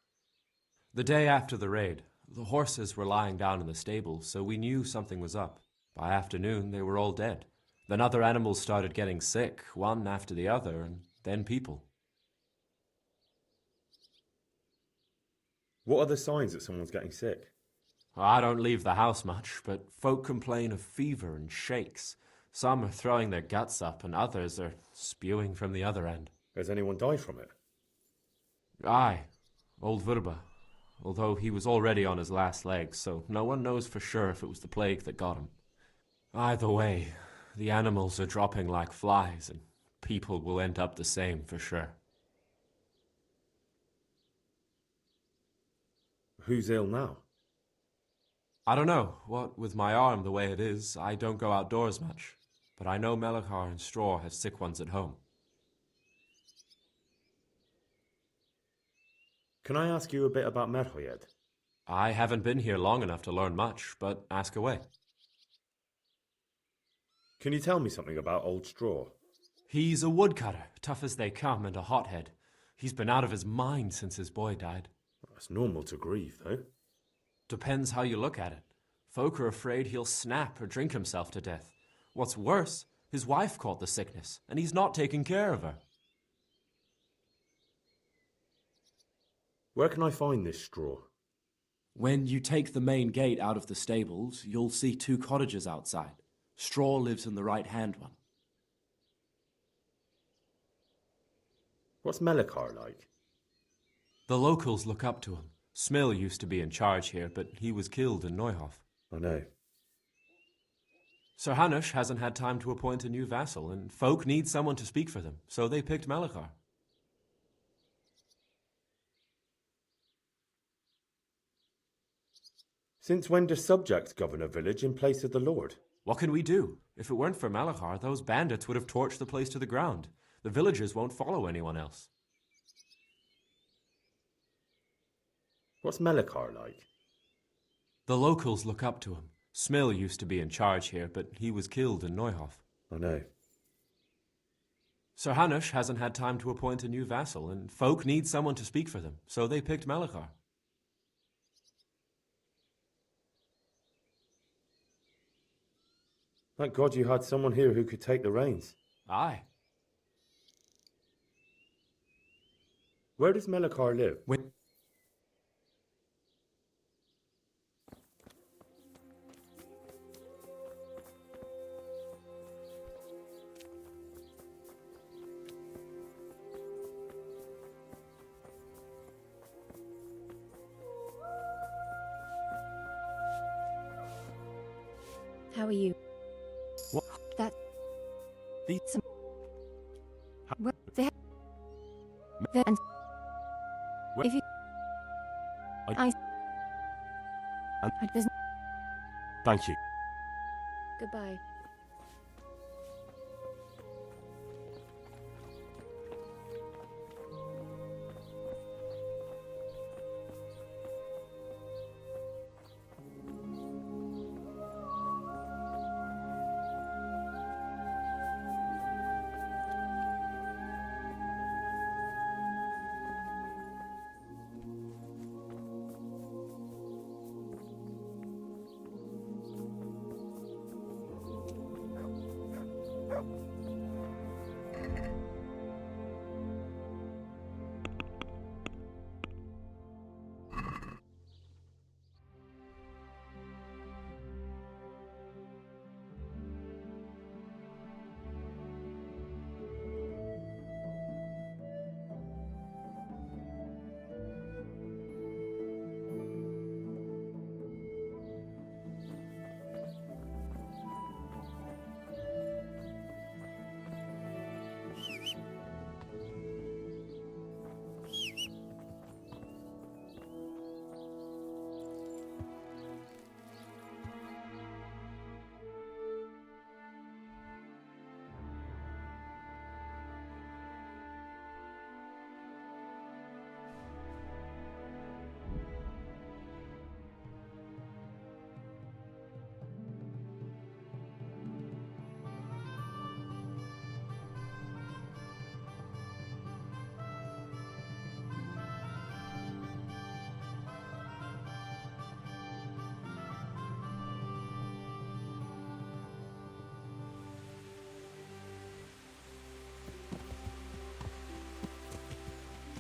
The day after the raid. The horses were lying down in the stable, so we knew something was up. By afternoon, they were all dead. Then other animals started getting sick, one after the other, and then people. What are the signs that someone's getting sick? I don't leave the house much, but folk complain of fever and shakes. Some are throwing their guts up, and others are spewing from the other end. Has anyone died from it? Aye, old Verba. Although he was already on his last legs, so no one knows for sure if it was the plague that got him. Either way, the animals are dropping like flies, and people will end up the same for sure. Who's ill now? I don't know. What with my arm the way it is, I don't go outdoors much. But I know Melachar and Straw have sick ones at home. Can I ask you a bit about Merhoyed? I haven't been here long enough to learn much, but ask away. Can you tell me something about Old Straw? He's a woodcutter, tough as they come, and a hothead. He's been out of his mind since his boy died. That's normal to grieve, though. Depends how you look at it. Folk are afraid he'll snap or drink himself to death. What's worse, his wife caught the sickness, and he's not taking care of her. Where can I find this Straw? When you take the main gate out of the stables, you'll see 2 cottages outside. Straw lives in the right-hand one. What's Melachar like? The locals look up to him. Smill used to be in charge here, but he was killed in Neuhof. I know. Sir Hanush hasn't had time to appoint a new vassal, and folk need someone to speak for them, so they picked Melachar. Since when does subjects govern a village in place of the Lord? What can we do? If it weren't for Malachar, those bandits would have torched the place to the ground. The villagers won't follow anyone else. What's Melekar like? The locals look up to him. Smill used to be in charge here, but he was killed in Neuhof. I know. Sir Hanush hasn't had time to appoint a new vassal, and folk need someone to speak for them, so they picked Malachar. Thank God you had someone here who could take the reins. Aye. Where does Melekar live? How are you? What? That. The. Some. Well, they have. And. Where? If you. I. There's. Thank you. Goodbye.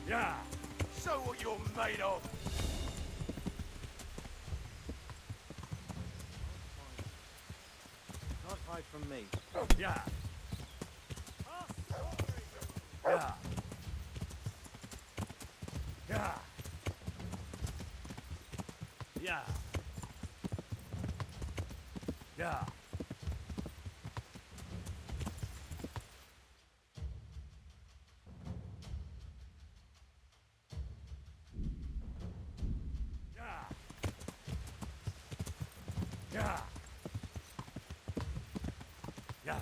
Yeah, show what you're made of. Not hide from me. Yeah. Yeah. Yeah. Yeah. Yeah. Yeah. Yeah.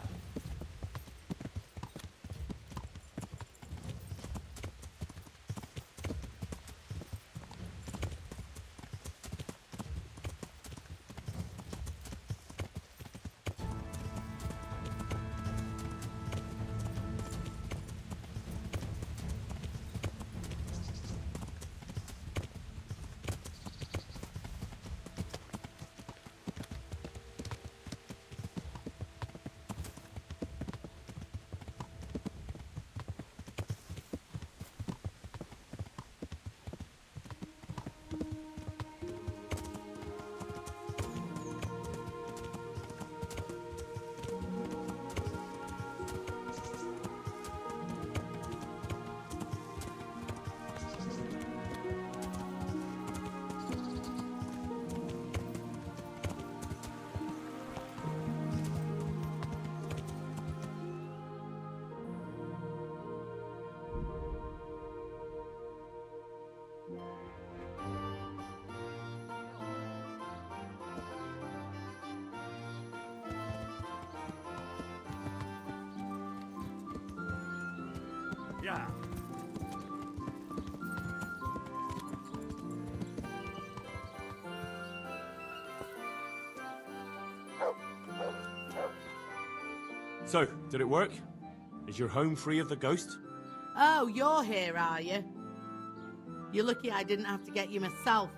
Yeah. So, did it work? Is your home free of the ghost? Oh, you're here, are you? You're lucky I didn't have to get you myself.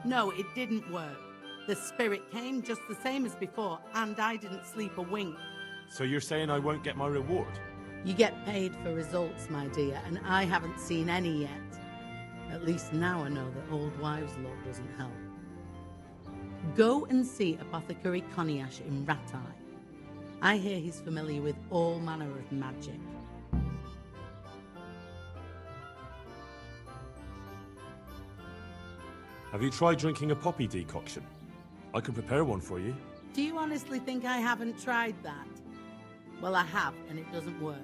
No, it didn't work. The spirit came just the same as before, and I didn't sleep a wink. So you're saying I won't get my reward? You get paid for results, my dear, and I haven't seen any yet. At least now I know that old wives' law doesn't help. Go and see Apothecary Coniash in Ratai. I hear he's familiar with all manner of magic. Have you tried drinking a poppy decoction? I can prepare one for you. Do you honestly think I haven't tried that? Well, I have, and it doesn't work.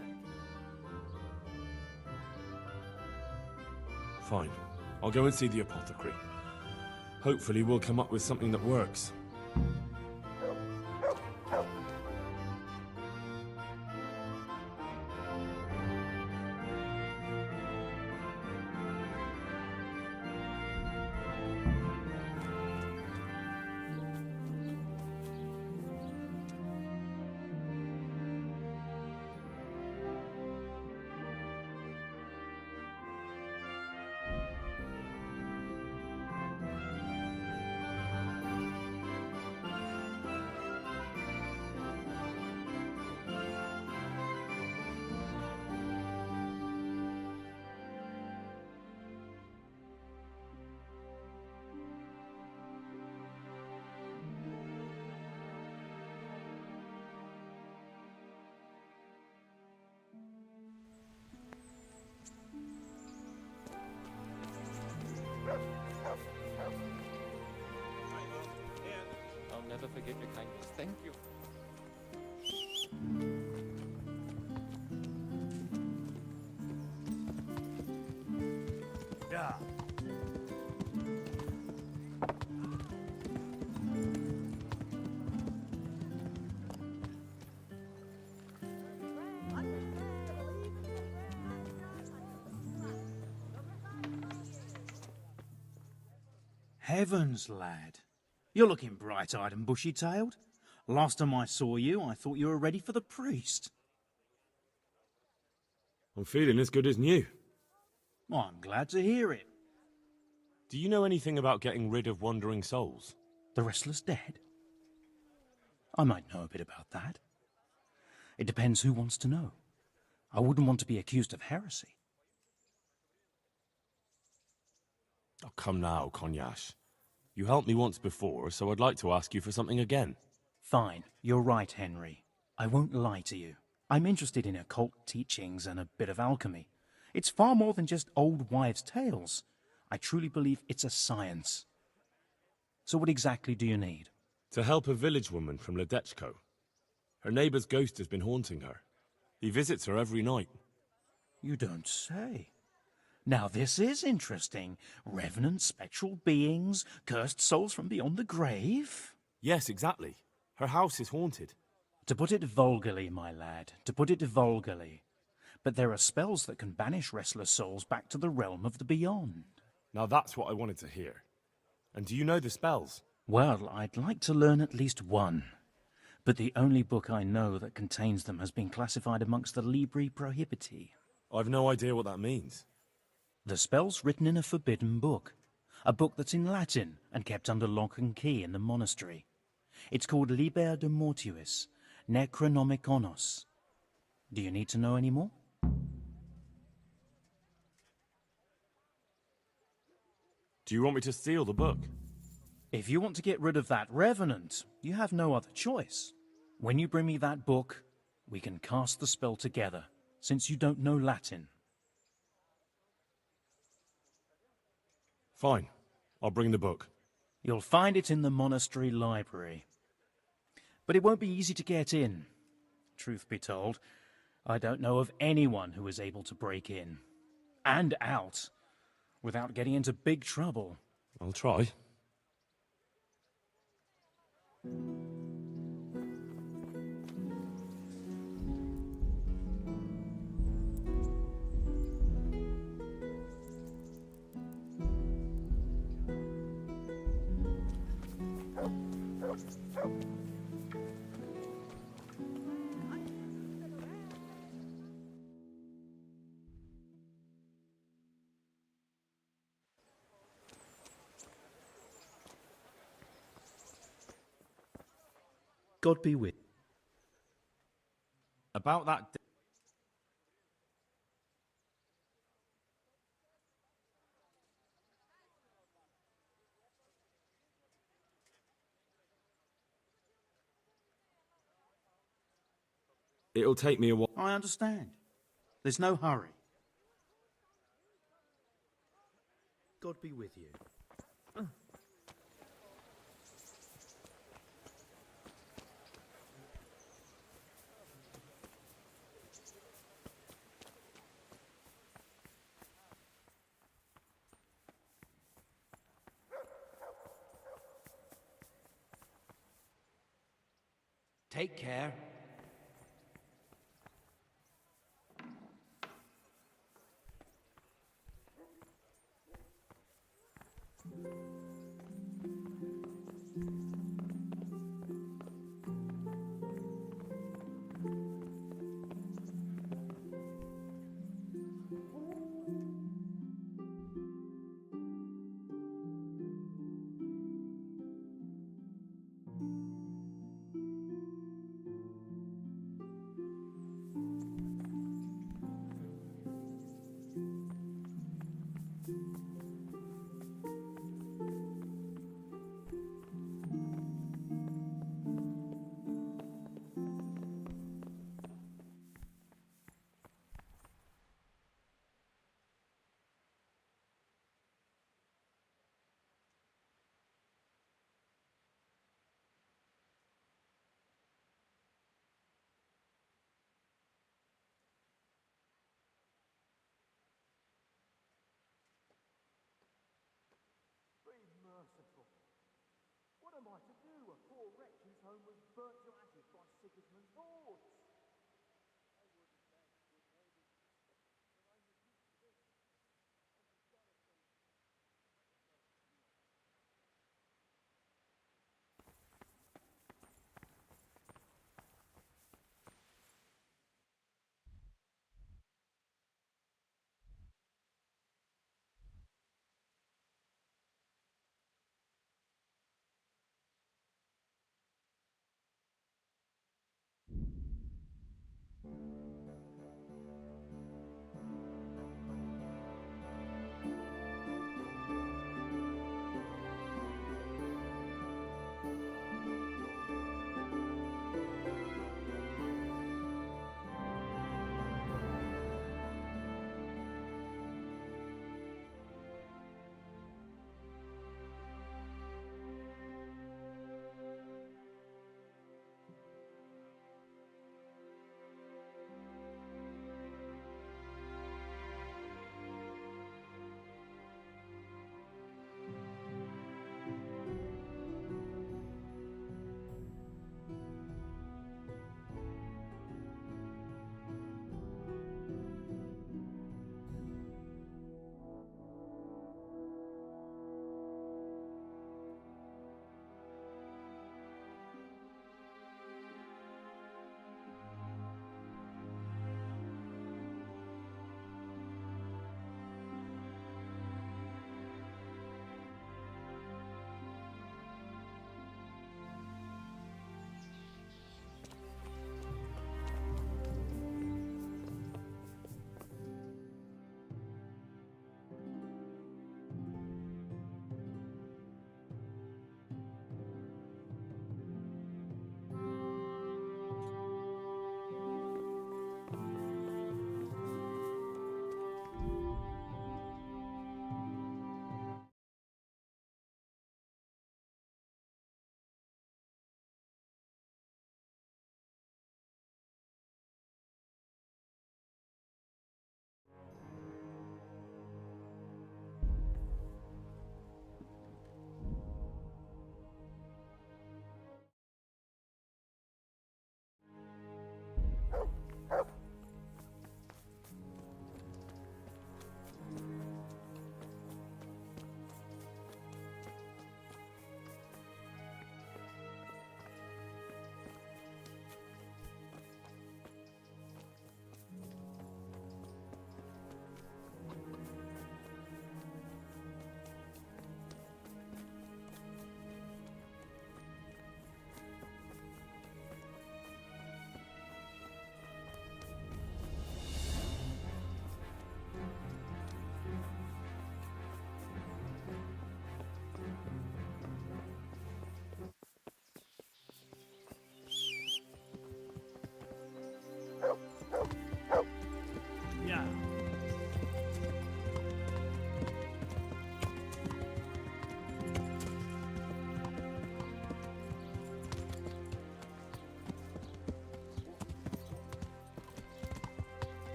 Fine. I'll go and see the apothecary. Hopefully we'll come up with something that works. I'll never forget your kindness. Thank you. Yeah. Heavens, lad. You're looking bright-eyed and bushy-tailed. Last time I saw you, I thought you were ready for the priest. I'm feeling as good as new. Well, I'm glad to hear it. Do you know anything about getting rid of wandering souls? The wrestler's dead? I might know a bit about that. It depends who wants to know. I wouldn't want to be accused of heresy. Oh, come now, Cognash. You helped me once before, so I'd like to ask you for something again. Fine, you're right, Henry. I won't lie to you. I'm interested in occult teachings and a bit of alchemy. It's far more than just old wives' tales. I truly believe it's a science. So what exactly do you need? To help a village woman from Ledechko. Her neighbour's ghost has been haunting her. He visits her every night. You don't say. Now this is interesting. Revenant spectral beings, cursed souls from beyond the grave? Yes, exactly. Her house is haunted. To put it vulgarly, my lad, to put it vulgarly. But there are spells that can banish restless souls back to the realm of the beyond. Now that's what I wanted to hear. And do you know the spells? Well, I'd like to learn at least one. But the only book I know that contains them has been classified amongst the Libri Prohibiti. I've no idea what that means. The spell's written in a forbidden book. A book that's in Latin and kept under lock and key in the monastery. It's called Liber de Mortuis, Necronomiconos. Do you need to know any more? Do you want me to steal the book? If you want to get rid of that revenant, you have no other choice. When you bring me that book, we can cast the spell together, since you don't know Latin. Fine. I'll bring the book. You'll find it in the monastery library. But it won't be easy to get in. Truth be told, I don't know of anyone who is able to break in and out without getting into big trouble. I'll try. God be with. About that. It'll take me a while. I understand. There's no hurry. God be with you. Take care. Merciful. What am I to do? A poor wretch whose home was burnt to ashes by Sigismund's hordes.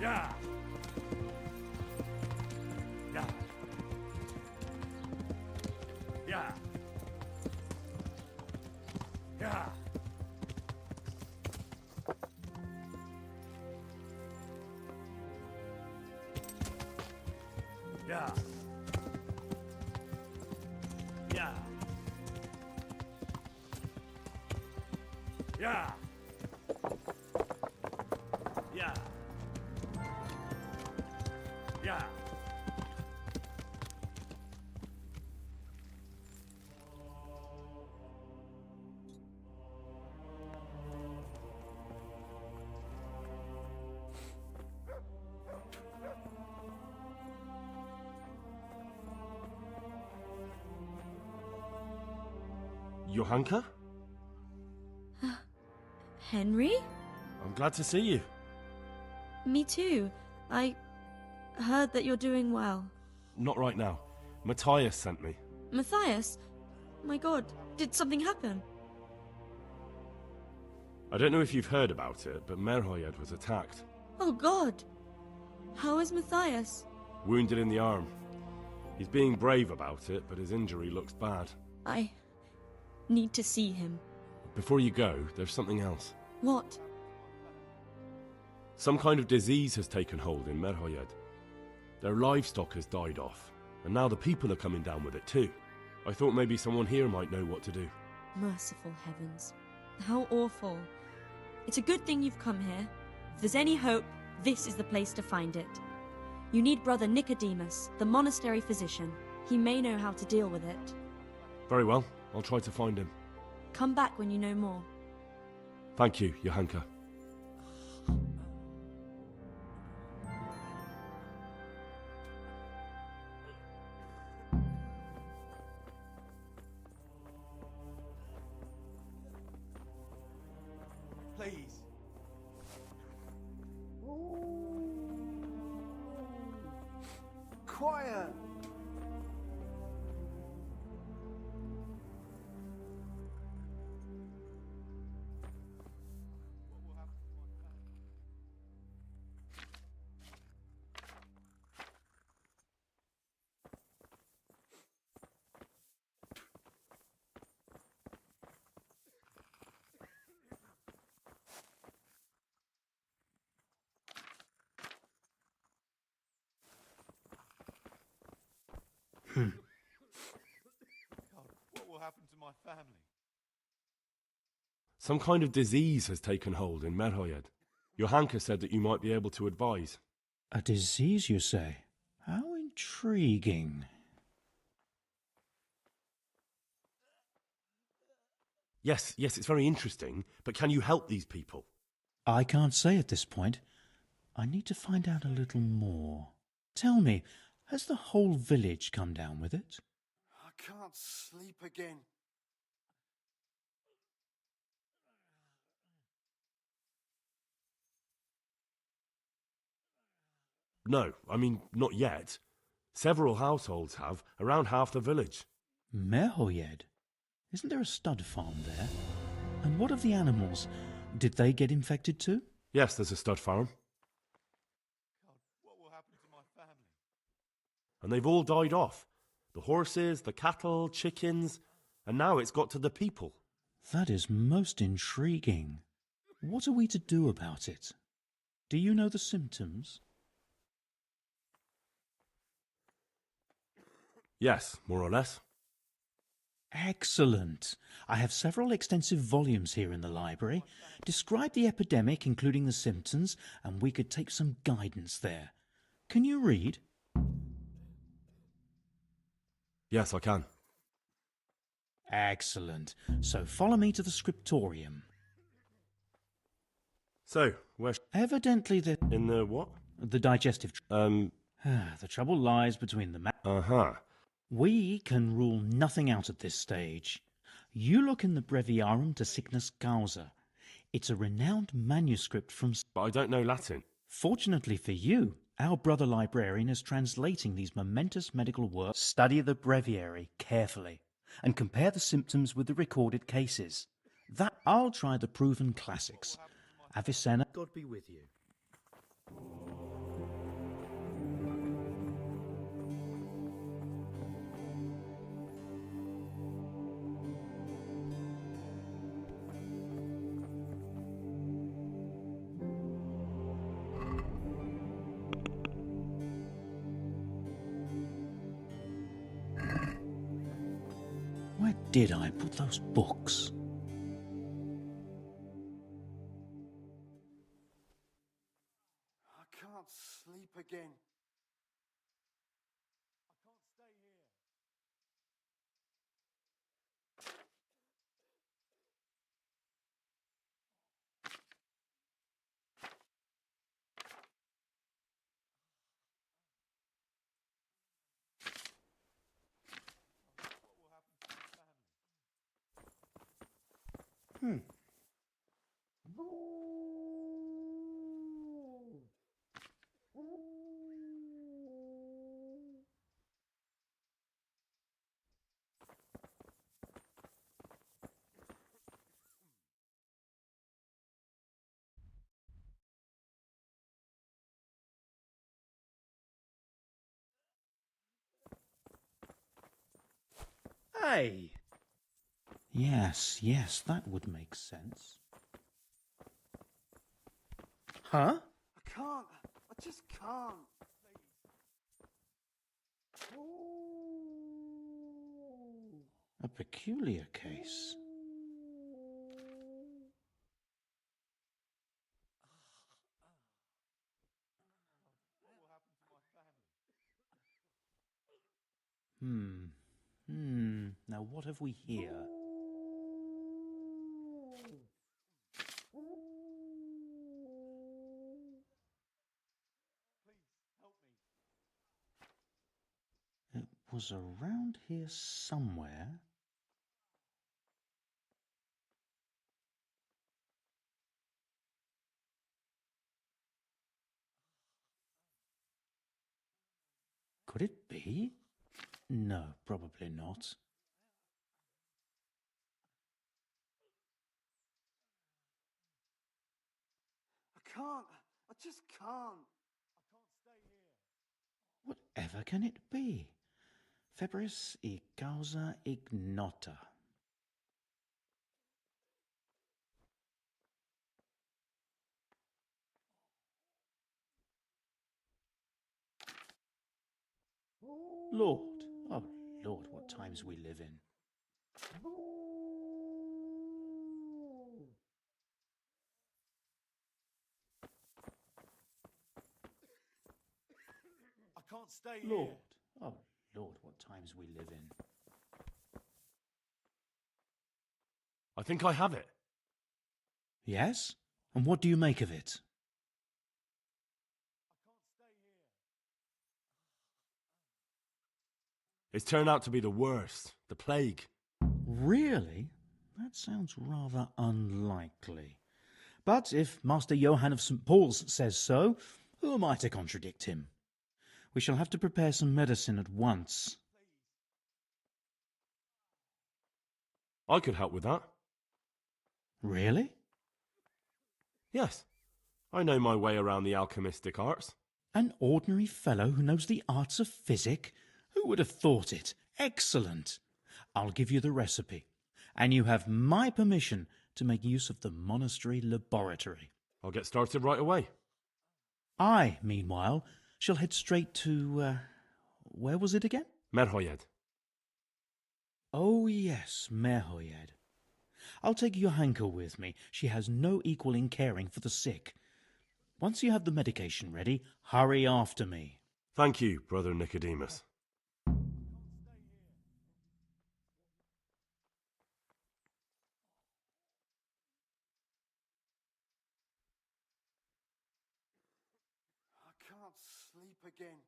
Yeah. Yeah. Yeah. Yeah. Yeah. Yeah. Yeah. Yeah. Yeah. Johanka? Henry? I'm glad to see you. Me too. I heard that you're doing well. Not right now. Matthias sent me. Matthias? My god, did something happen? I don't know if you've heard about it, but Merhoyed was attacked. Oh god. How is Matthias? Wounded in the arm. He's being brave about it, but his injury looks bad. I need to see him. Before you go, there's something else. What? Some kind of disease has taken hold in Merhoyed. Their livestock has died off, and now the people are coming down with it too. I thought maybe someone here might know what to do. Merciful heavens. How awful. It's a good thing you've come here. If there's any hope, this is the place to find it. You need Brother Nicodemus, the monastery physician. He may know how to deal with it. Very well, I'll try to find him. Come back when you know more. Thank you, Johanka. Please. Quiet. God, what will happen to my family? Some kind of disease has taken hold in Merhoyed. Johanka said that you might be able to advise. A disease, you say? How intriguing. Yes, it's very interesting, but can you help these people? I can't say at this point. I need to find out a little more. Tell me, has the whole village come down with it? I can't sleep again. No, I mean, not yet. Several households have, around half the village. Merhoyed? Isn't there a stud farm there? And what of the animals? Did they get infected too? Yes, there's a stud farm. God, what will happen to my family? And they've all died off. The horses, the cattle, chickens, and now it's got to the people. That is most intriguing. What are we to do about it? Do you know the symptoms? Yes, more or less. Excellent. I have several extensive volumes here in the library. Describe the epidemic, including the symptoms, and we could take some guidance there. Can you read? Yes, I can. Excellent. So follow me to the scriptorium. So, where's... Evidently the... In the what? The digestive... The trouble lies between the... Uh-huh. We can rule nothing out at this stage. You look in the Breviarium de Sickness Causa. It's a renowned manuscript from... But I don't know Latin. Fortunately for you, our brother librarian is translating these momentous medical works. Study the breviary carefully and compare the symptoms with the recorded cases. That I'll try the proven classics. Avicenna... God be with you. did I put those books? I can't sleep again. Hmm. Hey! Yes, that would make sense. Huh? I can't. I just can't. A peculiar case. Now what have we here? It was around here somewhere. Could it be? No, probably not. I can't. I just can't. Whatever can it be? Febris e causa ignota. Lord, oh Lord, what times we live in. I can't stay Lord, here. oh Lord, what times we live in. I think I have it. Yes? And what do you make of it? It's turned out to be the worst. The plague. Really? That sounds rather unlikely. But if Master Johann of St. Paul's says so, who am I to contradict him? We shall have to prepare some medicine at once. I could help with that. Really? Yes. I know my way around the alchemistic arts. An ordinary fellow who knows the arts of physic? Who would have thought it? Excellent. I'll give you the recipe, and you have my permission to make use of the monastery laboratory. I'll get started right away. I, meanwhile, shall head straight to, where was it again? Merhoyed. Oh, yes, Merhoyed. I'll take Johanka with me. She has no equal in caring for the sick. Once you have the medication ready, hurry after me. Thank you, Brother Nicodemus. I can't sleep again.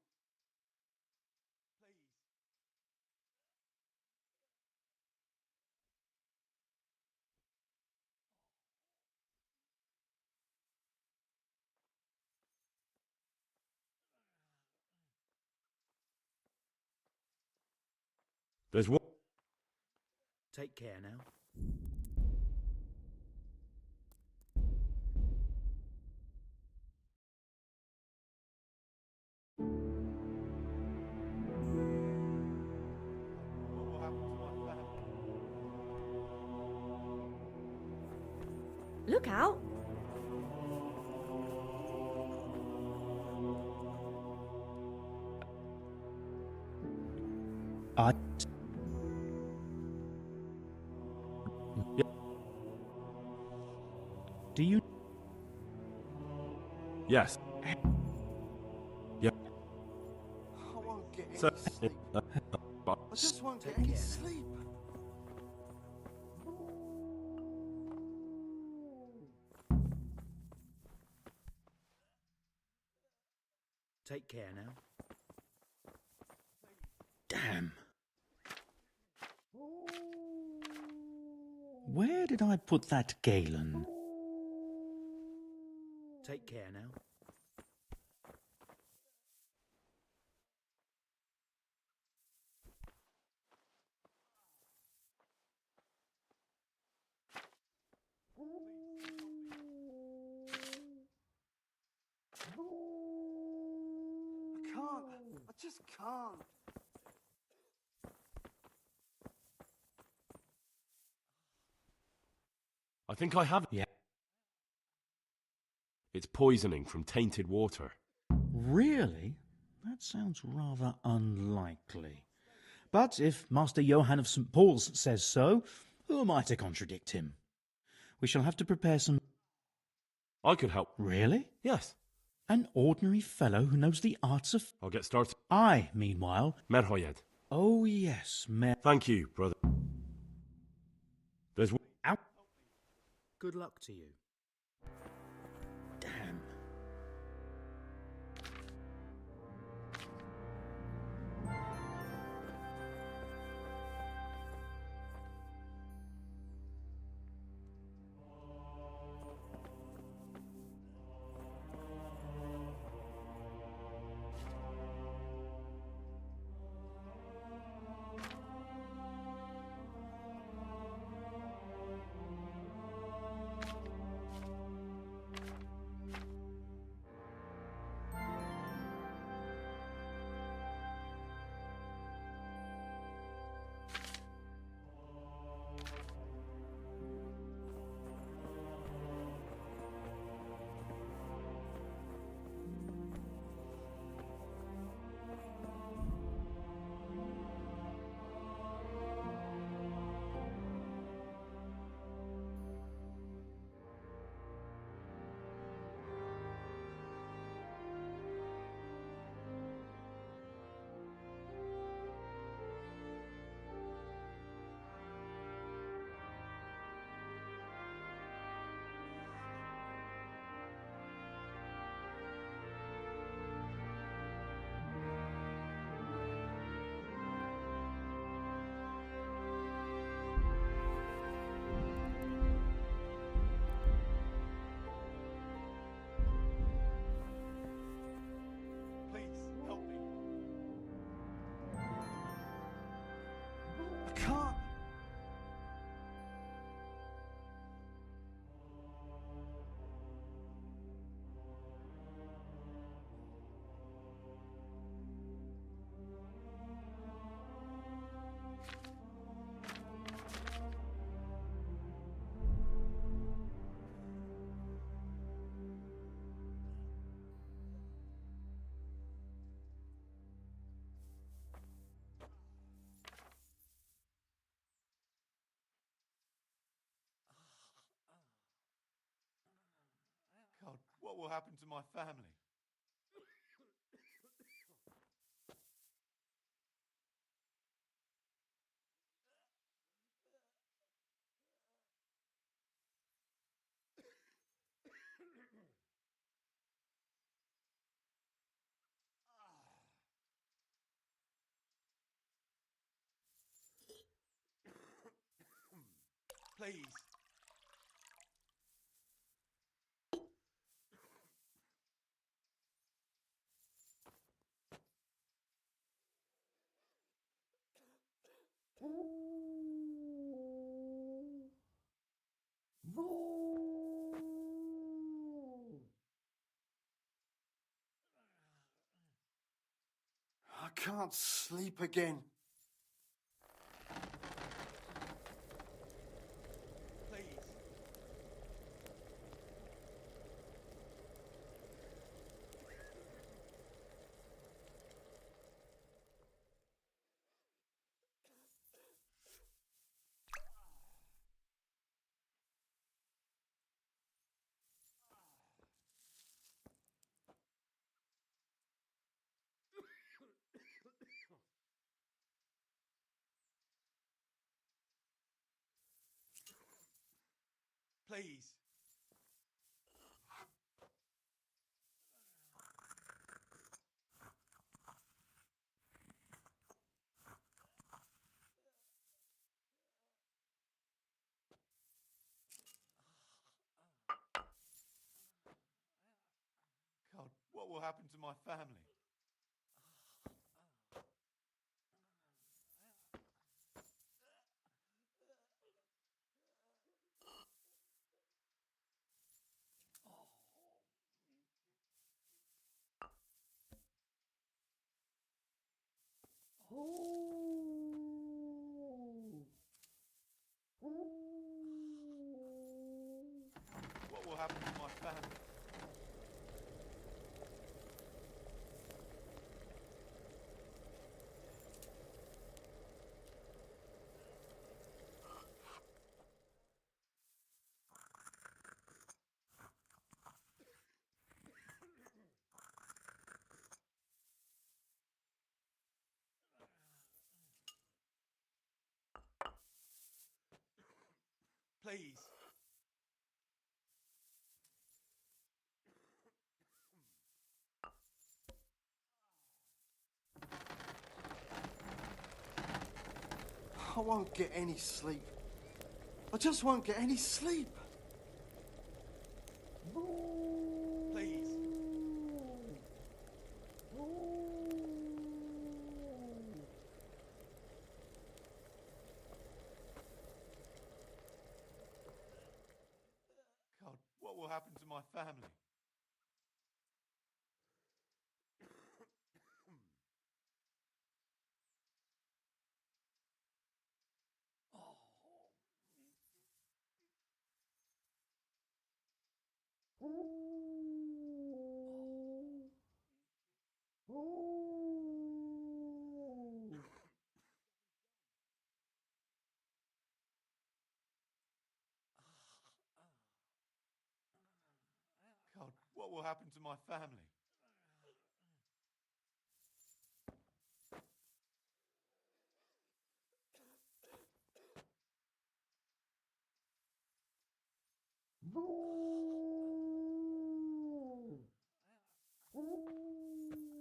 There's one. Take care now. Look out! Yes. Yeah. I won't get any So, sleep. I just won't get any sleep. Take care now. Damn. Where did I put that Galen? Take care now. I can't. I just can't. I think I have. Yeah. It's poisoning from tainted water. Really? That sounds rather unlikely. But if Master Johann of St. Paul's says so, who am I to contradict him? We shall have to prepare some... I could help. Really? Yes. An ordinary fellow who knows the arts of... I'll get started. I, meanwhile... Merhoyed. Oh, yes, Thank you, brother. There's... Out. Good luck to you. Damn. Please, help me. I can't. God, what will happen to my family? Please. I can't sleep again. Please. Please. God, what will happen to my family? What will happen to my family? Please. I won't get any sleep. I just won't get any sleep. Please. God, what will happen to my family? God, what will happen to my family?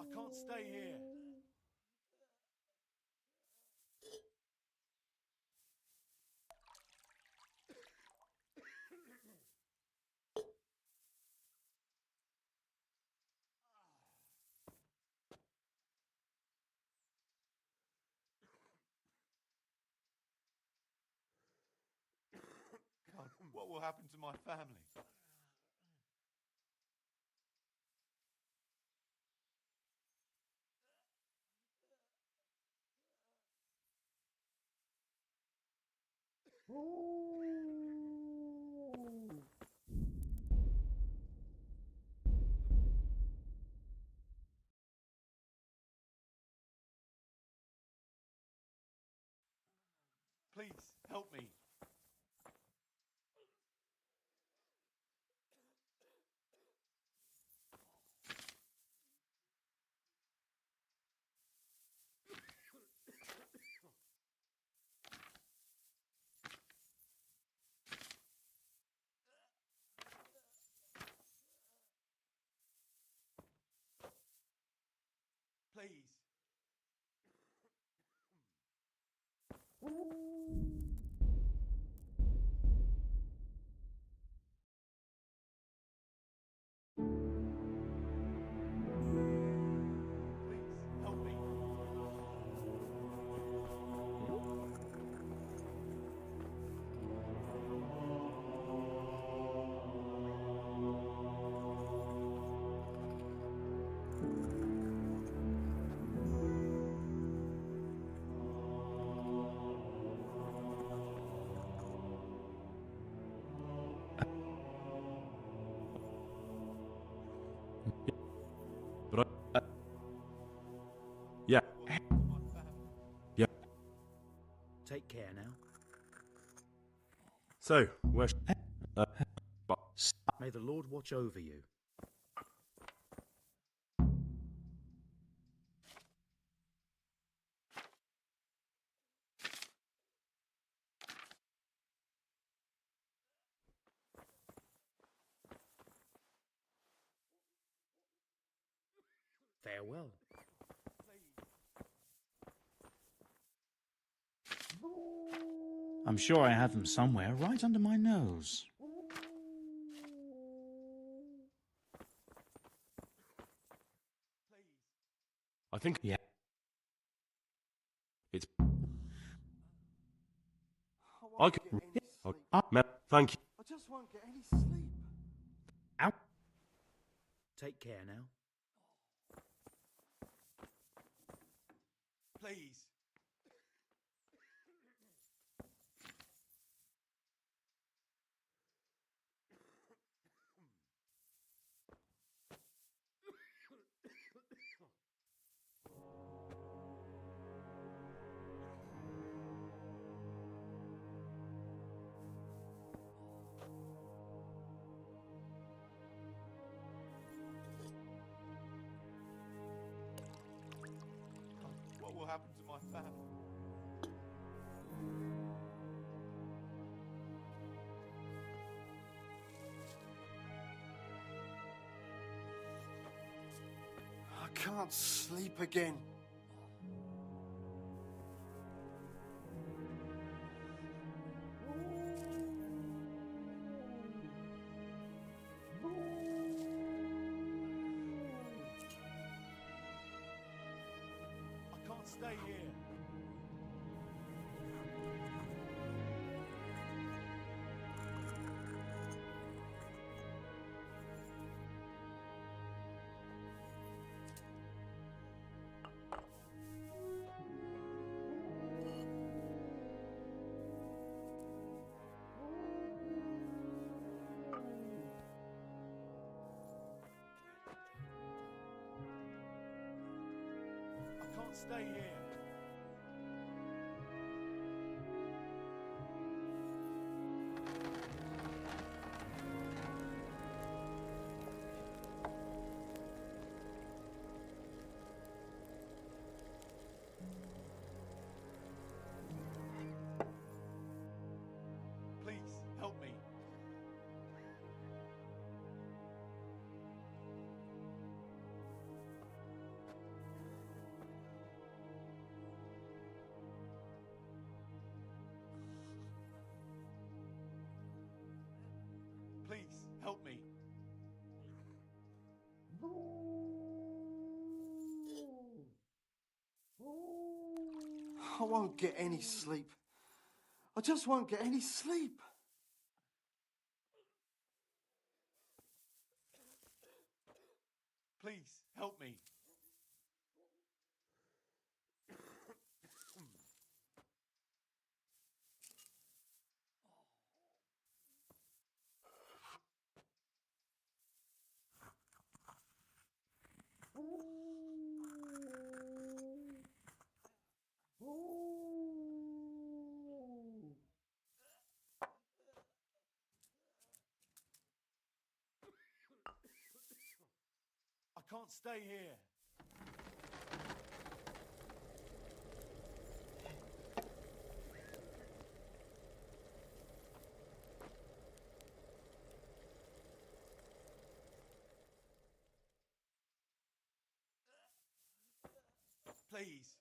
I can't stay here. God, what will happen to my family? Please, help me. Please. Please, help me. But yeah. Yeah. Take care now. So, where's... May the Lord watch over you. Farewell. I'm sure I have them somewhere, right under my nose. I think. Yeah. It's. I won't get any sleep. Thank you. I just won't get any sleep. Out. Take care now. Please. What will happen to my family? I can't sleep again. I can't stay here. I can't stay here. Please, help me. Please, help me. I won't get any sleep. I just won't get any sleep. Please, help me. I can't stay here. Please.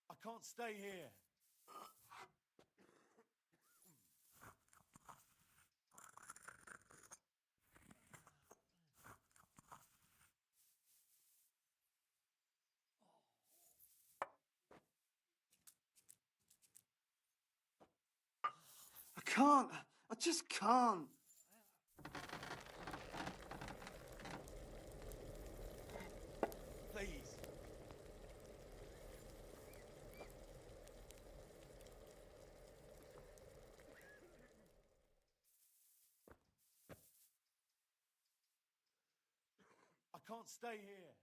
I can't stay here. I can't. I just can't. Please. I can't stay here.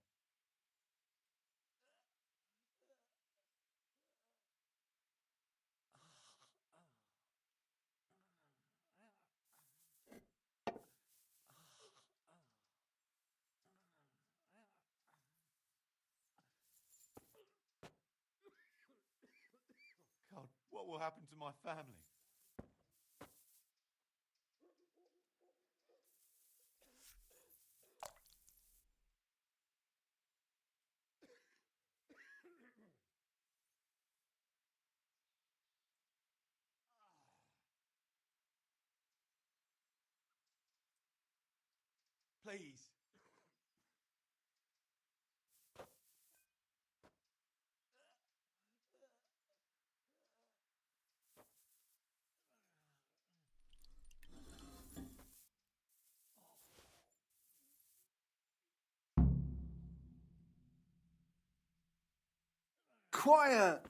will happen to my family? Please. Quiet!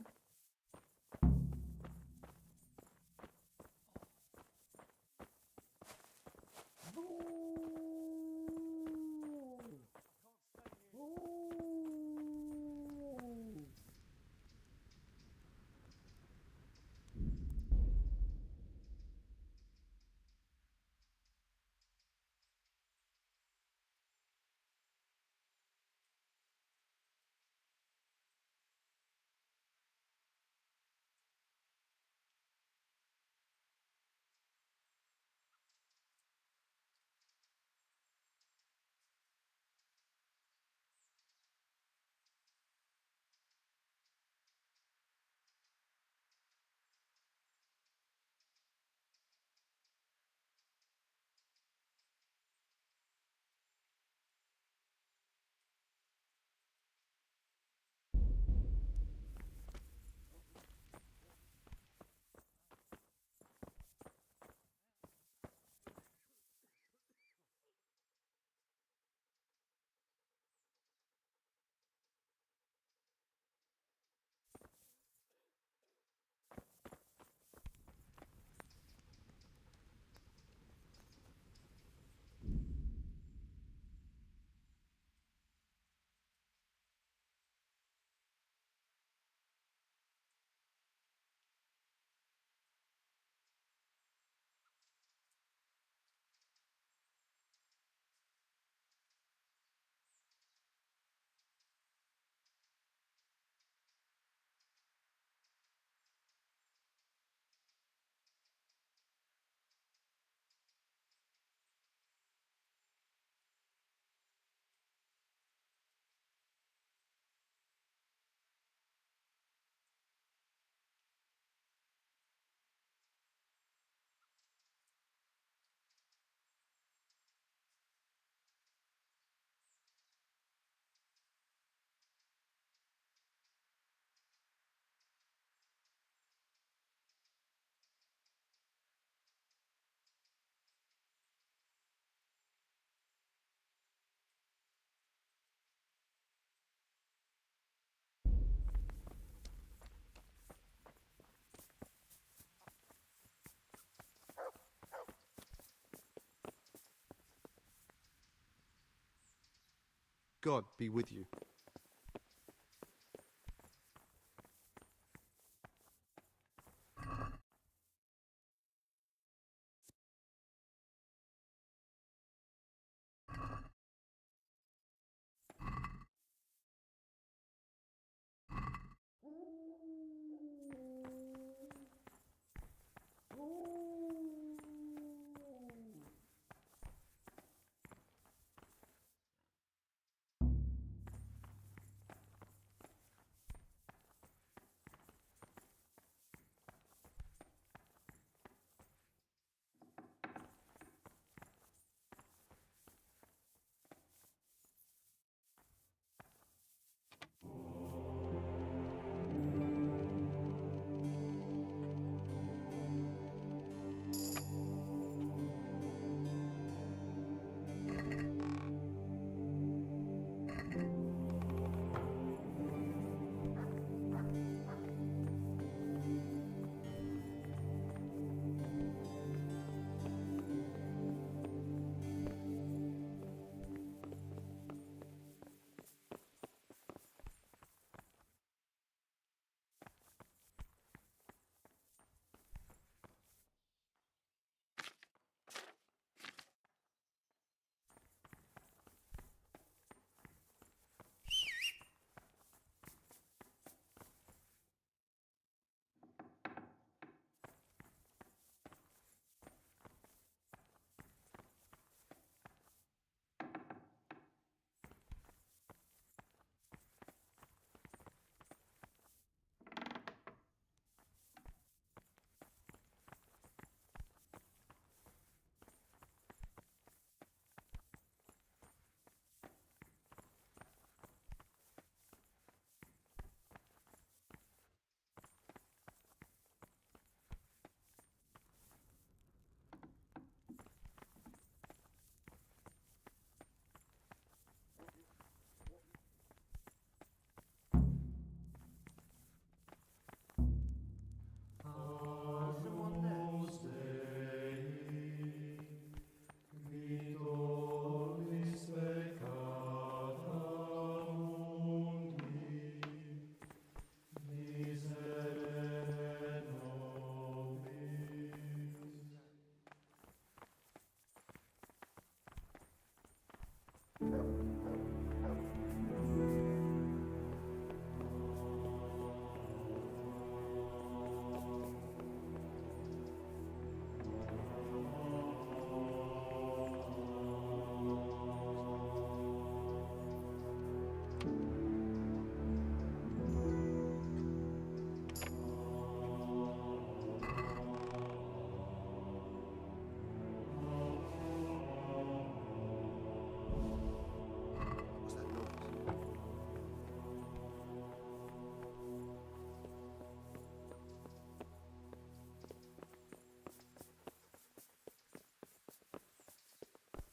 God be with you.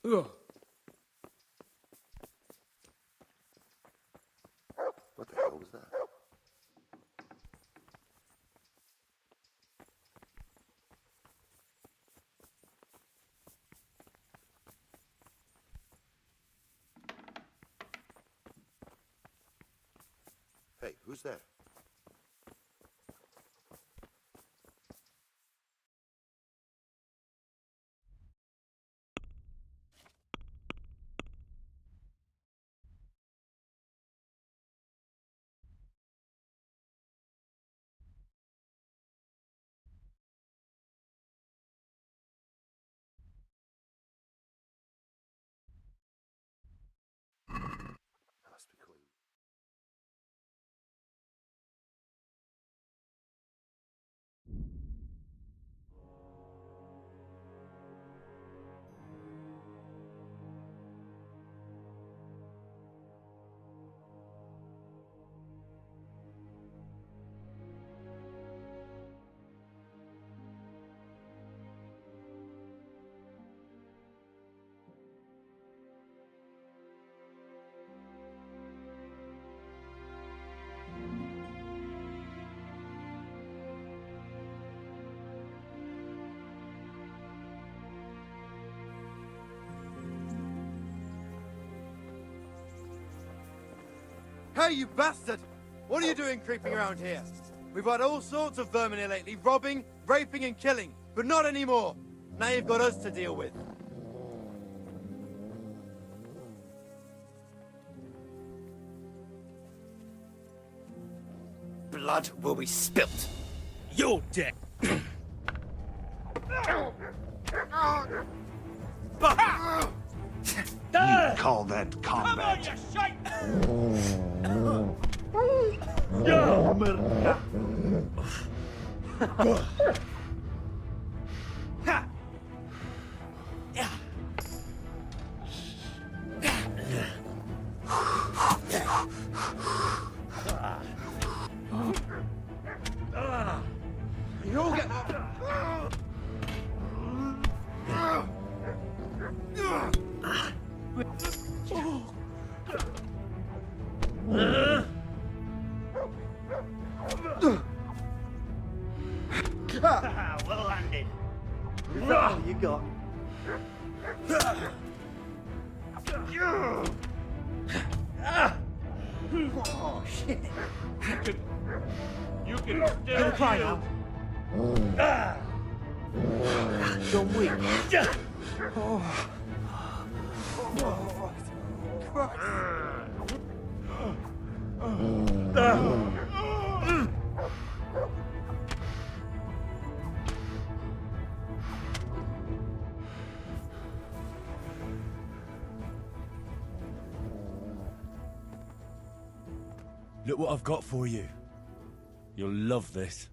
What the hell was that? Hey, who's there? Must be Queen. Hey, you bastard! What are you doing creeping around here? We've had all sorts of vermin here lately, robbing, raping and killing, but not anymore. Now you've got us to deal with. Blood will be spilt. You're dead. You call that combat? You'll get... Well landed. Is that all you got? Oh shit! You can still Gonna cry heal. now. John Wick. Oh. Look what I've got for you. You'll love this.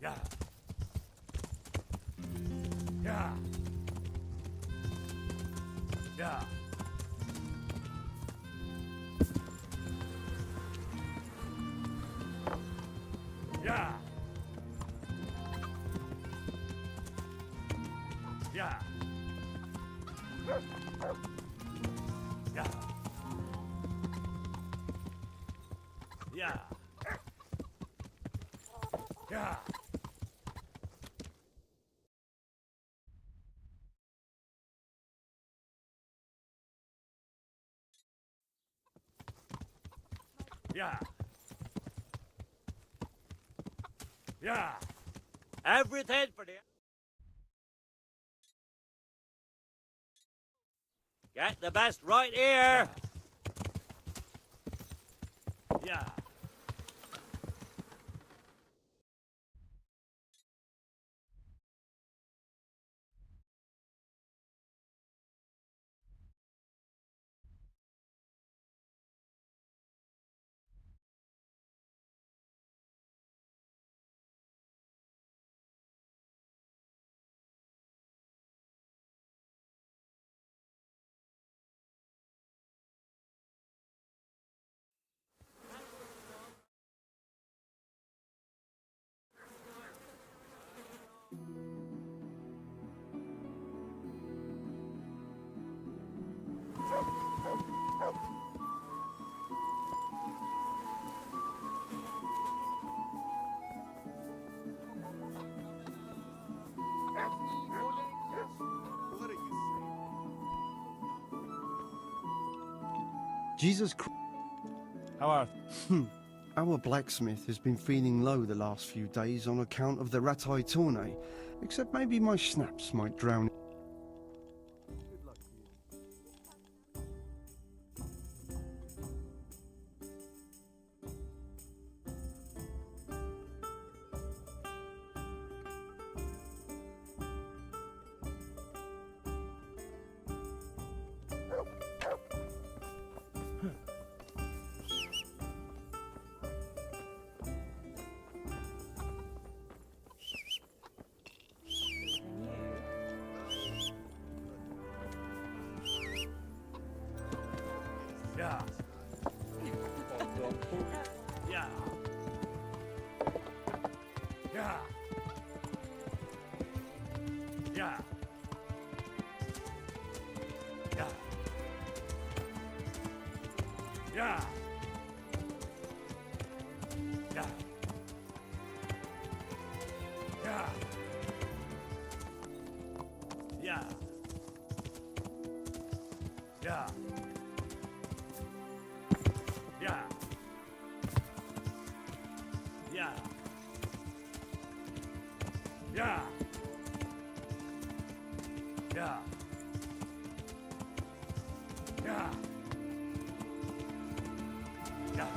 Yeah. Yeah. Yeah. Yeah. Yeah. Yeah. Yeah. Yeah. Yeah. Yeah. Everything for the... Get the best right here. Yeah. Jesus Christ. How are... Our blacksmith has been feeling low the last few days on account of the Ratai tourney, except maybe my snaps might drown. Yeah. Yeah. Yeah. Yeah. Yeah. Yeah. Yeah. Yeah. Yeah. Yeah. Yeah. Yeah. Yeah. Yeah. Yeah. Yeah.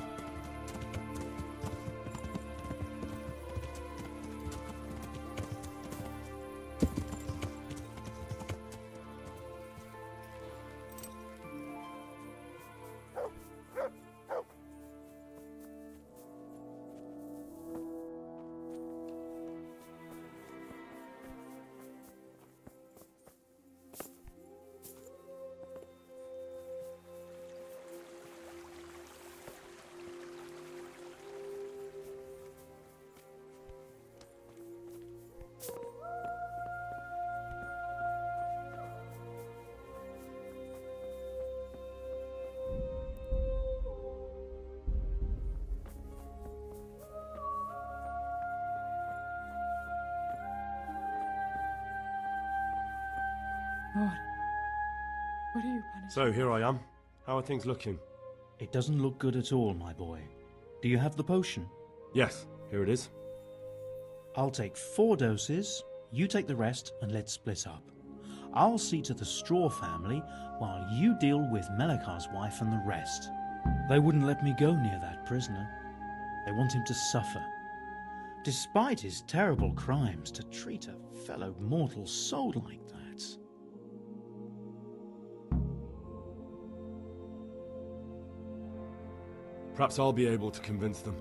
Lord, what are you punishing? So here I am. How are things looking? It doesn't look good at all, my boy. Do you have the potion? Yes, here it is. I'll take 4 doses, you take the rest, and let's split up. I'll see to the Straw family, while you deal with Melikar's wife and the rest. They wouldn't let me go near that prisoner. They want him to suffer. Despite his terrible crimes, to treat a fellow mortal soul like that. Perhaps I'll be able to convince them.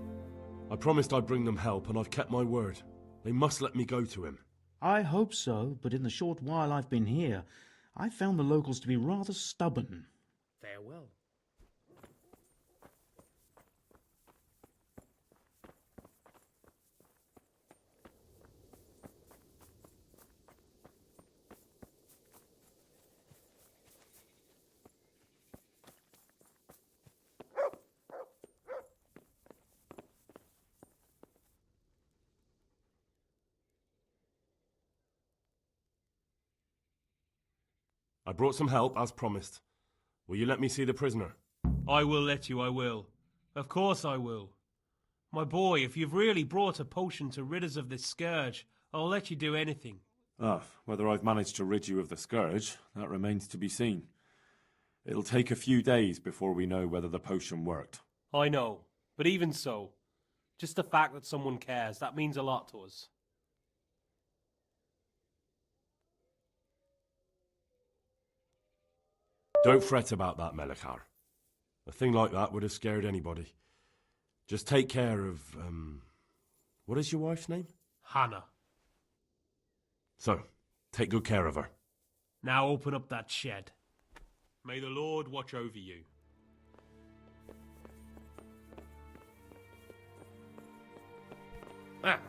I promised I'd bring them help, and I've kept my word. They must let me go to him. I hope so, but in the short while I've been here, I've found the locals to be rather stubborn. Farewell. I brought some help, as promised. Will you let me see the prisoner? I will let you, I will. Of course I will. My boy, if you've really brought a potion to rid us of this scourge, I'll let you do anything. Ah, whether I've managed to rid you of the scourge, that remains to be seen. It'll take a few days before we know whether the potion worked. I know, but even so, just the fact that someone cares, that means a lot to us. Don't fret about that, Melikar. A thing like that would have scared anybody. Just take care of, what is your wife's name? Hannah. So, take good care of her. Now open up that shed. May the Lord watch over you. Ah.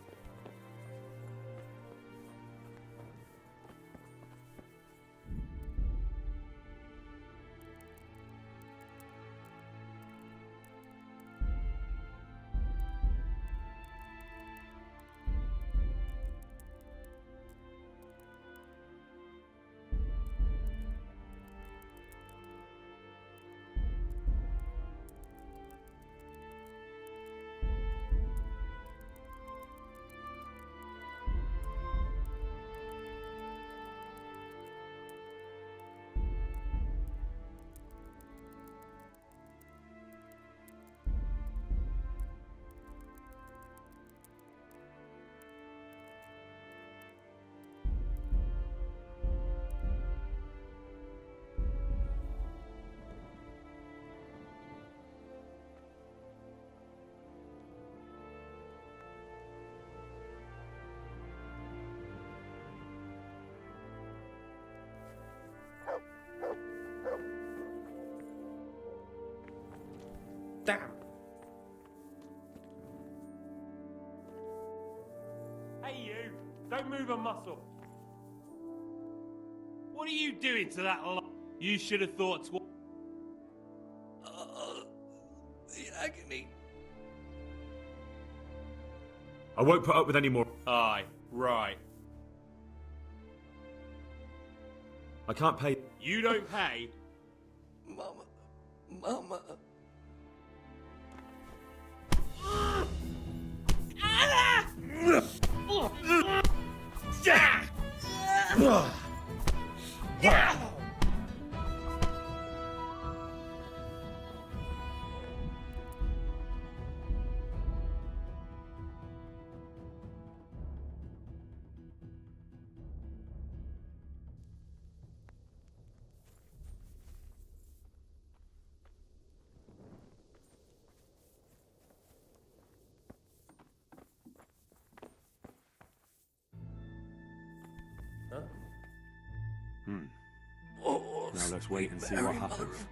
Damn. Hey you, don't move a muscle. What are you doing to that You should have thought twice. The agony. I won't put up with any more. Aye, right. I can't pay. You don't pay? Mama. Oh, now let's wait and see what happens.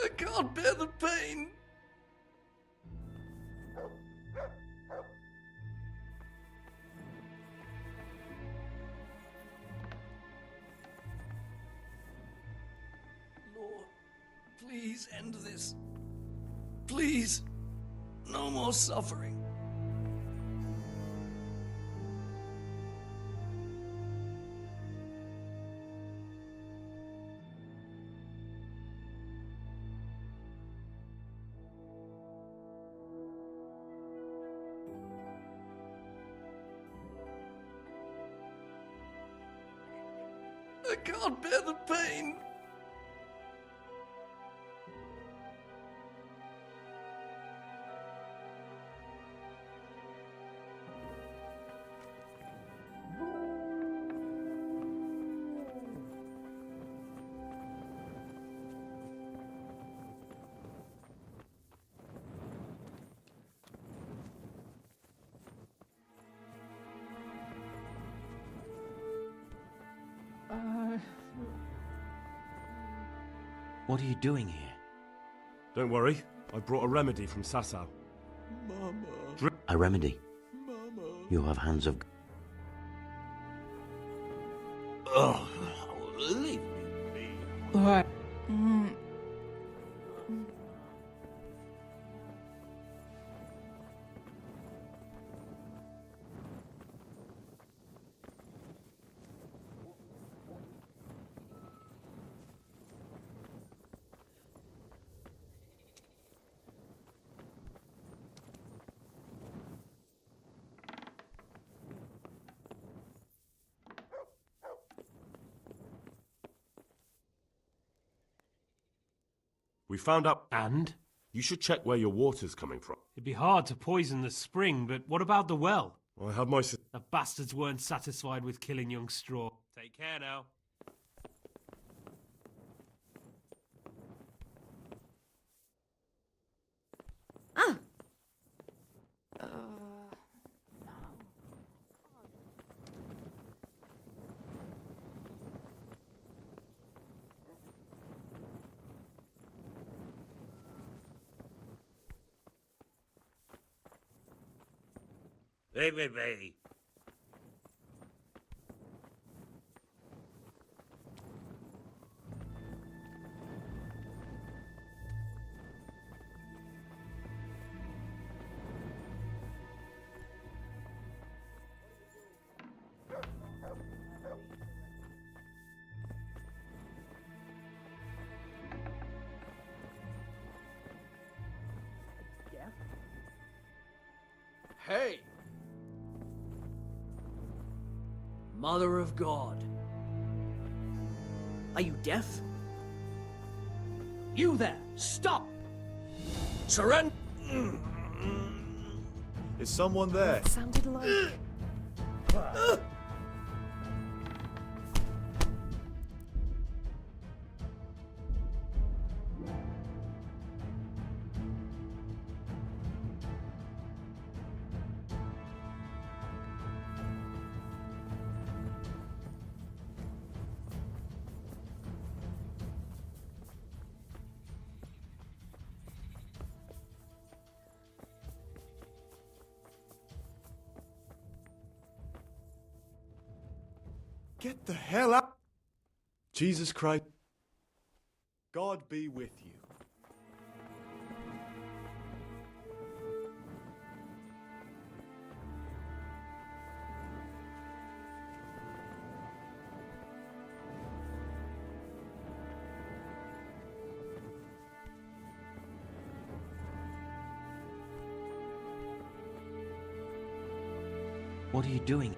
I can't bear the pain. Lord, please end this. Please, no more suffering. I can't bear the pain. What are you doing here? Don't worry, I brought a remedy from Sasau. Mama. A remedy? Mama. You have hands of... Oh, leave me be. What? We found out... And? You should check where your water's coming from. It'd be hard to poison the spring, but what about the well? I had my... The bastards weren't satisfied with killing young Straw. Take care now. Hey. Hey! Mother of God. Are you deaf? You there! Stop! Surrender! Is someone there? Sounded like... Get the hell out! Jesus Christ. God be with you. What are you doing?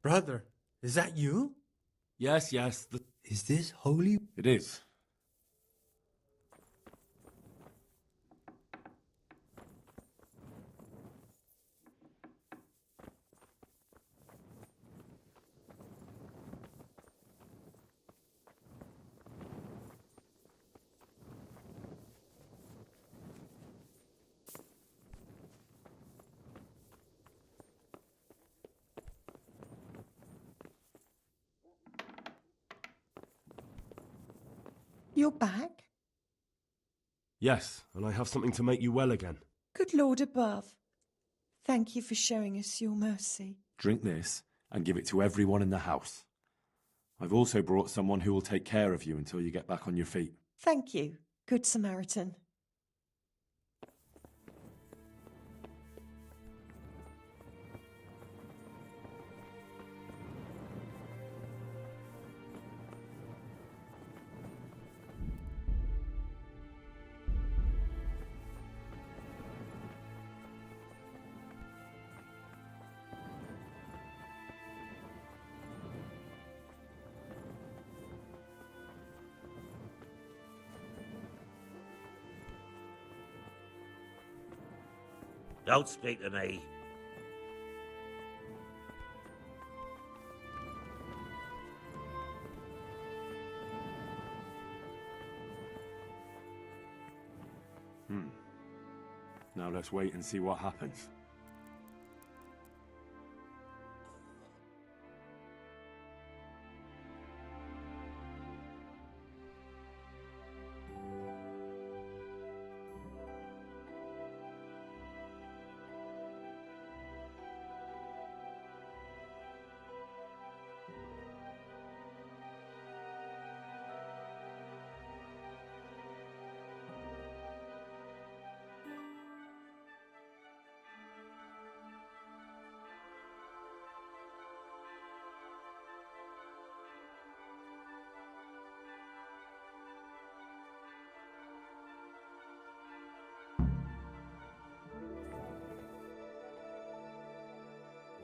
Brother, is that you? Yes. Is this holy? It is. You're back? Yes, and I have something to make you well again. Good Lord above. Thank you for showing us your mercy. Drink this and give it to everyone in the house. I've also brought someone who will take care of you until you get back on your feet. Thank you, Good Samaritan. Don't speak to me. Now let's wait and see what happens.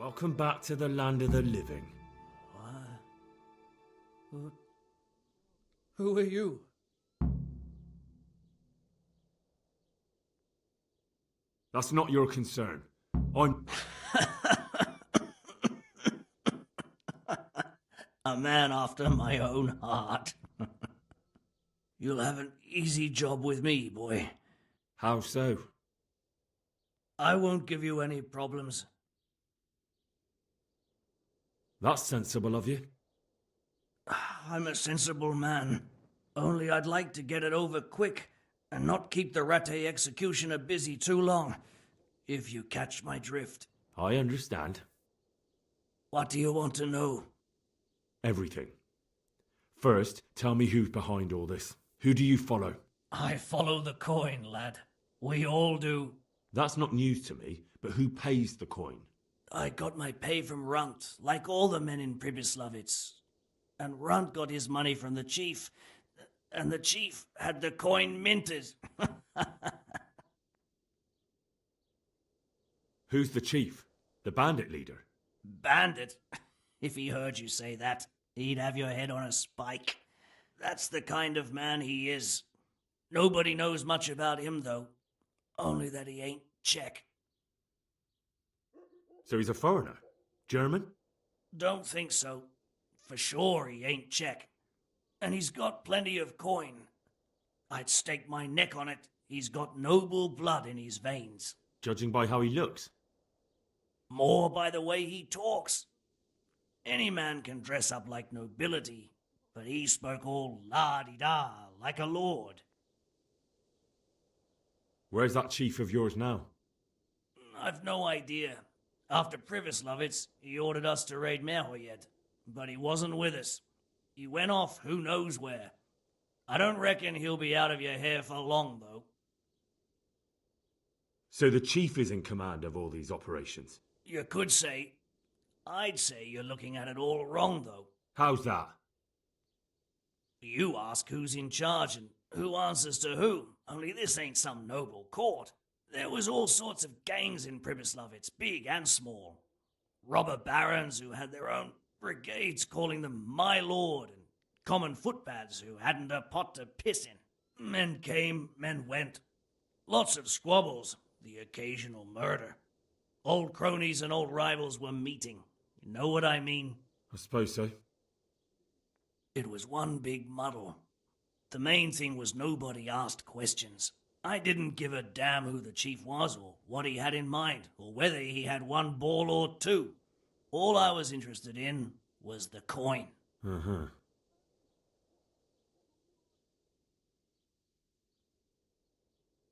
Welcome back to the land of the living. Who are you? That's not your concern. I'm... A man after my own heart. You'll have an easy job with me, boy. How so? I won't give you any problems. That's sensible of you. I'm a sensible man. Only I'd like to get it over quick and not keep the Rattay executioner busy too long, if you catch my drift. I understand. What do you want to know? Everything. First, tell me who's behind all this. Who do you follow? I follow the coin, lad. We all do. That's not news to me, but who pays the coin? I got my pay from Runt, like all the men in Pribyslavitz. And Runt got his money from the chief, and the chief had the coin minted. Who's the chief? The bandit leader? Bandit? If he heard you say that, he'd have your head on a spike. That's the kind of man he is. Nobody knows much about him, though. Only that he ain't Czech. So he's a foreigner? German? Don't think so. For sure he ain't Czech. And he's got plenty of coin. I'd stake my neck on it. He's got noble blood in his veins. Judging by how he looks? More by the way he talks. Any man can dress up like nobility, but he spoke all la-di-da, like a lord. Where's that chief of yours now? I've no idea. After Pribyslavitz, he ordered us to raid Merhoyed, but he wasn't with us. He went off who knows where. I don't reckon he'll be out of your hair for long, though. So the chief is in command of all these operations? You could say. I'd say you're looking at it all wrong, though. How's that? You ask who's in charge and who answers to who, only this ain't some noble court. There was all sorts of gangs in Pribyslavitz, big and small. Robber barons who had their own brigades calling them my lord, and common footpads who hadn't a pot to piss in. Men came, men went. Lots of squabbles, the occasional murder. Old cronies and old rivals were meeting. You know what I mean? I suppose so. It was one big muddle. The main thing was nobody asked questions. I didn't give a damn who the chief was or what he had in mind or whether he had one ball or two. All I was interested in was the coin. Uh-huh.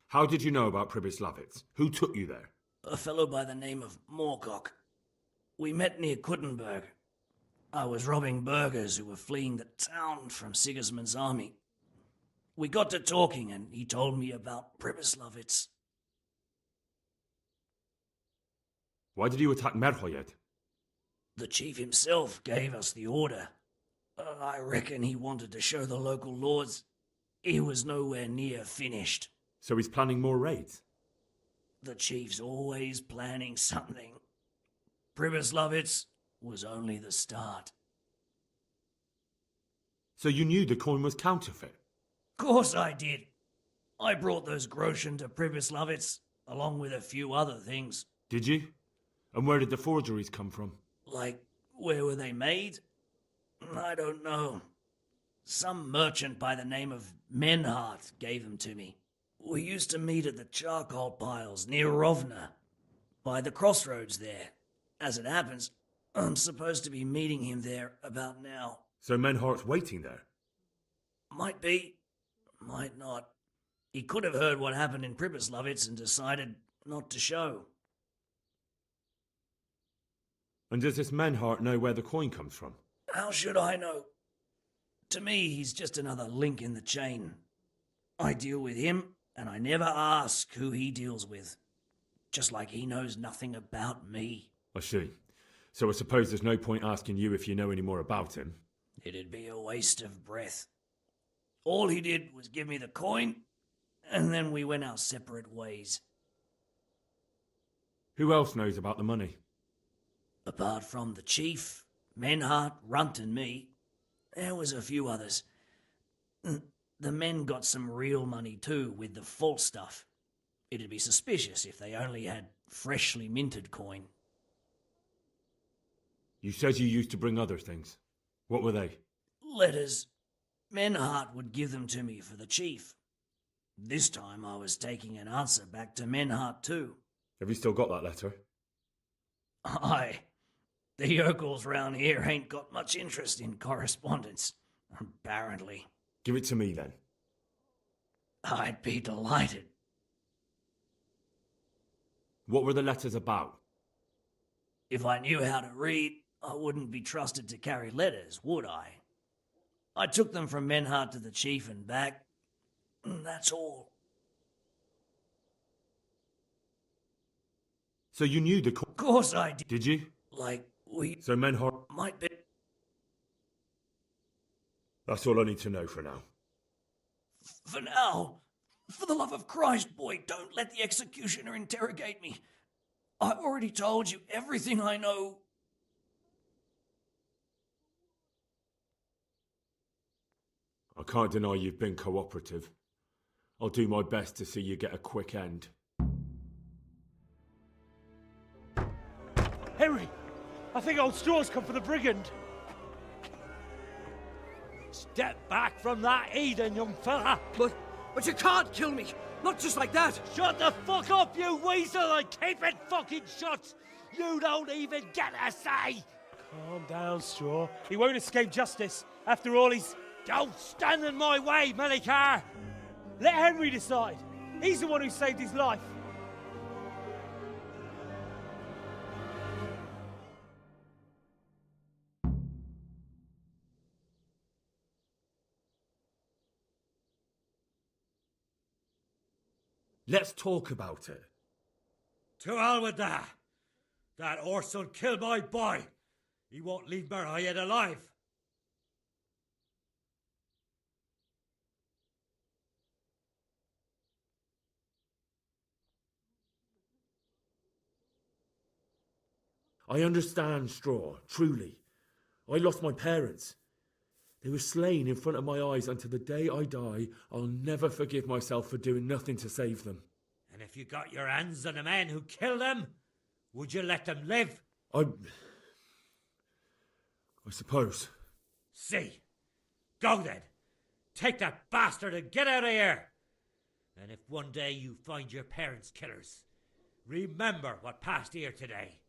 How did you know about Pribyslavitz? Who took you there? A fellow by the name of Moorcock. We met near Kuttenberg. I was robbing burghers who were fleeing the town from Sigismund's army. We got to talking and he told me about Pribyslavitz. Why did you attack Merhoyed? The chief himself gave us the order. I reckon he wanted to show the local lords he was nowhere near finished. So he's planning more raids? The chief's always planning something. Pribyslavitz was only the start. So you knew the coin was counterfeit? Course I did. I brought those groschen to Pribyslavitz, along with a few other things. Did you? And where did the forgeries come from? Like, where were they made? I don't know. Some merchant by the name of Menhart gave them to me. We used to meet at the charcoal piles near Rovna, by the crossroads there. As it happens, I'm supposed to be meeting him there about now. So Menhart's waiting there? Might be, might not. He could have heard what happened in Pribyslavitz and decided not to show. And does this Menhart know where the coin comes from? How should I know? To me, he's just another link in the chain. I deal with him, and I never ask who he deals with. Just like he knows nothing about me. I see. So I suppose there's no point asking you if you know any more about him. It'd be a waste of breath. All he did was give me the coin, and then we went our separate ways. Who else knows about the money? Apart from the chief, Menhart, Runt and me, there was a few others. The men got some real money too with the false stuff. It'd be suspicious if they only had freshly minted coin. You said you used to bring other things. What were they? Letters. Menhart would give them to me for the chief. This time I was taking an answer back to Menhart too. Have you still got that letter? Aye. The yokels round here ain't got much interest in correspondence, apparently. Give it to me then. I'd be delighted. What were the letters about? If I knew how to read, I wouldn't be trusted to carry letters, would I? I took them from Menhart to the chief and back. That's all. So you knew the... Of course I did. Did you? Like, we... So Menhart... Might be... That's all I need to know for now. For now, for the love of Christ, boy, don't let the executioner interrogate me. I've already told you everything I know. I can't deny you've been cooperative. I'll do my best to see you get a quick end. Henry! I think old Straw's come for the brigand. Step back from that Eden, young fella! But you can't kill me! Not just like that! Shut the fuck up, you weasel, and keep it fucking shut! You don't even get a say! Calm down, Straw. He won't escape justice. After all, he's... Don't stand in my way, Melikar! Let Henry decide. He's the one who saved his life. Let's talk about it. To hell with that! That Orson killed my boy! He won't leave Merhayed alive! I understand, Straw, truly. I lost my parents. They were slain in front of my eyes, and to the day I die, I'll never forgive myself for doing nothing to save them. And if you got your hands on the men who killed them, would you let them live? I suppose. See. Go then. Take that bastard and get out of here. And if one day you find your parents' killers, remember what passed here today.